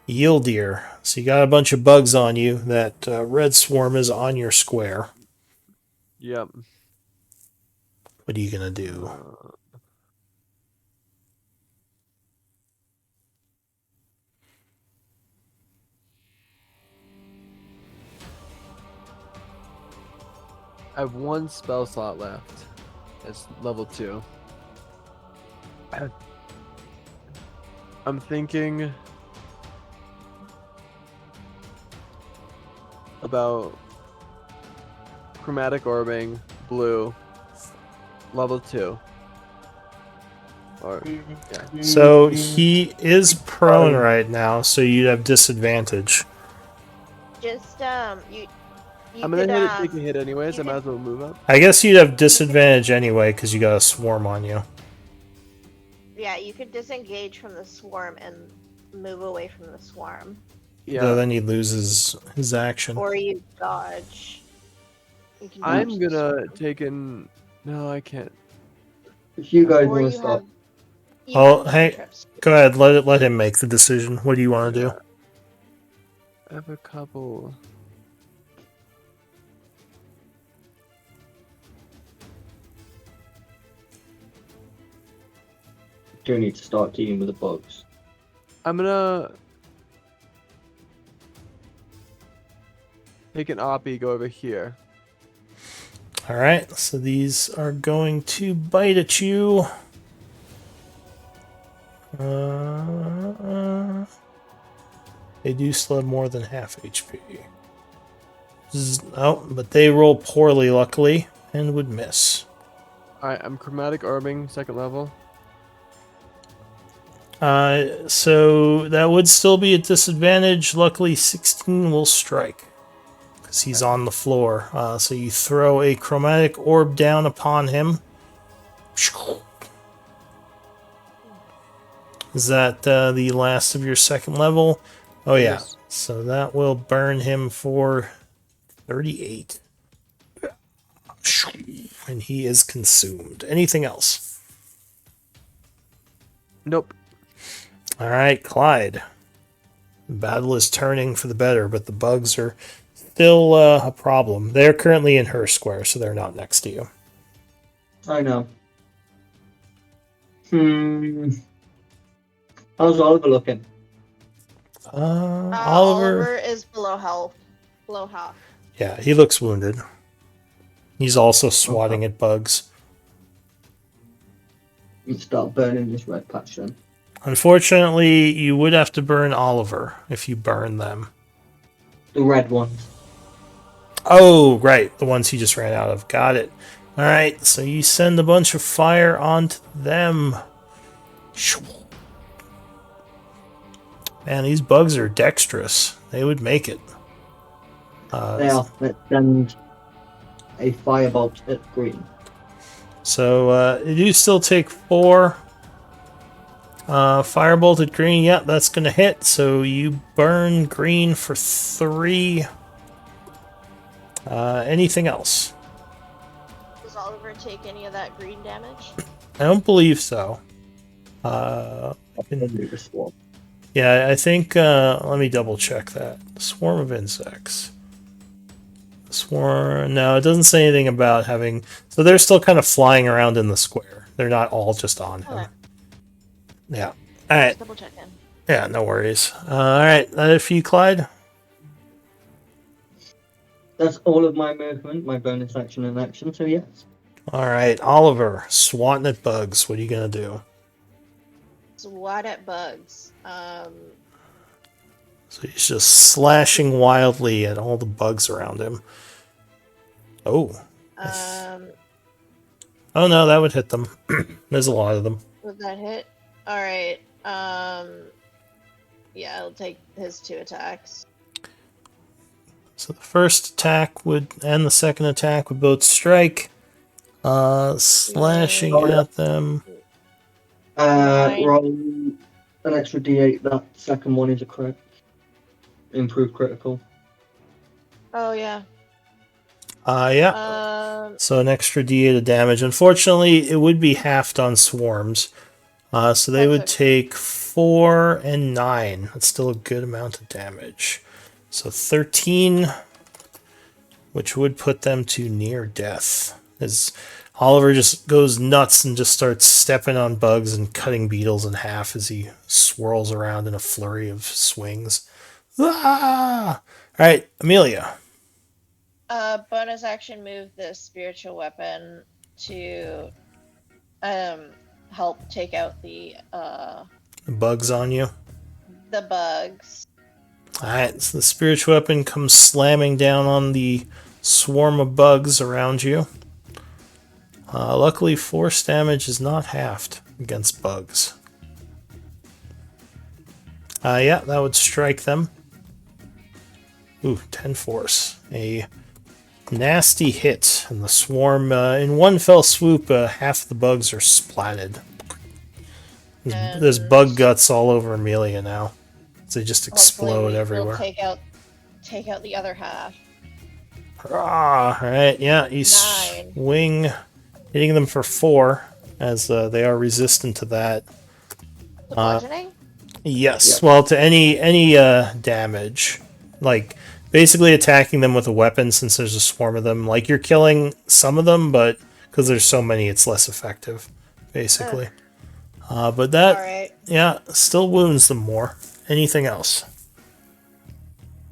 Speaker 1: Yildir. So you got a bunch of bugs on you. That red swarm is on your square.
Speaker 4: Yep.
Speaker 1: What are you going to do?
Speaker 4: I have 1 spell slot left. It's level 2. I'm thinking about chromatic orbing, blue, level 2. Or yeah.
Speaker 1: So he is prone right now, so you'd have disadvantage.
Speaker 3: Just you
Speaker 4: I'm gonna
Speaker 3: could,
Speaker 4: take a hit anyways. I
Speaker 3: you
Speaker 4: might
Speaker 3: could-
Speaker 4: as well move up.
Speaker 1: I guess you'd have disadvantage anyway because you got a swarm on you.
Speaker 3: Yeah, you could disengage from the swarm and move away from the swarm,
Speaker 4: Yeah.
Speaker 1: So then he loses his action.
Speaker 3: or you dodge. You can
Speaker 4: I'm
Speaker 3: dodge the
Speaker 4: gonna
Speaker 3: swarm.
Speaker 4: take in. No, I can't.
Speaker 2: If you guys
Speaker 3: Or
Speaker 2: want
Speaker 3: you
Speaker 2: to stop,
Speaker 3: have. You
Speaker 1: Oh,
Speaker 3: have
Speaker 1: hey.
Speaker 3: cantrips.
Speaker 1: Go ahead, let him make the decision. What do you want to do?
Speaker 4: I have a couple.
Speaker 2: you do need to start dealing with the bugs.
Speaker 4: I'm gonna take an oppie, go over here.
Speaker 1: Alright, so these are going to bite at you. They do still have more than half HP. Oh, but they roll poorly, luckily, and would miss.
Speaker 4: Alright, I'm chromatic orbing, 2nd level.
Speaker 1: So that would still be a disadvantage. Luckily, 16 will strike because he's on the floor. So you throw a chromatic orb down upon him. Is that the last of your 2nd level? Oh yeah.
Speaker 4: Yes.
Speaker 1: So that will burn him for 38. And he is consumed. Anything else?
Speaker 4: Nope.
Speaker 1: All right, Clyde. The battle is turning for the better, but the bugs are still a problem. They're currently in her square, so they're not next to you.
Speaker 2: I know. How's Oliver looking?
Speaker 1: Oliver.
Speaker 3: Oliver is below health. Below half.
Speaker 1: Yeah, he looks wounded. He's also swatting at bugs.
Speaker 2: You start burning this red patch then.
Speaker 1: Unfortunately, you would have to burn Oliver if you burn them.
Speaker 2: The red ones.
Speaker 1: Oh, right. The ones he just ran out of. Got it. All right, so you send a bunch of fire onto them. Man, these bugs are dexterous. They would make it.
Speaker 2: They are. Let's send a firebolt at green.
Speaker 1: So you do still take 4. Firebolt at green. Yep, that's going to hit. So you burn green for 3. Anything else?
Speaker 3: Does Oliver take any of that green damage?
Speaker 1: I don't believe so.
Speaker 2: Do the swarm.
Speaker 1: Yeah, I think, let me double check that. Swarm of insects. Swarm, no, it doesn't say anything about having, so they're still kind of flying around in the square. They're not all just on him.
Speaker 3: Okay.
Speaker 1: Yeah. Alright.
Speaker 3: Double checking.
Speaker 1: Yeah, no worries. Alright, that it for you, Clyde?
Speaker 2: That's all of my movement, my bonus action and action, so yes.
Speaker 1: Alright, Oliver, swatting at bugs. What are you gonna do?
Speaker 3: Swat at bugs.
Speaker 1: So he's just slashing wildly at all the bugs around him. Oh. Oh no, that would hit them. There's a lot of them.
Speaker 3: Would that hit? Alright. Yeah, I'll take his 2 attacks.
Speaker 1: So the first attack would and the second attack would both strike. Slashing at them.
Speaker 2: Roll an extra d8. That second one is a crit. Improved critical.
Speaker 3: Oh yeah.
Speaker 1: Yeah. So an extra d8 of damage. Unfortunately, it would be halved on swarms. So they would take 4 and 9. That's still a good amount of damage. So 13, which would put them to near death. As Oliver just goes nuts and just starts stepping on bugs and cutting beetles in half as he swirls around in a flurry of swings. Ah! Alright, Amelia.
Speaker 3: Bonus action move the spiritual weapon to help take out the
Speaker 1: Bugs on you.
Speaker 3: bugs.
Speaker 1: Alright, so the spiritual weapon comes slamming down on the swarm of bugs around you. Luckily, force damage is not halved against bugs. Yeah, that would strike them. Ooh, 10 force. A nasty hit, and the swarm, in one fell swoop, half the bugs are splatted. There's bug guts all over Amelia now. They just explode everywhere.
Speaker 3: Take out the other half.
Speaker 1: Alright, yeah, you
Speaker 3: 9.
Speaker 1: swing, hitting them for 4, as they are resistant to that.
Speaker 3: The bludgeoning?
Speaker 1: Yes, well, to any damage. Like, basically attacking them with a weapon since there's a swarm of them. Like, you're killing some of them, but because there's so many, it's less effective, basically. But that,
Speaker 3: Alright.
Speaker 1: yeah, still wounds them more. Anything else?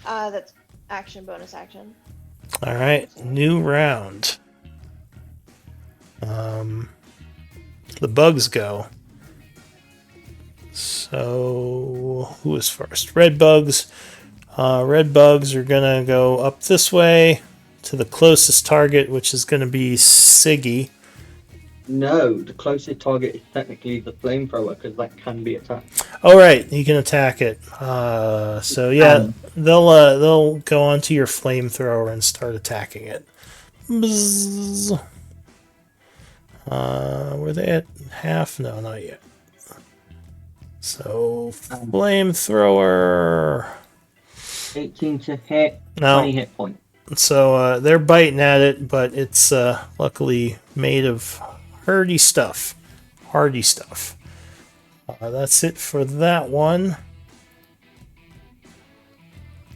Speaker 3: That's action, bonus action.
Speaker 1: Alright, new round. The bugs go. So, who is first? Red bugs. Red bugs are gonna go up this way to the closest target, which is gonna be Siggy.
Speaker 2: No, the closest target is technically the flamethrower, because that can be attacked.
Speaker 1: Oh right, you can attack it. So yeah, they'll go onto your flamethrower and start attacking it. Bzzz. Were they at half? No, not yet. So flamethrower.
Speaker 2: 18 to hit,
Speaker 1: No.
Speaker 2: 20 hit point.
Speaker 1: So they're biting at it, but it's luckily made of hardy stuff. Hardy stuff. That's it for that one.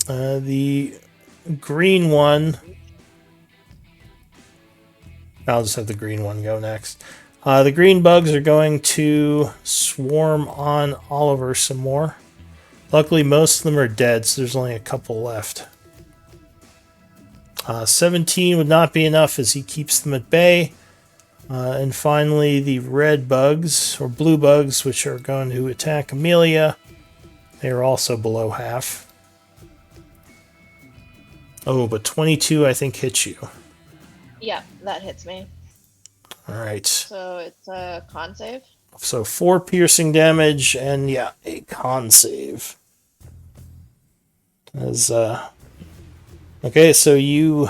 Speaker 1: The green one. I'll just have the green one go next. The green bugs are going to swarm on Oliver some more. Luckily, most of them are dead, so there's only a couple left. 17 would not be enough as he keeps them at bay. And finally, the red bugs, or blue bugs, which are going to attack Amelia. They are also below half. Oh, but 22, I think, hits you.
Speaker 3: Yeah, that hits me.
Speaker 1: Alright.
Speaker 3: So it's a con save.
Speaker 1: So 4 piercing damage, and yeah, a con save. Okay, so you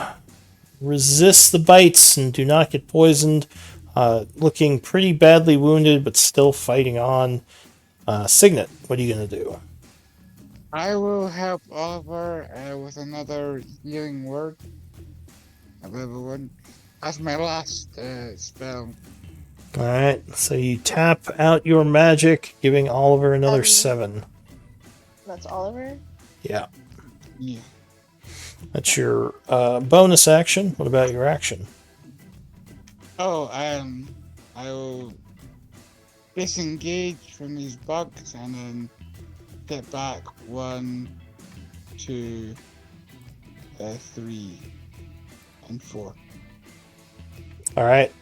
Speaker 1: resist the bites and do not get poisoned. Looking pretty badly wounded, but still fighting on. Signet, what are you going to do?
Speaker 5: I will help Oliver with another healing word. At level 1. That's my last spell.
Speaker 1: Alright, so you tap out your magic, giving Oliver another 7.
Speaker 3: That's Oliver.
Speaker 1: Yeah,
Speaker 5: Yeah.
Speaker 1: that's your bonus action. What about your action?
Speaker 5: Oh, I will disengage from these bugs and then get back 1, 2, 3, and 4.
Speaker 1: Alright,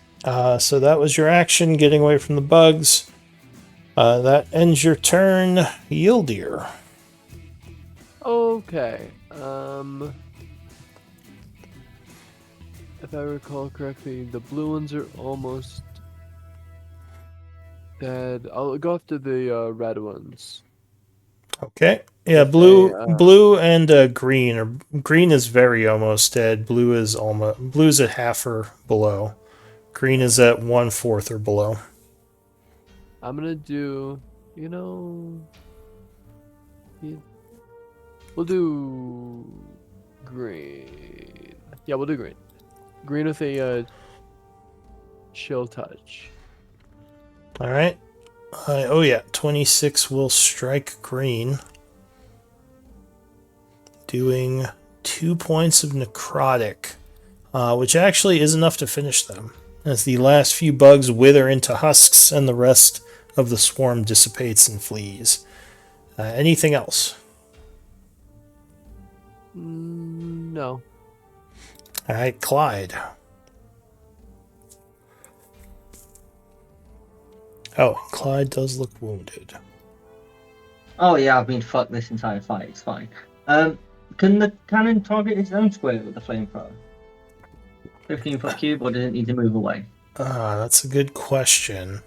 Speaker 1: so that was your action, getting away from the bugs. That ends your turn, Yildir.
Speaker 4: Okay. If I recall correctly, the blue ones are almost dead. I'll go after the red ones.
Speaker 1: Okay. Yeah, blue,
Speaker 4: Okay,
Speaker 1: blue, and green. Or green is very almost dead. Blue's at half or below. Green is at 1/4 or below.
Speaker 4: I'm gonna do, we'll do green. Yeah, we'll do green. Green with a chill touch.
Speaker 1: All right. Oh yeah, 26 will strike green, doing 2 points of necrotic, which actually is enough to finish them, as the last few bugs wither into husks and the rest of the swarm dissipates and flees. Anything else?
Speaker 4: No.
Speaker 1: All right, Clyde. Oh, Clyde does look wounded.
Speaker 2: Oh yeah, I've been fucked this entire fight. It's fine. Can the cannon target its own square with the flamethrower? 15-foot cube, or does it need to move away?
Speaker 1: That's a good question.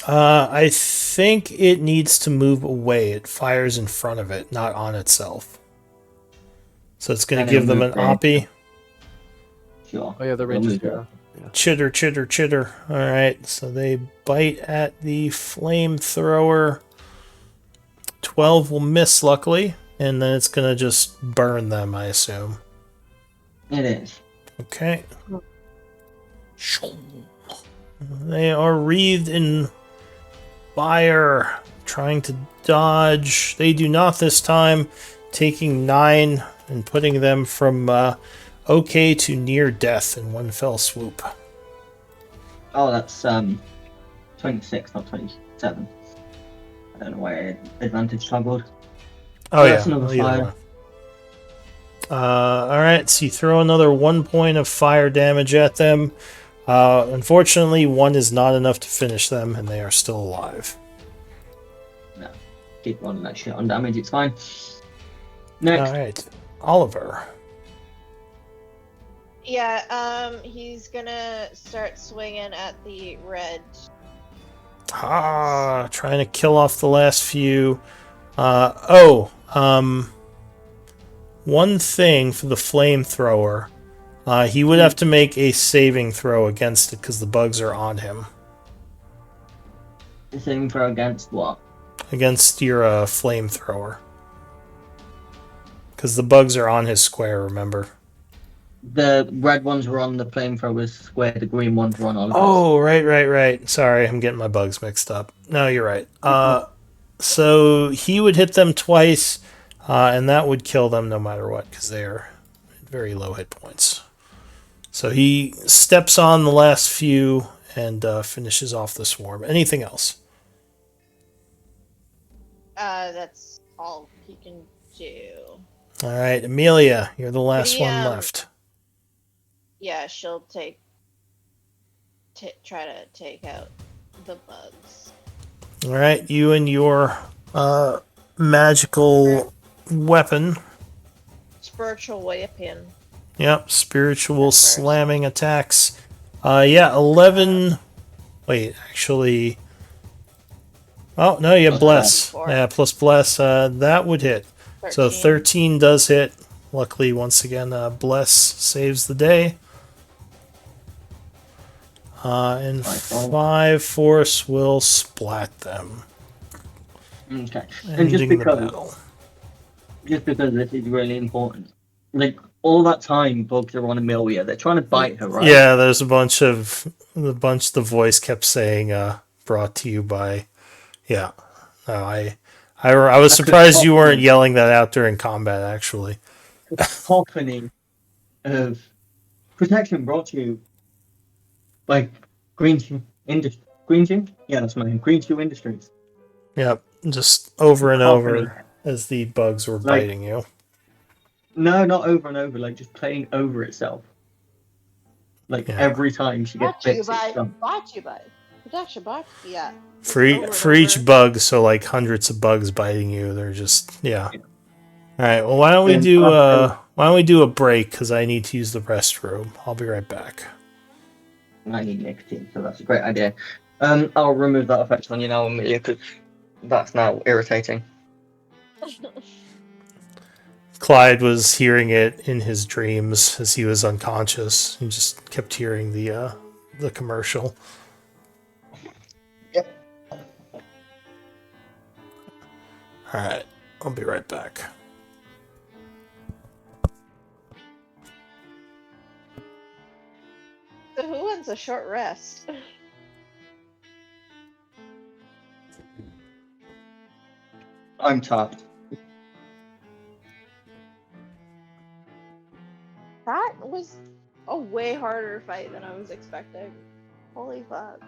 Speaker 1: I think it needs to move away. It fires in front of it, not on itself. So it's going
Speaker 2: And
Speaker 1: to give
Speaker 2: it'll
Speaker 1: them an
Speaker 2: move forward.
Speaker 1: oppie.
Speaker 2: Sure.
Speaker 4: Oh yeah, the
Speaker 2: It'll
Speaker 4: range is
Speaker 2: move
Speaker 4: zero.
Speaker 1: Chitter, chitter, chitter. Alright, so they bite at the flamethrower. 12 will miss, luckily. And then it's going to just burn them, I assume.
Speaker 2: It is.
Speaker 1: Okay. They are wreathed in fire, trying to dodge. They do not this time, taking 9 and putting them from okay to near death in one fell swoop.
Speaker 2: Oh, that's 26, not 27. I don't know why advantage toggled.
Speaker 1: Oh yeah,
Speaker 2: That's another
Speaker 1: either
Speaker 2: fire.
Speaker 1: one. Alright, so you throw another 1 point of fire damage at them. Unfortunately, 1 is not enough to finish them, and they are still alive.
Speaker 2: No. Keep running that shit on damage, it's fine. Next.
Speaker 1: Alright, Oliver.
Speaker 3: Yeah, he's gonna start swinging at the red.
Speaker 1: Trying to kill off the last few. One thing for the flamethrower. He would have to make a saving throw against it because the bugs are on him.
Speaker 2: The same throw against what?
Speaker 1: Against your flamethrower. Because the bugs are on his square, remember?
Speaker 2: The red ones were on the flamethrowers square, the green ones were on Oliver's.
Speaker 1: Oh, right. Sorry, I'm getting my bugs mixed up. No, you're right. So he would hit them twice, and that would kill them no matter what, because they are very low hit points. So he steps on the last few and finishes off the swarm. Anything else?
Speaker 3: That's all he can do.
Speaker 1: All right, Amelia, you're the last
Speaker 3: He,
Speaker 1: one left.
Speaker 3: Yeah, she'll try to take out the bugs.
Speaker 1: All right, you and your magical weapon.
Speaker 3: Spiritual weapon.
Speaker 1: Yep, spiritual
Speaker 3: First.
Speaker 1: slamming attacks. 11. Wait, actually. Oh, no, you have bless.
Speaker 3: Four.
Speaker 1: Yeah, plus bless. That would hit.
Speaker 3: 13.
Speaker 1: So 13 does hit. Luckily, once again, bless saves the day. And 5 force will splat them.
Speaker 2: Okay. And
Speaker 1: Ending the battle.
Speaker 2: just because this is really important, like all that time, bugs are on Amelia. They're trying to bite her, right?
Speaker 1: Yeah, there's the voice kept saying, brought to you by, yeah. No, I was surprised you weren't yelling that out during combat, actually.
Speaker 2: Cacophony of protection brought to you by Green Shoe Industries. Green Shoe? Yeah, that's my name. Green Shoe Industries.
Speaker 1: Yep, just over and
Speaker 2: Cacophony.
Speaker 1: over as the bugs were
Speaker 2: Like-
Speaker 1: biting you.
Speaker 2: No, not over and over, like just playing over itself. Like
Speaker 1: Yeah.
Speaker 2: every time she gets bit, it's done.
Speaker 3: Brought you by. Protection brought. Yeah.
Speaker 1: For
Speaker 3: Over and
Speaker 1: each
Speaker 3: over.
Speaker 1: bug, so like hundreds of bugs biting you, they're just, yeah.
Speaker 2: Yeah.
Speaker 1: All right, well, why don't we
Speaker 2: And
Speaker 1: do a break, because I need to use the restroom. I'll be right back.
Speaker 2: I need nicotine, so that's a great idea. I'll remove that effect on you now, Amelia, because that's now irritating.
Speaker 1: Clyde was hearing it in his dreams as he was unconscious. He just kept hearing the commercial.
Speaker 2: Yep.
Speaker 1: All right, I'll be right back.
Speaker 3: So who wants a short rest?
Speaker 2: I'm tapped.
Speaker 3: That was a way harder fight than I was expecting. Holy fuck.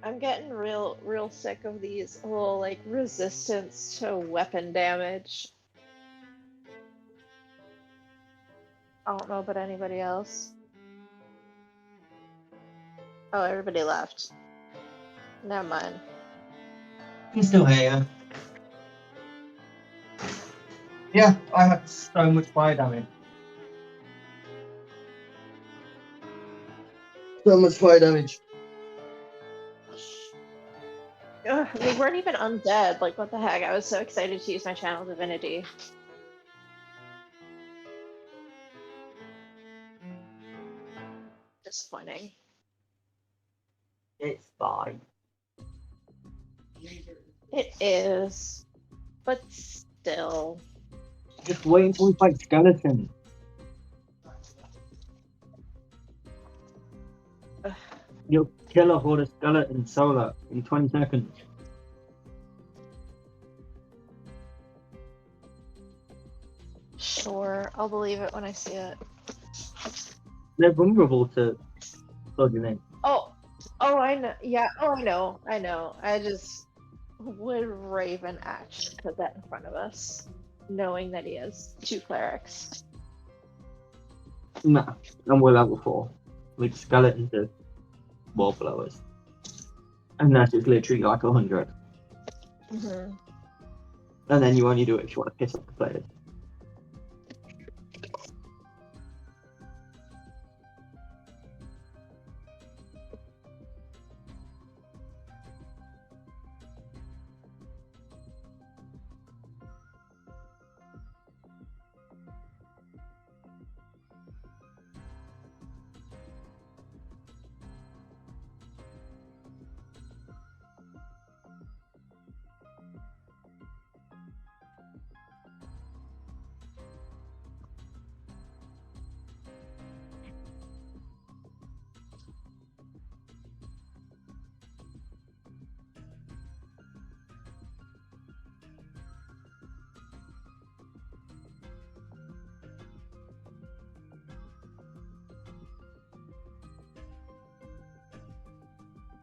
Speaker 3: I'm getting real sick of these whole like resistance to weapon damage. I don't know about anybody else. Oh, everybody left. Never mind.
Speaker 2: I'm still here. Yeah, I had so much fire damage. So much fire damage.
Speaker 3: Ugh, we weren't even undead. Like, what the heck? I was so excited to use my channel divinity. Disappointing.
Speaker 2: It's fine.
Speaker 3: It is. But still.
Speaker 2: Just wait until we fight skeletons.
Speaker 3: Ugh.
Speaker 2: You'll kill a horde of skeletons solo in 20 seconds.
Speaker 3: Sure, I'll believe it when I see it.
Speaker 2: They're vulnerable to plugging in.
Speaker 3: Oh, I know. Yeah, I know. I just would Raven actually put that in front of us, knowing that he has 2 clerics.
Speaker 2: Nah, and we're level 4. With skeletons are wall blowers. And that is literally like 100.
Speaker 3: Mm-hmm.
Speaker 2: And then you only do it if you want to piss off the players.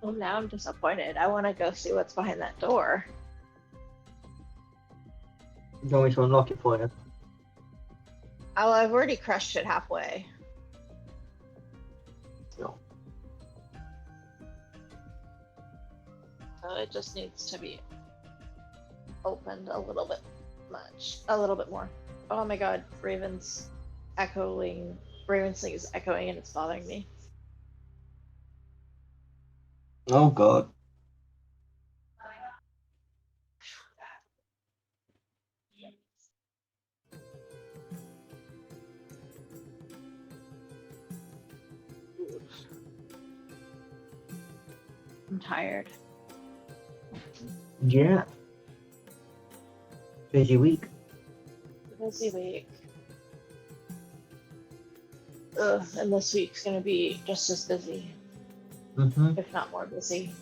Speaker 3: Well, now I'm disappointed. I want to go see what's behind that door.
Speaker 2: You want me to unlock it for you?
Speaker 3: Oh, I've already crushed it halfway.
Speaker 2: No.
Speaker 3: So it just needs to be opened a little bit more. Oh my god, Raven's Sling is echoing and it's bothering me.
Speaker 2: Oh god.
Speaker 3: I'm tired.
Speaker 2: Yeah. Busy week.
Speaker 3: Busy week. Ugh, and this week's gonna be just as busy,
Speaker 2: Mm-hmm.
Speaker 3: if not more busy.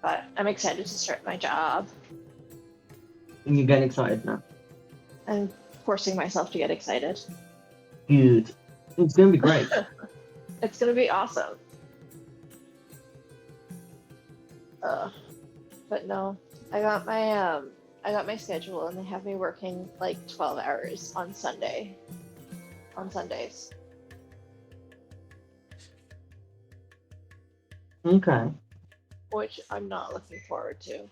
Speaker 3: But I'm excited to start my job.
Speaker 2: And you're getting excited now.
Speaker 3: I'm forcing myself to get excited.
Speaker 2: Good. It's gonna be great.
Speaker 3: It's gonna be awesome. But no, I got my schedule and they have me working like 12 hours on Sundays,
Speaker 2: Okay.
Speaker 3: which I'm not looking forward to.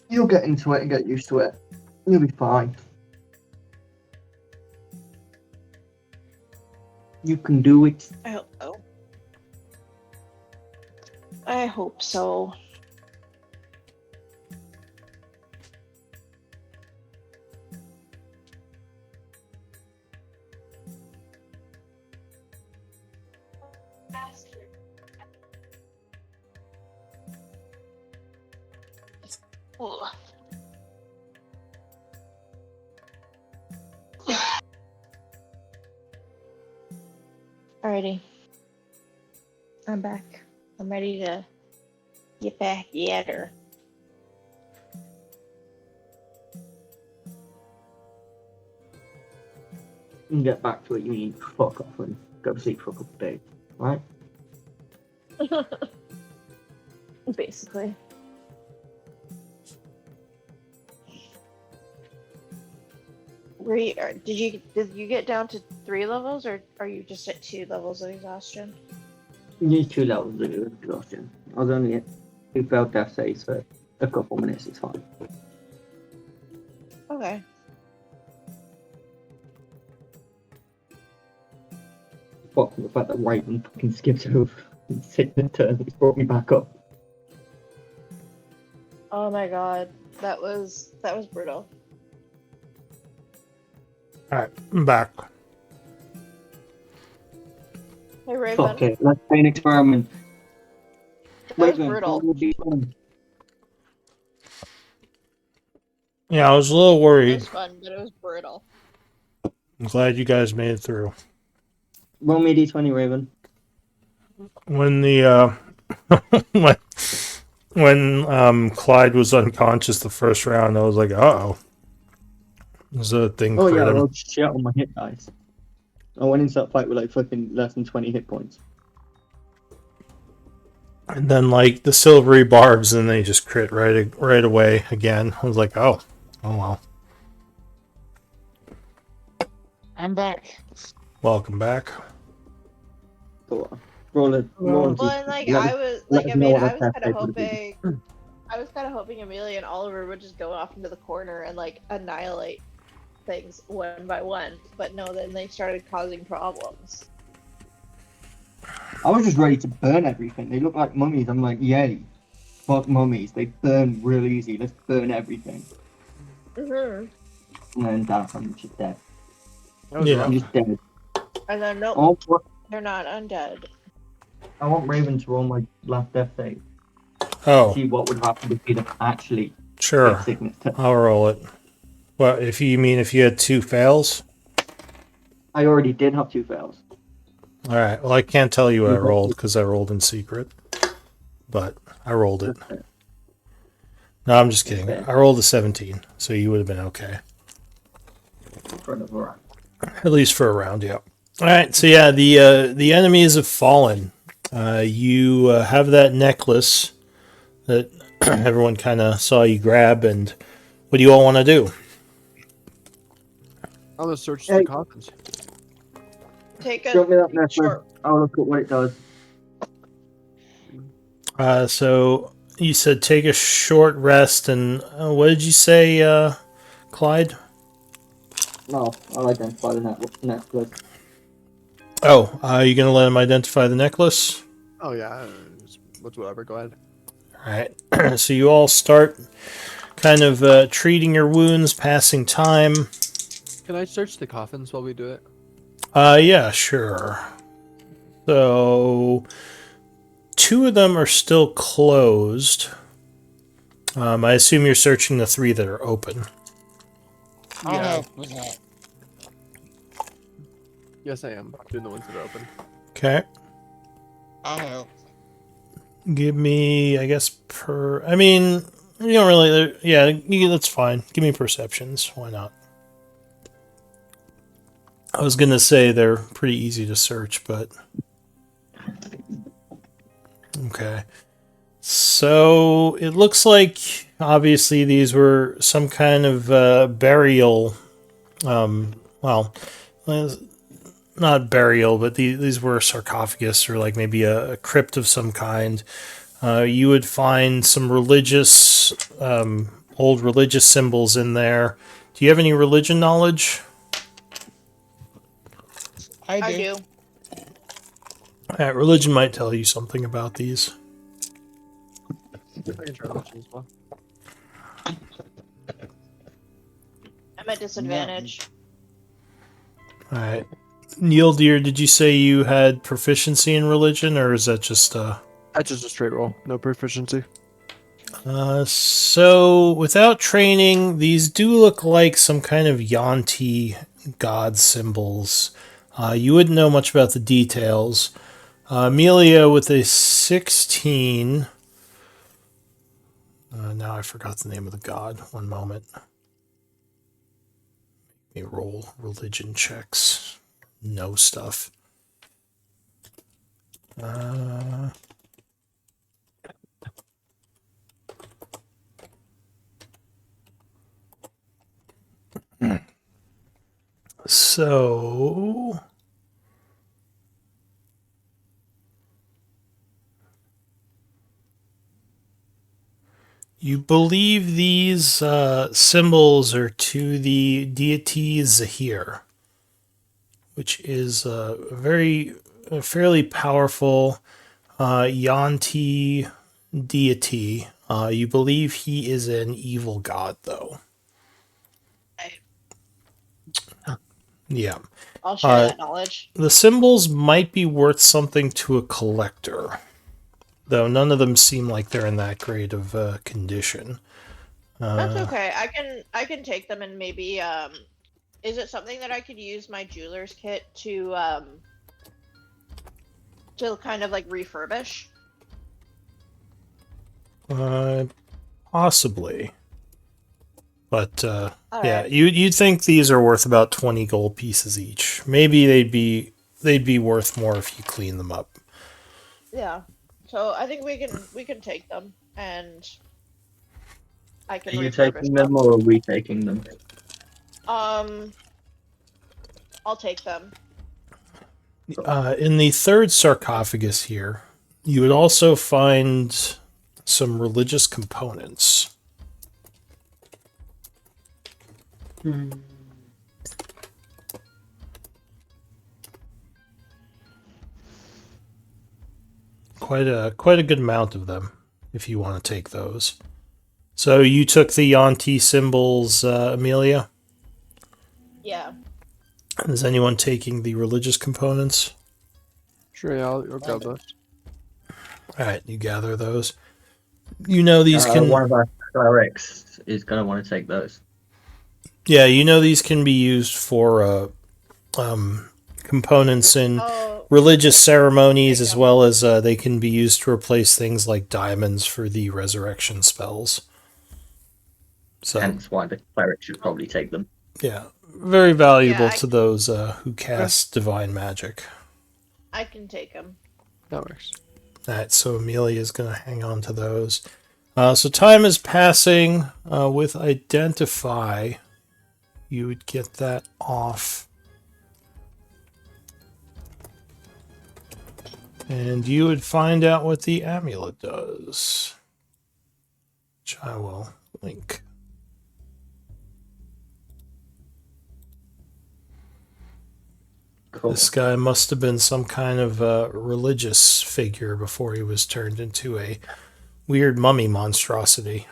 Speaker 2: You'll get into it and get used to it. You'll be fine. You can do it.
Speaker 3: I hope so. I hope so. Ugh. Alrighty. I'm back. I'm ready to get back at her.
Speaker 2: And get back to it. You mean fuck off and go to sleep for a couple of days, right?
Speaker 3: Basically. Did you get down to 3 levels, or are you just at 2 levels of exhaustion?
Speaker 2: You need 2 levels of exhaustion. I was only at 2 failed death saves for a couple minutes. It's fine.
Speaker 3: Okay.
Speaker 2: Apart from the fact that Raven fucking skipped over and hit the turn, it's brought me back up.
Speaker 3: Oh my god, that was brutal.
Speaker 1: Alright, I'm back.
Speaker 3: Hey Raven,
Speaker 2: Fuck it, let's play an experiment.
Speaker 3: that was
Speaker 2: Raven,
Speaker 3: brutal.
Speaker 2: what would be fun?
Speaker 1: Yeah, I was a little
Speaker 3: It
Speaker 1: worried.
Speaker 3: was fun, but it was brutal.
Speaker 1: I'm glad you guys made it through.
Speaker 2: Roll me a d20, Raven.
Speaker 1: When the when Clyde was unconscious the first round, I was like, uh-oh. There's a thing
Speaker 2: Oh
Speaker 1: for
Speaker 2: yeah, I
Speaker 1: them.
Speaker 2: rolled shit on my hit dice. I went into that fight with like fucking less than 20 hit points.
Speaker 1: And then like the silvery barbs, and they just crit right away again. I was like, oh well.
Speaker 5: I'm back.
Speaker 1: Welcome back.
Speaker 2: So, roll a
Speaker 3: Well, and like
Speaker 2: let
Speaker 3: I
Speaker 2: us-
Speaker 3: was
Speaker 2: let
Speaker 3: like,
Speaker 2: us
Speaker 3: I
Speaker 2: know
Speaker 3: mean,
Speaker 2: what
Speaker 3: I
Speaker 2: our
Speaker 3: was
Speaker 2: test
Speaker 3: kind of
Speaker 2: tape would be.
Speaker 3: hoping Amelia and Oliver would just go off into the corner and like annihilate things one by one, but no, then they started causing problems.
Speaker 2: I was just ready to burn everything. They look like mummies. I'm like, yay. Fuck mummies. They burn real easy. Let's burn everything.
Speaker 3: Mm-hmm.
Speaker 2: And then down, I'm just dead.
Speaker 4: That was
Speaker 1: Yeah.
Speaker 2: I'm
Speaker 4: rough.
Speaker 2: just dead.
Speaker 3: And then nope,
Speaker 2: Oh,
Speaker 3: they're not undead.
Speaker 2: I want Raven to roll my last death save.
Speaker 1: Oh,
Speaker 2: See what would happen if he'd have actually
Speaker 1: sure.
Speaker 2: hit sickness.
Speaker 1: I'll roll it. Well, if you had 2 fails?
Speaker 2: I already did have 2 fails.
Speaker 1: Alright, well I can't tell you what I
Speaker 2: You got
Speaker 1: rolled
Speaker 2: to-
Speaker 1: because I rolled in secret. But I rolled it. No, I'm just kidding. I rolled a 17, so you would have been okay.
Speaker 2: For another round.
Speaker 1: At least for a round, yeah. All right, so yeah, the enemies have fallen. You have that necklace that everyone kind of saw you grab, and what do you all want to do?
Speaker 4: I'll just search
Speaker 2: Hey.
Speaker 4: the coffins.
Speaker 3: Take
Speaker 2: Drop me that
Speaker 3: a
Speaker 2: necklace.
Speaker 3: short.
Speaker 2: I'll look at what it does.
Speaker 1: So you said take a short rest, and what did you say, Clyde?
Speaker 2: No, I'll identify the necklace.
Speaker 1: Oh, you gonna let him identify the necklace?
Speaker 4: Oh yeah, what's whatever. Go ahead.
Speaker 1: All right. So you all start kind of treating your wounds, passing time.
Speaker 4: Can I search the coffins while we do it?
Speaker 1: Yeah, sure. So, 2 of them are still closed. I assume you're searching the 3 that are open.
Speaker 5: I'll
Speaker 4: Yeah.
Speaker 5: help with that.
Speaker 4: Yes, I am doing the ones that are open.
Speaker 1: Okay.
Speaker 5: I'll help.
Speaker 1: Give me, I guess, I mean, you don't really... Yeah, that's fine. Give me perceptions. Why not? I was going to say they're pretty easy to search, but... Okay. So, it looks like, obviously, these were some kind of burial... well, not burial, but these were sarcophagus, or like maybe a crypt of some kind. You would find some religious... old religious symbols in there. Do you have any religion knowledge?
Speaker 3: I do.
Speaker 1: Religion might tell you something about these.
Speaker 4: I can try religion as well.
Speaker 3: I'm at disadvantage.
Speaker 1: Alright. Neil, dear, did you say you had proficiency in religion, or is that just
Speaker 4: That's just a straight roll, no proficiency.
Speaker 1: So without training, these do look like some kind of Yanti god symbols. You wouldn't know much about the details. Amelia with a 16. Now I forgot the name of the god. One moment. Let me roll religion checks. No stuff. So... You believe these symbols are to the deity Zahir, which is a fairly powerful Yanti deity. You believe he is an evil god, though. Yeah.
Speaker 3: I'll share that knowledge.
Speaker 1: The symbols might be worth something to a collector, though none of them seem like they're in that great of condition.
Speaker 3: That's okay. I can take them and maybe is it something that I could use my jeweler's kit to kind of like refurbish?
Speaker 1: Possibly. But yeah,
Speaker 3: Alright.
Speaker 1: you'd think these are worth about 20 gold pieces each. Maybe they'd be worth more if you clean them up.
Speaker 3: Yeah. So I think we can take them and I can
Speaker 2: Are you
Speaker 3: refurbish
Speaker 2: taking them or are we taking them?
Speaker 3: I'll take them.
Speaker 1: In the 3rd sarcophagus here, you would also find some religious components. Quite a good amount of them, if you want to take those. So you took the Yanti symbols, Amelia?
Speaker 3: Yeah.
Speaker 1: Is anyone taking the religious components?
Speaker 4: Sure, yeah, I'll grab those.
Speaker 1: Alright, you gather those. You know these can...
Speaker 2: One of our clerics is going to want to take those.
Speaker 1: Yeah, you know these can be used for components in religious ceremonies, as well as they can be used to replace things like diamonds for the resurrection spells. So
Speaker 2: Hence why the cleric should probably take them.
Speaker 1: yeah, very valuable
Speaker 3: Yeah,
Speaker 1: to those who cast divine magic.
Speaker 3: I can take him.
Speaker 4: That works.
Speaker 1: Alright, so Amelia's going to hang on to those. So time is passing with Identify. You would get that off. And you would find out what the amulet does. Which I will link.
Speaker 2: Cool.
Speaker 1: This guy must have been some kind of religious figure before he was turned into a weird mummy monstrosity.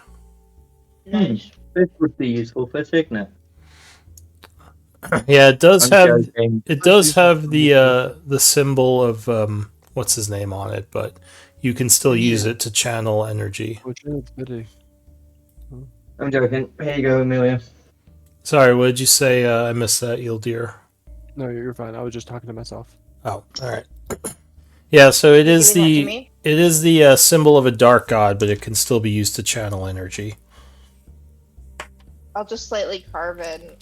Speaker 3: Nice.
Speaker 2: This would be useful for Signet.
Speaker 1: Yeah, it does
Speaker 2: I'm
Speaker 1: have
Speaker 2: joking.
Speaker 1: it does have the symbol of what's his name on it, but you can still use it to channel energy.
Speaker 4: Which is pity.
Speaker 2: I'm joking. Here you go, Amelia.
Speaker 1: Sorry, what did you say? I missed that, Yildir.
Speaker 4: No, you're fine. I was just talking to myself.
Speaker 1: Oh, all right. Yeah, so it is
Speaker 3: Giving that to
Speaker 1: the
Speaker 3: me?
Speaker 1: it is the symbol of a dark god, but it can still be used to channel energy.
Speaker 3: I'll just slightly carve in.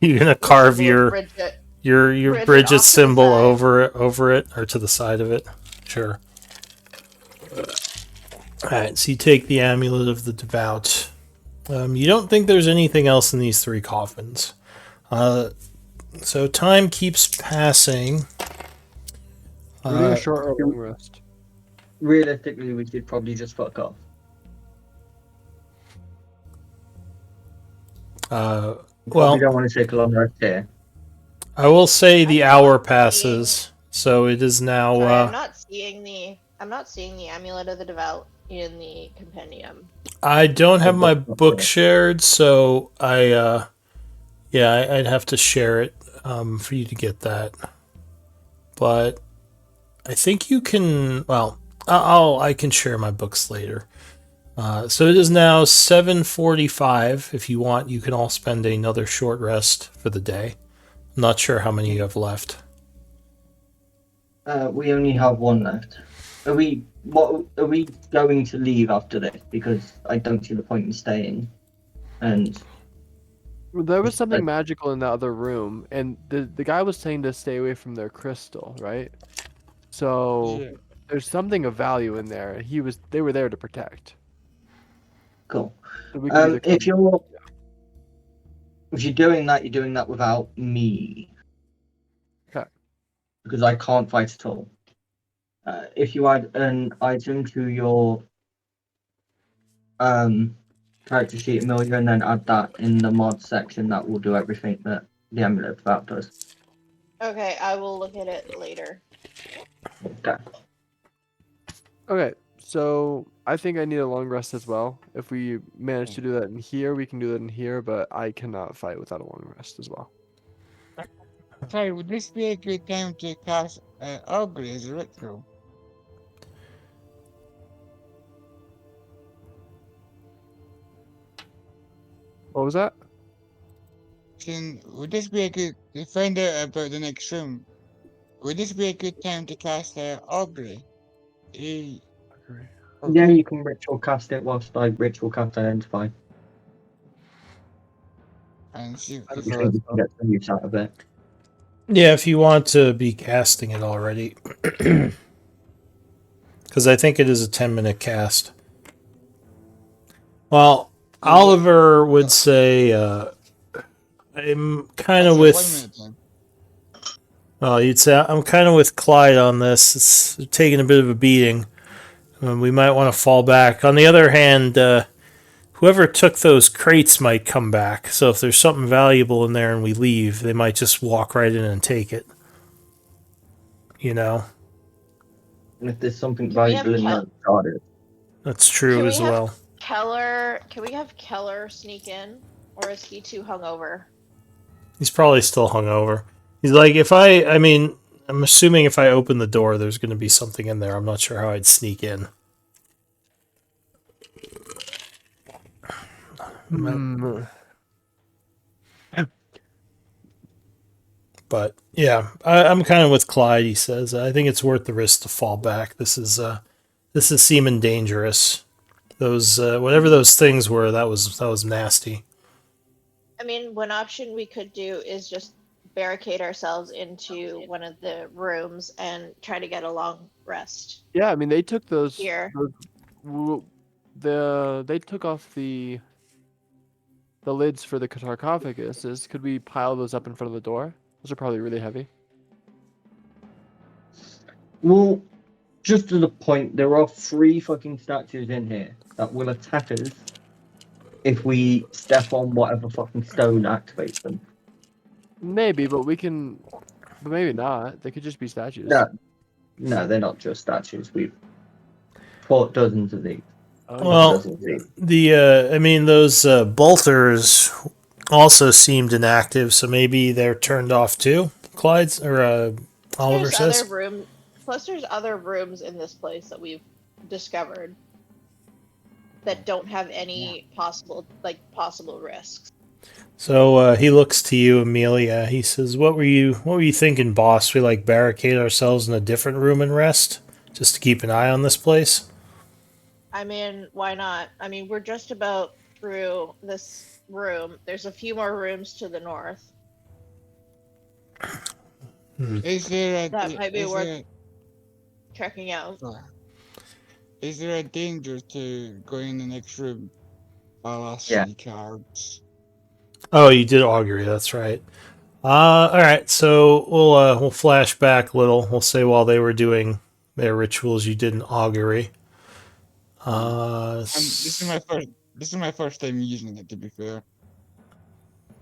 Speaker 1: You're gonna carve
Speaker 3: symbol of
Speaker 1: your
Speaker 3: Bridget.
Speaker 1: your
Speaker 3: Bridget
Speaker 1: Bridget
Speaker 3: off to the
Speaker 1: symbol
Speaker 3: side.
Speaker 1: over it or to the side of it. Sure. All right, so you take the amulet of the devout. You don't think there's anything else in these 3 coffins. So time keeps passing.
Speaker 4: We're doing a short or long rest.
Speaker 2: Realistically, we should probably just fuck off.
Speaker 1: Well,
Speaker 2: we don't want to take a long rest here.
Speaker 1: I will say the
Speaker 3: I'm
Speaker 1: hour
Speaker 3: not
Speaker 1: passes, so it is now.
Speaker 3: Sorry, I'm not seeing the amulet of the devout in the compendium.
Speaker 1: I don't have my
Speaker 2: book
Speaker 1: book shared, so I'd have to share it for you to get that. But I think you can. Well, I can share my books later. So it is now 7:45. If you want, you can all spend another short rest for the day. I'm not sure how many you have left.
Speaker 2: We only have 1 left. Are we going to leave after this? Because I don't see the point in staying. And
Speaker 4: There was something magical in that other room, and the guy was saying to stay away from their crystal, right? So
Speaker 5: Yeah.
Speaker 4: there's something of value in there. They were there to protect.
Speaker 2: cool.
Speaker 4: So we can either
Speaker 2: If
Speaker 4: come-
Speaker 2: you're doing that, you're doing that without me.
Speaker 4: Okay.
Speaker 2: Because I can't fight at all. If you add an item to your character sheet, Amelia, and then add that in the mod section, that will do everything that the amulet about does.
Speaker 3: Okay, I will look at it later.
Speaker 2: Okay.
Speaker 4: Okay, so I think I need a long rest as well. If we manage to do that in here, we can do that in here, but I cannot fight without a long rest as well.
Speaker 5: Sorry, would this be a good time to cast Augury as a ritual?
Speaker 4: What was that?
Speaker 5: Would this be a good to find out about the next room? Would this be a good time to cast Augury?
Speaker 2: Yeah, you can ritual cast it whilst I ritual cast Identify.
Speaker 5: And see
Speaker 4: I
Speaker 2: You
Speaker 4: don't know,
Speaker 2: think you
Speaker 4: that's
Speaker 2: can get some use out of it.
Speaker 1: Yeah, if you want to be casting it already. Because I think it is a 10-minute cast. Well, Oliver would say, I'm kind of with.
Speaker 5: 1 minute then.
Speaker 1: Well, you'd say I'm kind of with Clyde on this. It's taking a bit of a beating. We might want to fall back. On the other hand, whoever took those crates might come back. So if there's something valuable in there and we leave, they might just walk right in and take it. You know,
Speaker 2: And if there's something
Speaker 3: Can we have
Speaker 2: valuable in
Speaker 3: Kel-
Speaker 2: that, got it.
Speaker 1: that's true
Speaker 3: Can we
Speaker 1: as
Speaker 3: have-
Speaker 1: well.
Speaker 3: Can we have Keller sneak in, or is he too hungover?
Speaker 1: He's probably still hungover. He's like, I'm assuming if I open the door, there's going to be something in there. I'm not sure how I'd sneak in.
Speaker 4: Hmm.
Speaker 1: But yeah, I'm kind of with Clyde. He says, I think it's worth the risk to fall back. This is seeming dangerous. Those whatever those things were, that was nasty.
Speaker 3: I mean, one option we could do is just barricade ourselves into one of the rooms and try to get a long rest
Speaker 4: Yeah, I mean they took
Speaker 3: here.
Speaker 4: they took off the lids for the sarcophaguses. Could we pile those up in front of the door? Those are probably really heavy.
Speaker 2: Well, just to the point, there are 3 fucking statues in here that will attack us if we step on whatever fucking stone activates them.
Speaker 4: Maybe, but maybe not. They could just be statues.
Speaker 2: No, they're not just statues. We've fought dozens of these.
Speaker 4: Oh,
Speaker 1: Well,
Speaker 2: Dozens of these.
Speaker 1: I mean, those bolters also seemed inactive, so maybe they're turned off too. Oliver
Speaker 3: There's
Speaker 1: says.
Speaker 3: other room. Plus, there's other rooms in this place that we've discovered that don't have any possible risks.
Speaker 1: So he looks to you, Amelia. He says, "What were you thinking, boss? We like barricade ourselves in a different room and rest, just to keep an eye on this place."
Speaker 3: I mean, why not? I mean, we're just about through this room. There's a few more rooms to the north.
Speaker 5: Is there a
Speaker 3: That might be
Speaker 5: is
Speaker 3: worth
Speaker 5: there,
Speaker 3: checking out.
Speaker 5: is there a danger to going in the next room? I'll
Speaker 2: Yeah.
Speaker 5: see cards.
Speaker 1: Oh, you did augury. That's right. All right. So we'll flash back a little. We'll say while they were doing their rituals, you did an augury.
Speaker 5: This is my first time using it, to be fair.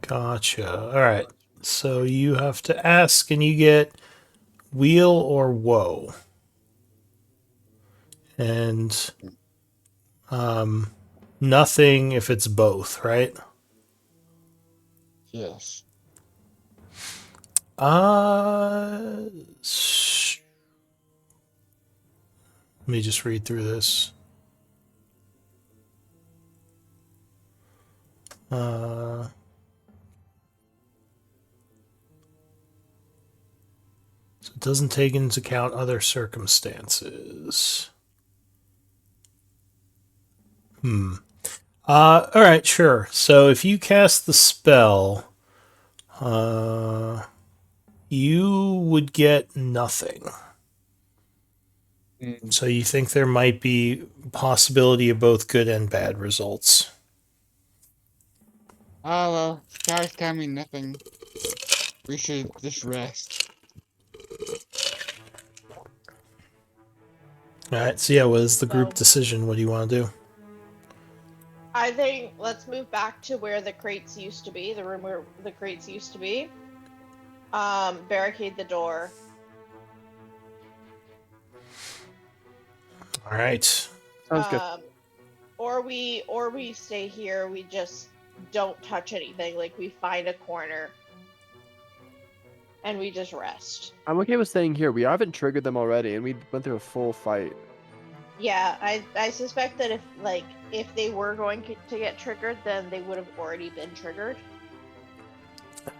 Speaker 1: Gotcha. All right. So you have to ask, and you get wheel or woe, and nothing if it's both, right?
Speaker 5: Yes.
Speaker 1: Let me just read through this. So it doesn't take into account other circumstances. All right, sure. So if you cast the spell, you would get nothing. So you think there might be possibility of both good and bad results.
Speaker 5: Oh well, cards tell me nothing. We should just rest.
Speaker 1: All right. So yeah, what is the group decision? What do you want to do?
Speaker 3: I think let's move back to where the crates used to be, the room where the crates used to be. Barricade the door.
Speaker 1: All right.
Speaker 4: Sounds good.
Speaker 3: Or we stay here. We just don't touch anything. Like we find a corner and we just rest.
Speaker 4: I'm okay with staying here. We haven't triggered them already, and we went through a full fight.
Speaker 3: Yeah, I suspect that if they were going to get triggered, then they would have already been triggered.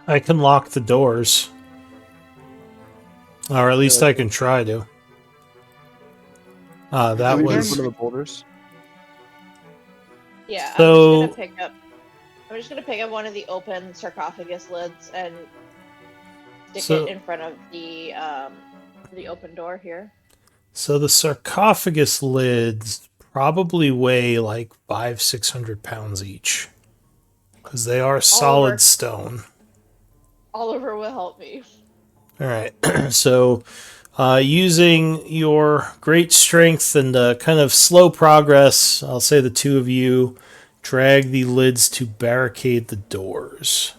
Speaker 1: I can lock the doors. Or at least I can try to. That
Speaker 4: Can we
Speaker 1: was...
Speaker 4: use one of the boulders?
Speaker 3: Yeah,
Speaker 1: So-
Speaker 3: I'm just gonna pick up one of the open sarcophagus lids and stick
Speaker 1: So-
Speaker 3: it in front of the open door here.
Speaker 1: So the sarcophagus lids probably weigh like 500-600 pounds each. Because they are solid
Speaker 3: Oliver.
Speaker 1: stone.
Speaker 3: Oliver will help me.
Speaker 1: All right. So, using your great strength and kind of slow progress, I'll say the two of you drag the lids to barricade the doors.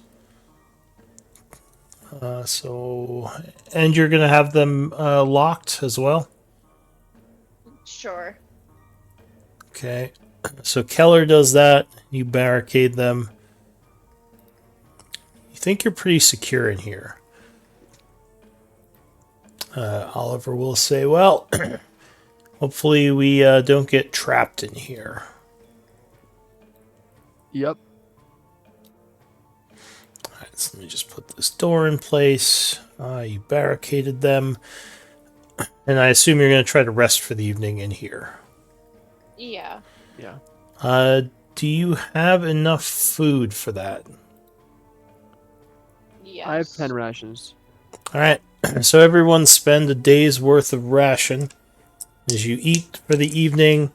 Speaker 1: And you're going to have them locked as well?
Speaker 3: Sure.
Speaker 1: Okay. So Keller does that. You barricade them. You think you're pretty secure in here. Oliver will say, well, hopefully we don't get trapped in here.
Speaker 4: Yep.
Speaker 1: All right, so let me just put this door in place. You barricaded them. And I assume you're going to try to rest for the evening in here.
Speaker 3: Yeah.
Speaker 4: Yeah.
Speaker 1: Do you have enough food for that?
Speaker 3: Yes.
Speaker 4: I have 10 rations.
Speaker 1: All right. So everyone spend a day's worth of ration as you eat for the evening.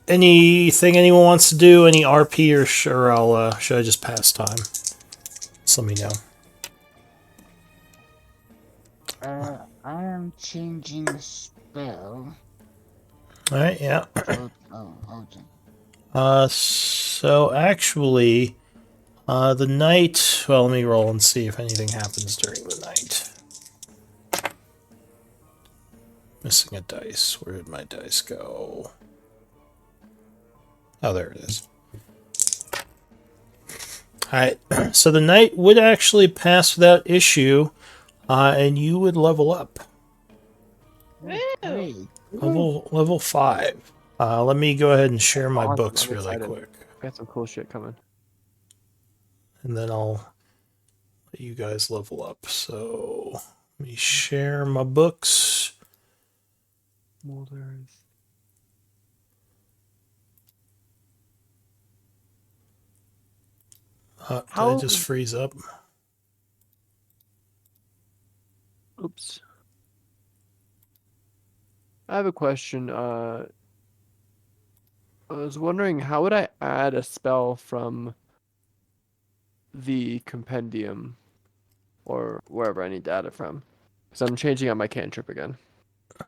Speaker 1: Anything anyone wants to do? Any RP or I'll should I just pass time? Just let me know.
Speaker 5: I am changing the spell.
Speaker 1: All right. Yeah.
Speaker 5: Okay.
Speaker 1: So actually, the night. Well, let me roll and see if anything happens during the night. Missing a dice. Where did my dice go? Oh, there it is. Alright, so the night would actually pass without issue, and you would level up.
Speaker 3: Woo!
Speaker 5: Hey,
Speaker 1: Level 5. Let me go ahead and share my
Speaker 4: Awesome,
Speaker 1: books
Speaker 4: I'm
Speaker 1: really
Speaker 4: excited.
Speaker 1: quick.
Speaker 4: Got some cool shit coming.
Speaker 1: And then I'll let you guys level up. So, let me share my books.
Speaker 4: Molders.
Speaker 1: Did I
Speaker 4: How-
Speaker 1: just freeze up?
Speaker 4: Oops. I have a question. I was wondering, how would I add a spell from the compendium or wherever I need to add it from? Because I'm changing out my cantrip again.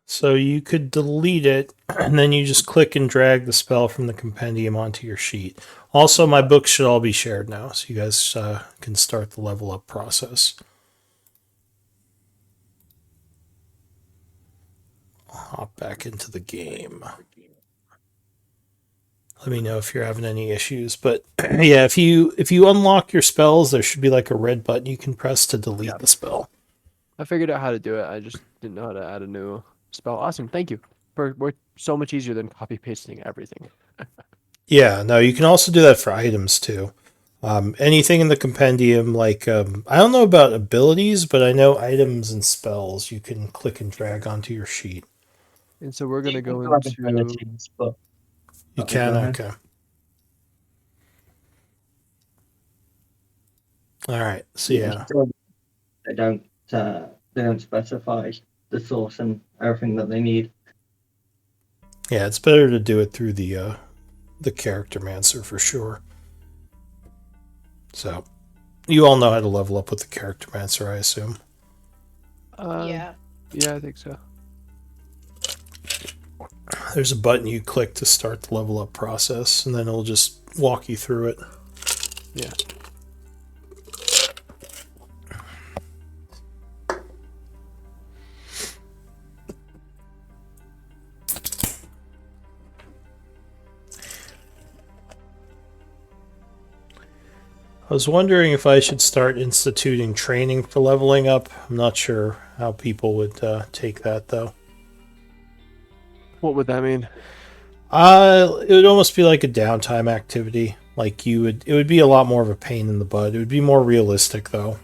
Speaker 1: So you could delete it, and then you just click and drag the spell from the compendium onto your sheet. Also, my books should all be shared now, so you guys can start the level up process. I'll hop back into the game. Let me know if you're having any issues. But yeah, if you unlock your spells, there should be like a red button you can press to delete the spell.
Speaker 4: I figured out how to do it. I just didn't know how to add a new spell. Awesome. Thank you. We're so much easier than copy pasting everything.
Speaker 1: Yeah, no, you can also do that for items too. Anything in the compendium, like I don't know about abilities, but I know items and spells you can click and drag onto your sheet.
Speaker 4: And so we're gonna go
Speaker 2: You have
Speaker 4: into.
Speaker 2: abilities, but
Speaker 1: You
Speaker 2: Okay,
Speaker 1: can,
Speaker 2: go ahead.
Speaker 1: okay. All right, so yeah,
Speaker 2: still, they don't specify the source and everything that they need.
Speaker 1: yeah, it's better to do it through the character mancer for sure. So, you all know how to level up with the character mancer, I assume.
Speaker 3: Yeah.
Speaker 4: Yeah, I think so.
Speaker 1: There's a button you click to start the level up process, and then it'll just walk you through it.
Speaker 4: Yeah.
Speaker 1: I was wondering if I should start instituting training for leveling up. I'm not sure how people would take that, though.
Speaker 4: What would that mean?
Speaker 1: It would almost be like a downtime activity. Like it would be a lot more of a pain in the butt. It would be more realistic, though.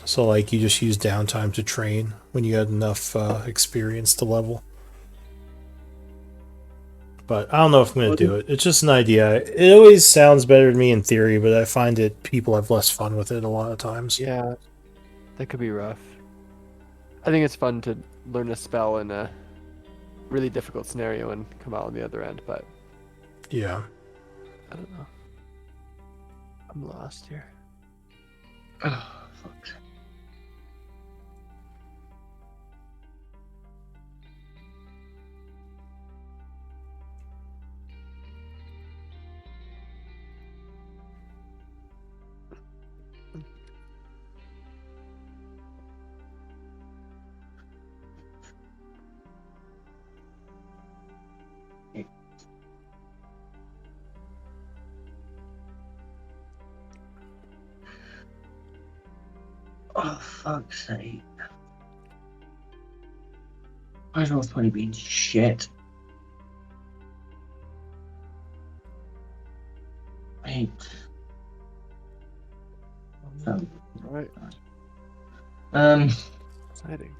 Speaker 1: So, like, you just use downtime to train when you had enough experience to level. But I don't know if I'm going to do it. It's just an idea. It always sounds better to me in theory, but I find it people have less fun with it a lot of times.
Speaker 4: Yeah, that could be rough. I think it's fun to learn a spell in a really difficult scenario and come out on the other end, but
Speaker 1: Yeah.
Speaker 4: I don't know. I'm lost here.
Speaker 2: Oh, fuck. Oh, fuck's sake. Why is Roll 20 being shit? Wait.
Speaker 4: All right,
Speaker 2: Um,
Speaker 4: exciting.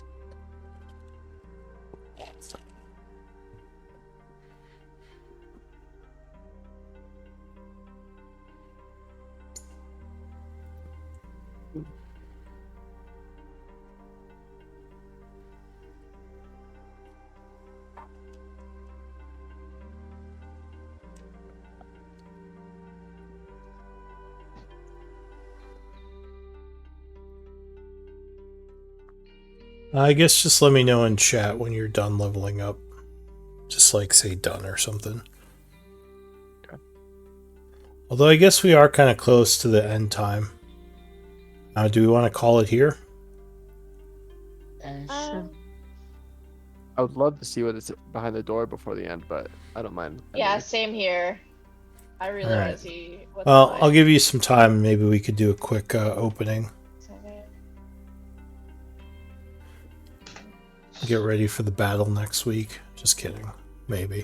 Speaker 1: I guess just let me know in chat when you're done leveling up. Just like say done or something.
Speaker 4: Okay.
Speaker 1: Although I guess we are kind of close to the end time. Do we want to call it here?
Speaker 5: Sure.
Speaker 4: I would love to see what is behind the door before the end, but I don't mind.
Speaker 3: Yeah,
Speaker 4: ending.
Speaker 3: same here. I really
Speaker 1: Alright.
Speaker 3: want to see what's
Speaker 1: Well,
Speaker 3: behind
Speaker 1: I'll give you some time. Maybe we could do a quick opening.
Speaker 3: it.
Speaker 1: Get ready for the battle next week. Just kidding. Maybe.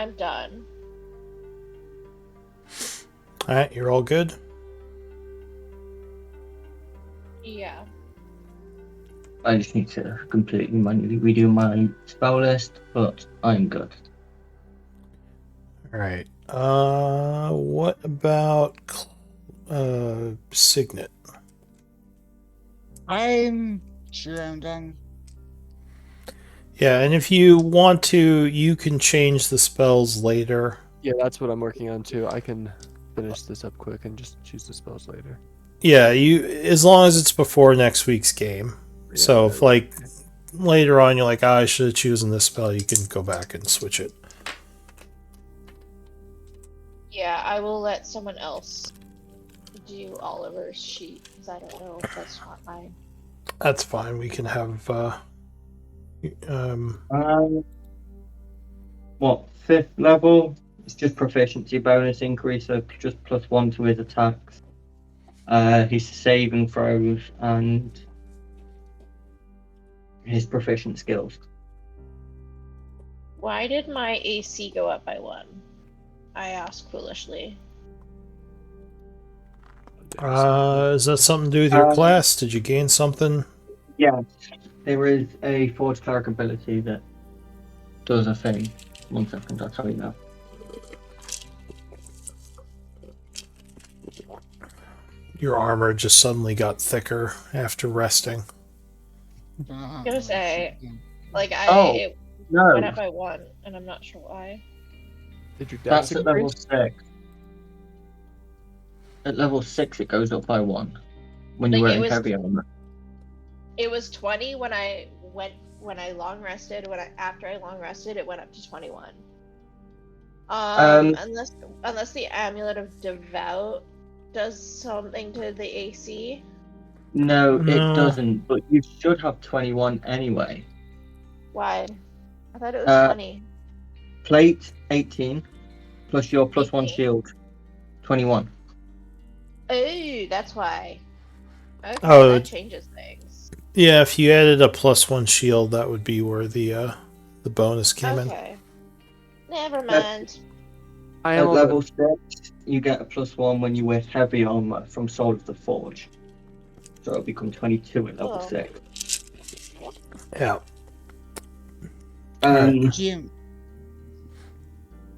Speaker 3: I'm done.
Speaker 1: Alright, you're all good?
Speaker 3: Yeah.
Speaker 2: I just need to completely manually redo my spell list, but I'm good.
Speaker 1: Alright. What about Signet?
Speaker 5: I'm sure I'm done.
Speaker 1: Yeah, and if you want to, you can change the spells later.
Speaker 4: Yeah, that's what I'm working on too. I can finish this up quick and just choose the spells later.
Speaker 1: Yeah, you as long as it's before next week's game.
Speaker 4: Yeah,
Speaker 1: So if
Speaker 4: that-
Speaker 1: like later on you're like, I should have chosen this spell, you can go back and switch it.
Speaker 3: Yeah, I will let someone else do Oliver's sheet because I don't know if that's not mine.
Speaker 1: That's fine. We can have
Speaker 2: What, 5th level? It's just proficiency bonus increase, so just +1 to his attacks. His saving throws and his proficient skills.
Speaker 3: Why did my AC go up by 1? I asked foolishly.
Speaker 1: is that something to do with your
Speaker 2: Um,
Speaker 1: class? Did you gain something?
Speaker 2: Yes, there is a Forge Cleric ability that does a thing. 1 second, I'll tell you now.
Speaker 1: Your armor just suddenly got thicker after resting.
Speaker 3: I was gonna say, like,
Speaker 2: Oh,
Speaker 3: it
Speaker 2: No,
Speaker 3: went up by 1, and I'm not sure why.
Speaker 4: Did your dex
Speaker 2: that's at level
Speaker 4: increase?
Speaker 2: 6. At level 6, it goes up by 1 when you're
Speaker 3: Like, it
Speaker 2: wearing
Speaker 3: was-
Speaker 2: heavy armor.
Speaker 3: It was 20 when I long rested. After I long rested, it went up to 21. Unless the Amulet of Devout does something to the AC.
Speaker 2: No,
Speaker 1: No.
Speaker 2: it doesn't, but you should have 21 anyway.
Speaker 3: Why? I thought it was 20.
Speaker 2: Plate 18, plus your +1
Speaker 3: 18.
Speaker 2: shield, 21.
Speaker 3: Oh, that's why. Okay,
Speaker 1: Oh.
Speaker 3: that changes things.
Speaker 1: Yeah, if you added a +1 shield, that would be where the bonus came in.
Speaker 3: Okay. Never mind.
Speaker 4: I
Speaker 2: At
Speaker 4: am
Speaker 2: level 6, you get a +1 when you wear heavy armor from Soul of the Forge. So it'll become 22 at level
Speaker 3: Oh.
Speaker 2: 6.
Speaker 1: Yeah.
Speaker 5: Jim,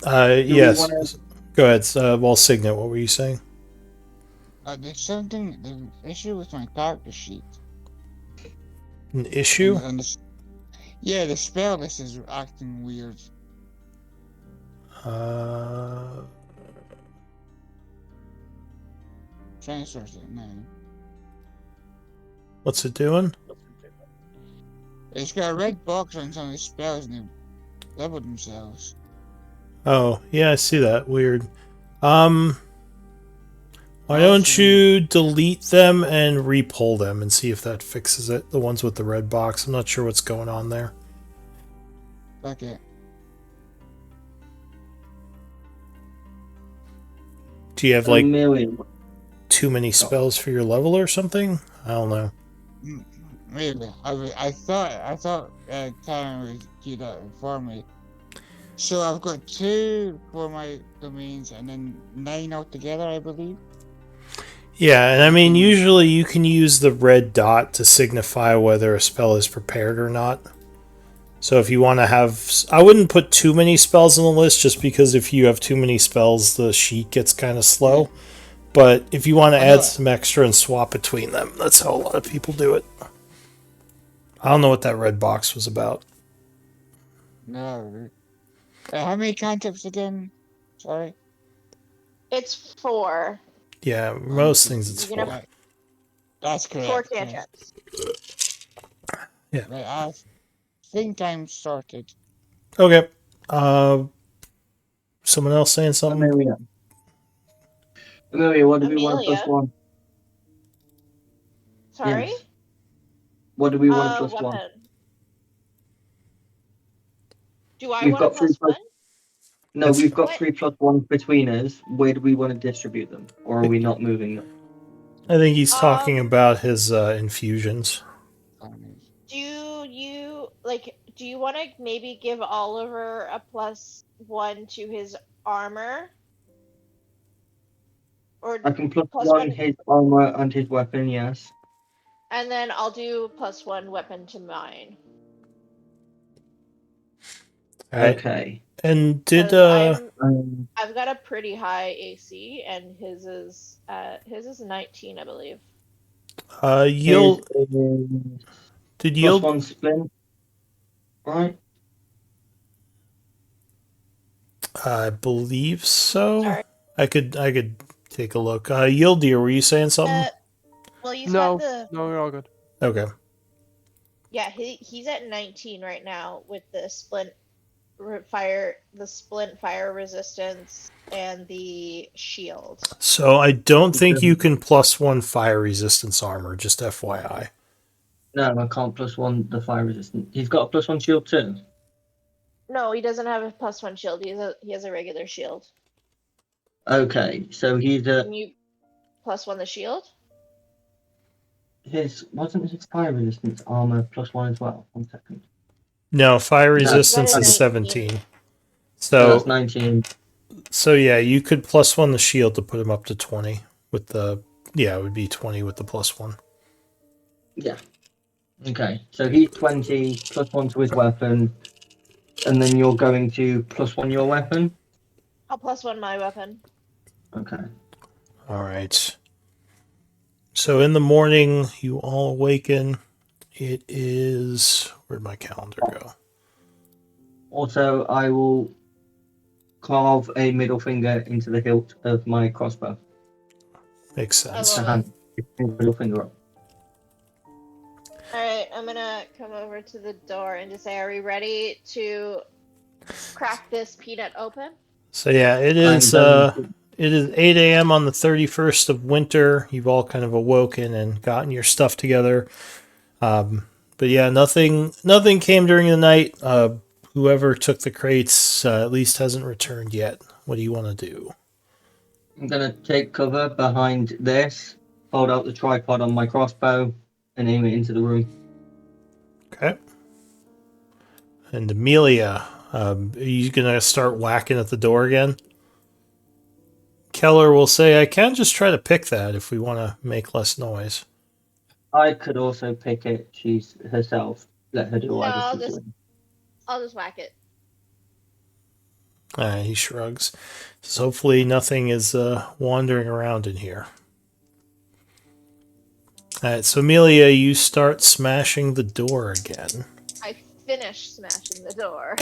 Speaker 2: we
Speaker 1: Yes.
Speaker 2: wanna-
Speaker 1: Go ahead. Well, Signet, what were you saying?
Speaker 5: there's something, there's an issue with my character sheet.
Speaker 1: An issue?
Speaker 5: And yeah, the spell list is acting weird. Trying to source it now.
Speaker 1: What's it doing?
Speaker 5: It's got a red box on some of the spells and they level themselves.
Speaker 1: Oh, yeah, I see that. Weird. Why don't you delete them and repull them and see if that fixes it? The ones with the red box. I'm not sure what's going on there.
Speaker 5: Okay.
Speaker 1: Do you have
Speaker 2: a
Speaker 1: like
Speaker 2: million.
Speaker 1: too many spells for your level or something? I don't know.
Speaker 5: Really, I thought Karen would do that for me. So I've got 2 for my domains and then 9 altogether, I believe.
Speaker 1: Yeah, and I mean, usually you can use the red dot to signify whether a spell is prepared or not. So if you want to have, I wouldn't put too many spells on the list, just because if you have too many spells, the sheet gets kind of slow. But if you want to
Speaker 5: I know
Speaker 1: add
Speaker 5: it.
Speaker 1: some extra and swap between them, that's how a lot of people do it. I don't know what that red box was about.
Speaker 5: No. How many cantrips again? Sorry.
Speaker 3: It's 4.
Speaker 1: Yeah, most things it's
Speaker 3: You're gonna-
Speaker 1: for.
Speaker 5: Right. That's
Speaker 3: 4
Speaker 5: correct. Yeah.
Speaker 3: cantrips.
Speaker 1: Yeah.
Speaker 5: Right, I think I'm sorted.
Speaker 1: Okay. Someone else saying something?
Speaker 2: Amelia. Amelia, what do we want
Speaker 3: Amelia?
Speaker 2: plus one?
Speaker 3: Sorry?
Speaker 2: Yes. What do we want plus
Speaker 3: Weapon.
Speaker 2: one?
Speaker 3: Do I
Speaker 2: We've
Speaker 3: want a
Speaker 2: got three
Speaker 3: plus
Speaker 2: plus-
Speaker 3: 1?
Speaker 2: No,
Speaker 1: That's-
Speaker 2: we've got
Speaker 3: What?
Speaker 2: 3 plus 1 between us. Where do we want to distribute them? Or are we not moving them?
Speaker 1: I think he's talking
Speaker 3: Um,
Speaker 1: about his infusions.
Speaker 3: Do you want to maybe give Oliver a plus 1 to his armor? Or
Speaker 2: I can plus
Speaker 3: Plus
Speaker 2: 1
Speaker 3: one-
Speaker 2: his armor and his weapon, yes.
Speaker 3: and then I'll do plus 1 weapon to mine.
Speaker 1: All right.
Speaker 2: Okay.
Speaker 1: And did
Speaker 3: 'Cause
Speaker 2: Um,
Speaker 3: I've got a pretty high AC, and his is 19, I believe.
Speaker 1: yield
Speaker 2: his is
Speaker 1: did
Speaker 2: plus
Speaker 1: yield
Speaker 2: 1 splint, right?
Speaker 1: I believe so.
Speaker 3: Sorry.
Speaker 1: I could take a look. Yieldir, were you saying something?
Speaker 3: Well, he's
Speaker 4: No.
Speaker 3: got the
Speaker 4: No, you're all good.
Speaker 1: Okay.
Speaker 3: he's at 19 right now with the splint fire resistance and the shield.
Speaker 1: So I don't think you can plus 1 fire resistance armor, just FYI.
Speaker 2: No, I can't plus 1 the fire resistant. He's got a plus 1 shield too.
Speaker 3: No, he doesn't have a plus 1 shield. He has a regular shield.
Speaker 2: Okay, so he's a
Speaker 3: Can you plus 1 the shield?
Speaker 2: wasn't his fire resistance armor plus 1 as well? 1 second.
Speaker 1: No, fire
Speaker 2: That's-
Speaker 1: resistance
Speaker 3: That
Speaker 1: is
Speaker 3: is
Speaker 1: 17.
Speaker 2: So that's
Speaker 1: So
Speaker 2: 19.
Speaker 1: so yeah, you could plus 1 the shield to put him up to 20 with the it would be 20 with the plus 1.
Speaker 2: Yeah. Okay, so he's 20 plus 1 to his weapon, and then you're going to plus 1 your weapon.
Speaker 3: I'll plus 1 my weapon.
Speaker 2: Okay.
Speaker 1: All right. So in the morning, you all awaken. It is where'd my calendar go?
Speaker 2: Also, I will carve a middle finger into the hilt of my crossbow.
Speaker 1: Makes sense.
Speaker 3: I
Speaker 2: The
Speaker 3: love
Speaker 2: hand, middle finger up.
Speaker 3: Alright, I'm gonna come over to the door and just say, are we ready to crack this peanut open?
Speaker 1: So yeah, it is. It is 8 a.m. on the 31st of winter. You've all kind of awoken and gotten your stuff together. But yeah, nothing came during the night. Whoever took the crates at least hasn't returned yet. What do you want to do?
Speaker 2: I'm gonna take cover behind this, hold out the tripod on my crossbow, and aim it into the room.
Speaker 1: Okay. And Amelia, are you gonna start whacking at the door again? Keller will say, I can just try to pick that if we want to make less noise.
Speaker 2: I could also pick it. She's herself. Let her do
Speaker 3: No,
Speaker 2: whatever
Speaker 3: I'll
Speaker 2: she's
Speaker 3: just-
Speaker 2: doing.
Speaker 3: I'll just whack it.
Speaker 1: He shrugs. So hopefully nothing is wandering around in here. Alright, so Amelia, you start smashing the door again.
Speaker 3: I finished smashing the door.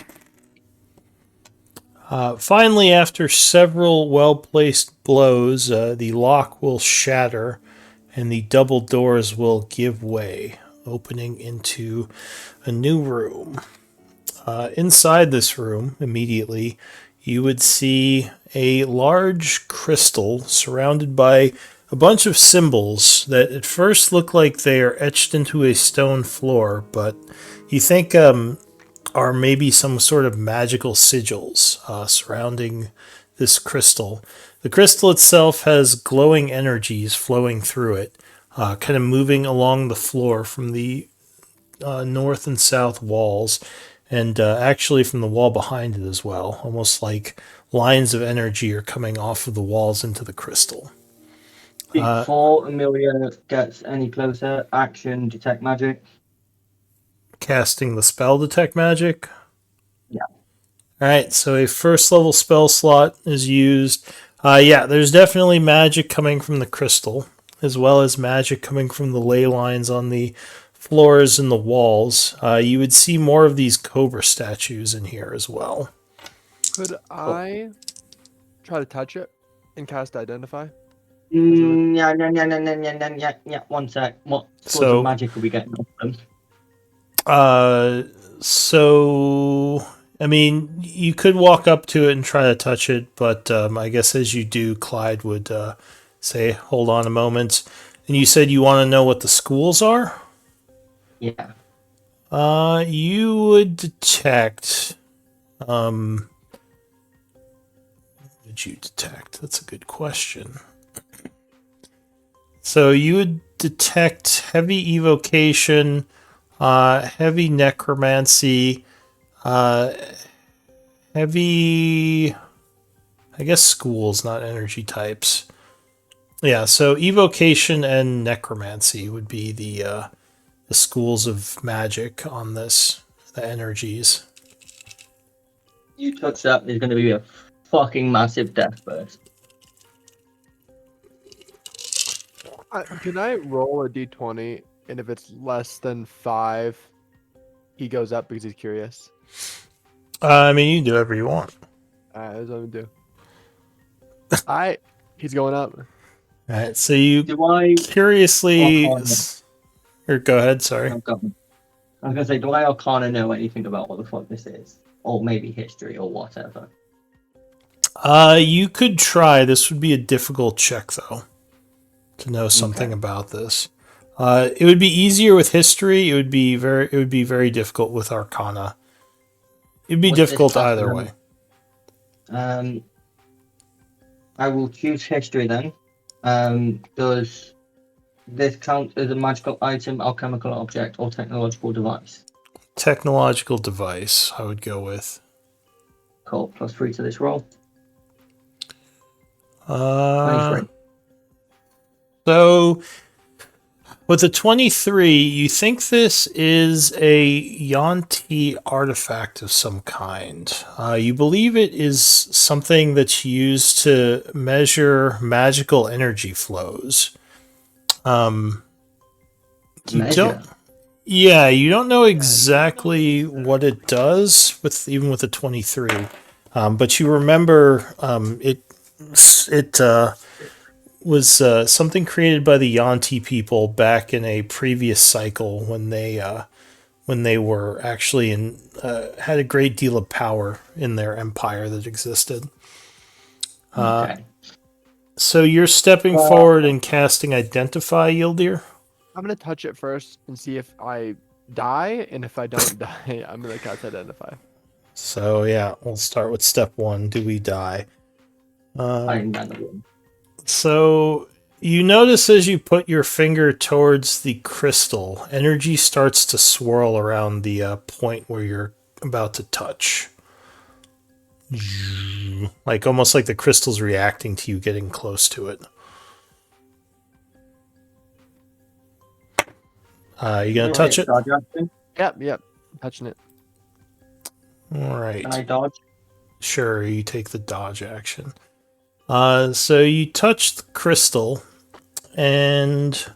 Speaker 1: Finally, after several well-placed blows, the lock will shatter and the double doors will give way, opening into a new room. Inside this room, immediately, you would see a large crystal surrounded by a bunch of symbols that at first look like they are etched into a stone floor, but you think are maybe some sort of magical sigils surrounding this crystal. The crystal itself has glowing energies flowing through it, kind of moving along the floor from the north and south walls, and actually from the wall behind it as well, almost like lines of energy are coming off of the walls into the crystal.
Speaker 2: Before Amelia gets any closer, action, detect magic.
Speaker 1: casting the spell Detect Magic?
Speaker 2: Yeah.
Speaker 1: Alright, so a first level spell slot is used. Yeah, there's definitely magic coming from the crystal, as well as magic coming from the ley lines on the floors and the walls. You would see more of these cobra statues in here as well.
Speaker 4: Could I try to touch it and cast Identify?
Speaker 2: Yeah. 1 sec. What sorts
Speaker 1: So-
Speaker 2: of magic are we getting off them?
Speaker 1: So I mean, you could walk up to it and try to touch it, but I guess as you do, Clyde would say, "Hold on a moment." And you said you want to know what the schools are?
Speaker 2: Yeah.
Speaker 1: You would detect. What did you detect? That's a good question. So you would detect heavy evocation, heavy necromancy, heavy. I guess schools, not energy types. Yeah, so evocation and necromancy would be the schools of magic on this, the energies.
Speaker 2: You touch that, there's going to be a fucking massive death burst.
Speaker 4: Can I roll a d20, and if it's less than 5, he goes up because he's curious?
Speaker 1: I mean, you can do whatever you want.
Speaker 4: That's what I'm gonna do. He's going up.
Speaker 1: All right, so you
Speaker 2: Do I?
Speaker 1: curiously,
Speaker 2: Arcana.
Speaker 1: or go ahead. Sorry.
Speaker 2: I was going to say, do I Arcana know anything about what the fuck this is? Or maybe history or whatever.
Speaker 1: You could try. This would be a difficult check, though, to know something
Speaker 2: Okay.
Speaker 1: about this. It would be easier with history. It would be very difficult with Arcana. It'd be
Speaker 2: What's this
Speaker 1: difficult
Speaker 2: class
Speaker 1: either
Speaker 2: then?
Speaker 1: way.
Speaker 2: I will choose history then. Does this count as a magical item, alchemical object, or technological device?
Speaker 1: Technological device, I would go with.
Speaker 2: Cool. +3 to this roll.
Speaker 1: Uh,
Speaker 2: 23.
Speaker 1: so with a 23, you think this is a Yuan-Ti artifact of some kind. You believe it is something that's used to measure magical energy flows. You
Speaker 2: Measure.
Speaker 1: don't. Yeah, you don't know exactly what it does even with a 23, but you remember it was something created by the Yuan-Ti people back in a previous cycle when they were actually had a great deal of power in their empire that existed.
Speaker 2: Okay.
Speaker 1: So you're stepping forward and casting Identify, Yildir?
Speaker 4: I'm gonna touch it first and see if I die, and if I don't die, I'm gonna cast Identify.
Speaker 1: So yeah, we'll start with step 1. Do we die?
Speaker 2: I'm down the room.
Speaker 1: So you notice as you put your finger towards the crystal, energy starts to swirl around the point where you're about to touch. Like almost like the crystal's reacting to you getting close to it. You gonna touch it?
Speaker 2: Dodge action?
Speaker 4: Yep, I'm touching it.
Speaker 1: All right.
Speaker 2: Can I dodge?
Speaker 1: Sure, you take the dodge action. So you touch the crystal, and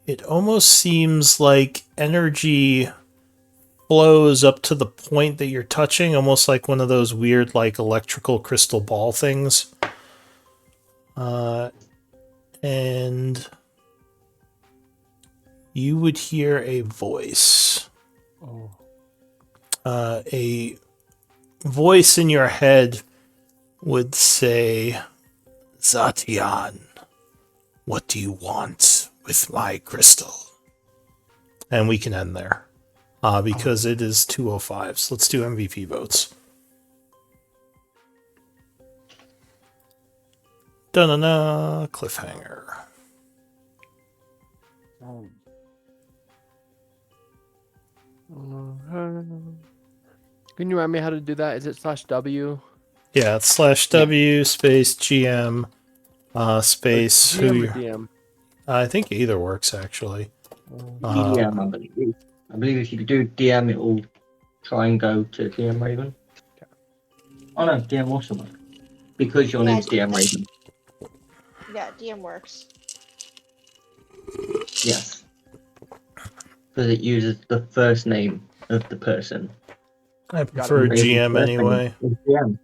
Speaker 1: it almost seems like energy flows up to the point that you're touching, almost like one of those weird, like, electrical crystal ball things. And you would hear a voice.
Speaker 4: Oh.
Speaker 1: A voice in your head would say, "Zatian, what do you want with my crystal?" And we can end there. Because it is 2:05, so let's do MVP votes. Da-na-na, cliffhanger.
Speaker 4: Can you remind me how to do that? Is it /W?
Speaker 1: Yeah, it's /W space GM space
Speaker 4: GM
Speaker 1: who
Speaker 4: or
Speaker 1: you.
Speaker 4: DM?
Speaker 1: I think either works actually.
Speaker 2: DM, I believe. I believe if you do DM, it will try and go to DM Raven. Oh no, DM Awesome. Because your
Speaker 3: Yeah,
Speaker 2: name's DM Raven.
Speaker 3: Yeah, DM works.
Speaker 2: Yes. Because it uses the first name of the person.
Speaker 1: I prefer
Speaker 2: Raven's
Speaker 1: GM
Speaker 2: first name
Speaker 1: anyway.
Speaker 2: is DM.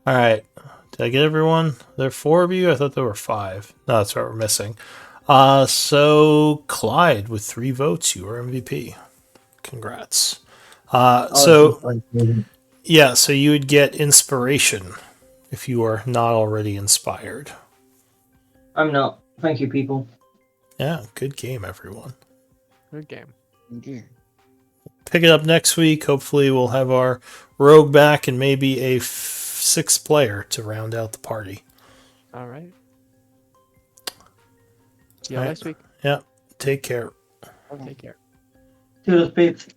Speaker 1: All right. Did I get everyone? There are 4 of you? I thought there were 5. No, that's what we're missing. So Clyde with 3 votes, you are MVP. Congrats. Yeah, so you would get inspiration if you are not already inspired.
Speaker 2: I'm not. Thank you, people.
Speaker 1: Yeah, good game, everyone.
Speaker 4: Good game.
Speaker 5: Thank you.
Speaker 1: Pick it up next week. Hopefully, we'll have our rogue back and maybe a 6th player to round out the party.
Speaker 4: All right. See you
Speaker 1: All right.
Speaker 4: next week.
Speaker 1: Yeah, take care.
Speaker 4: Take care.
Speaker 2: Toodles, peeps.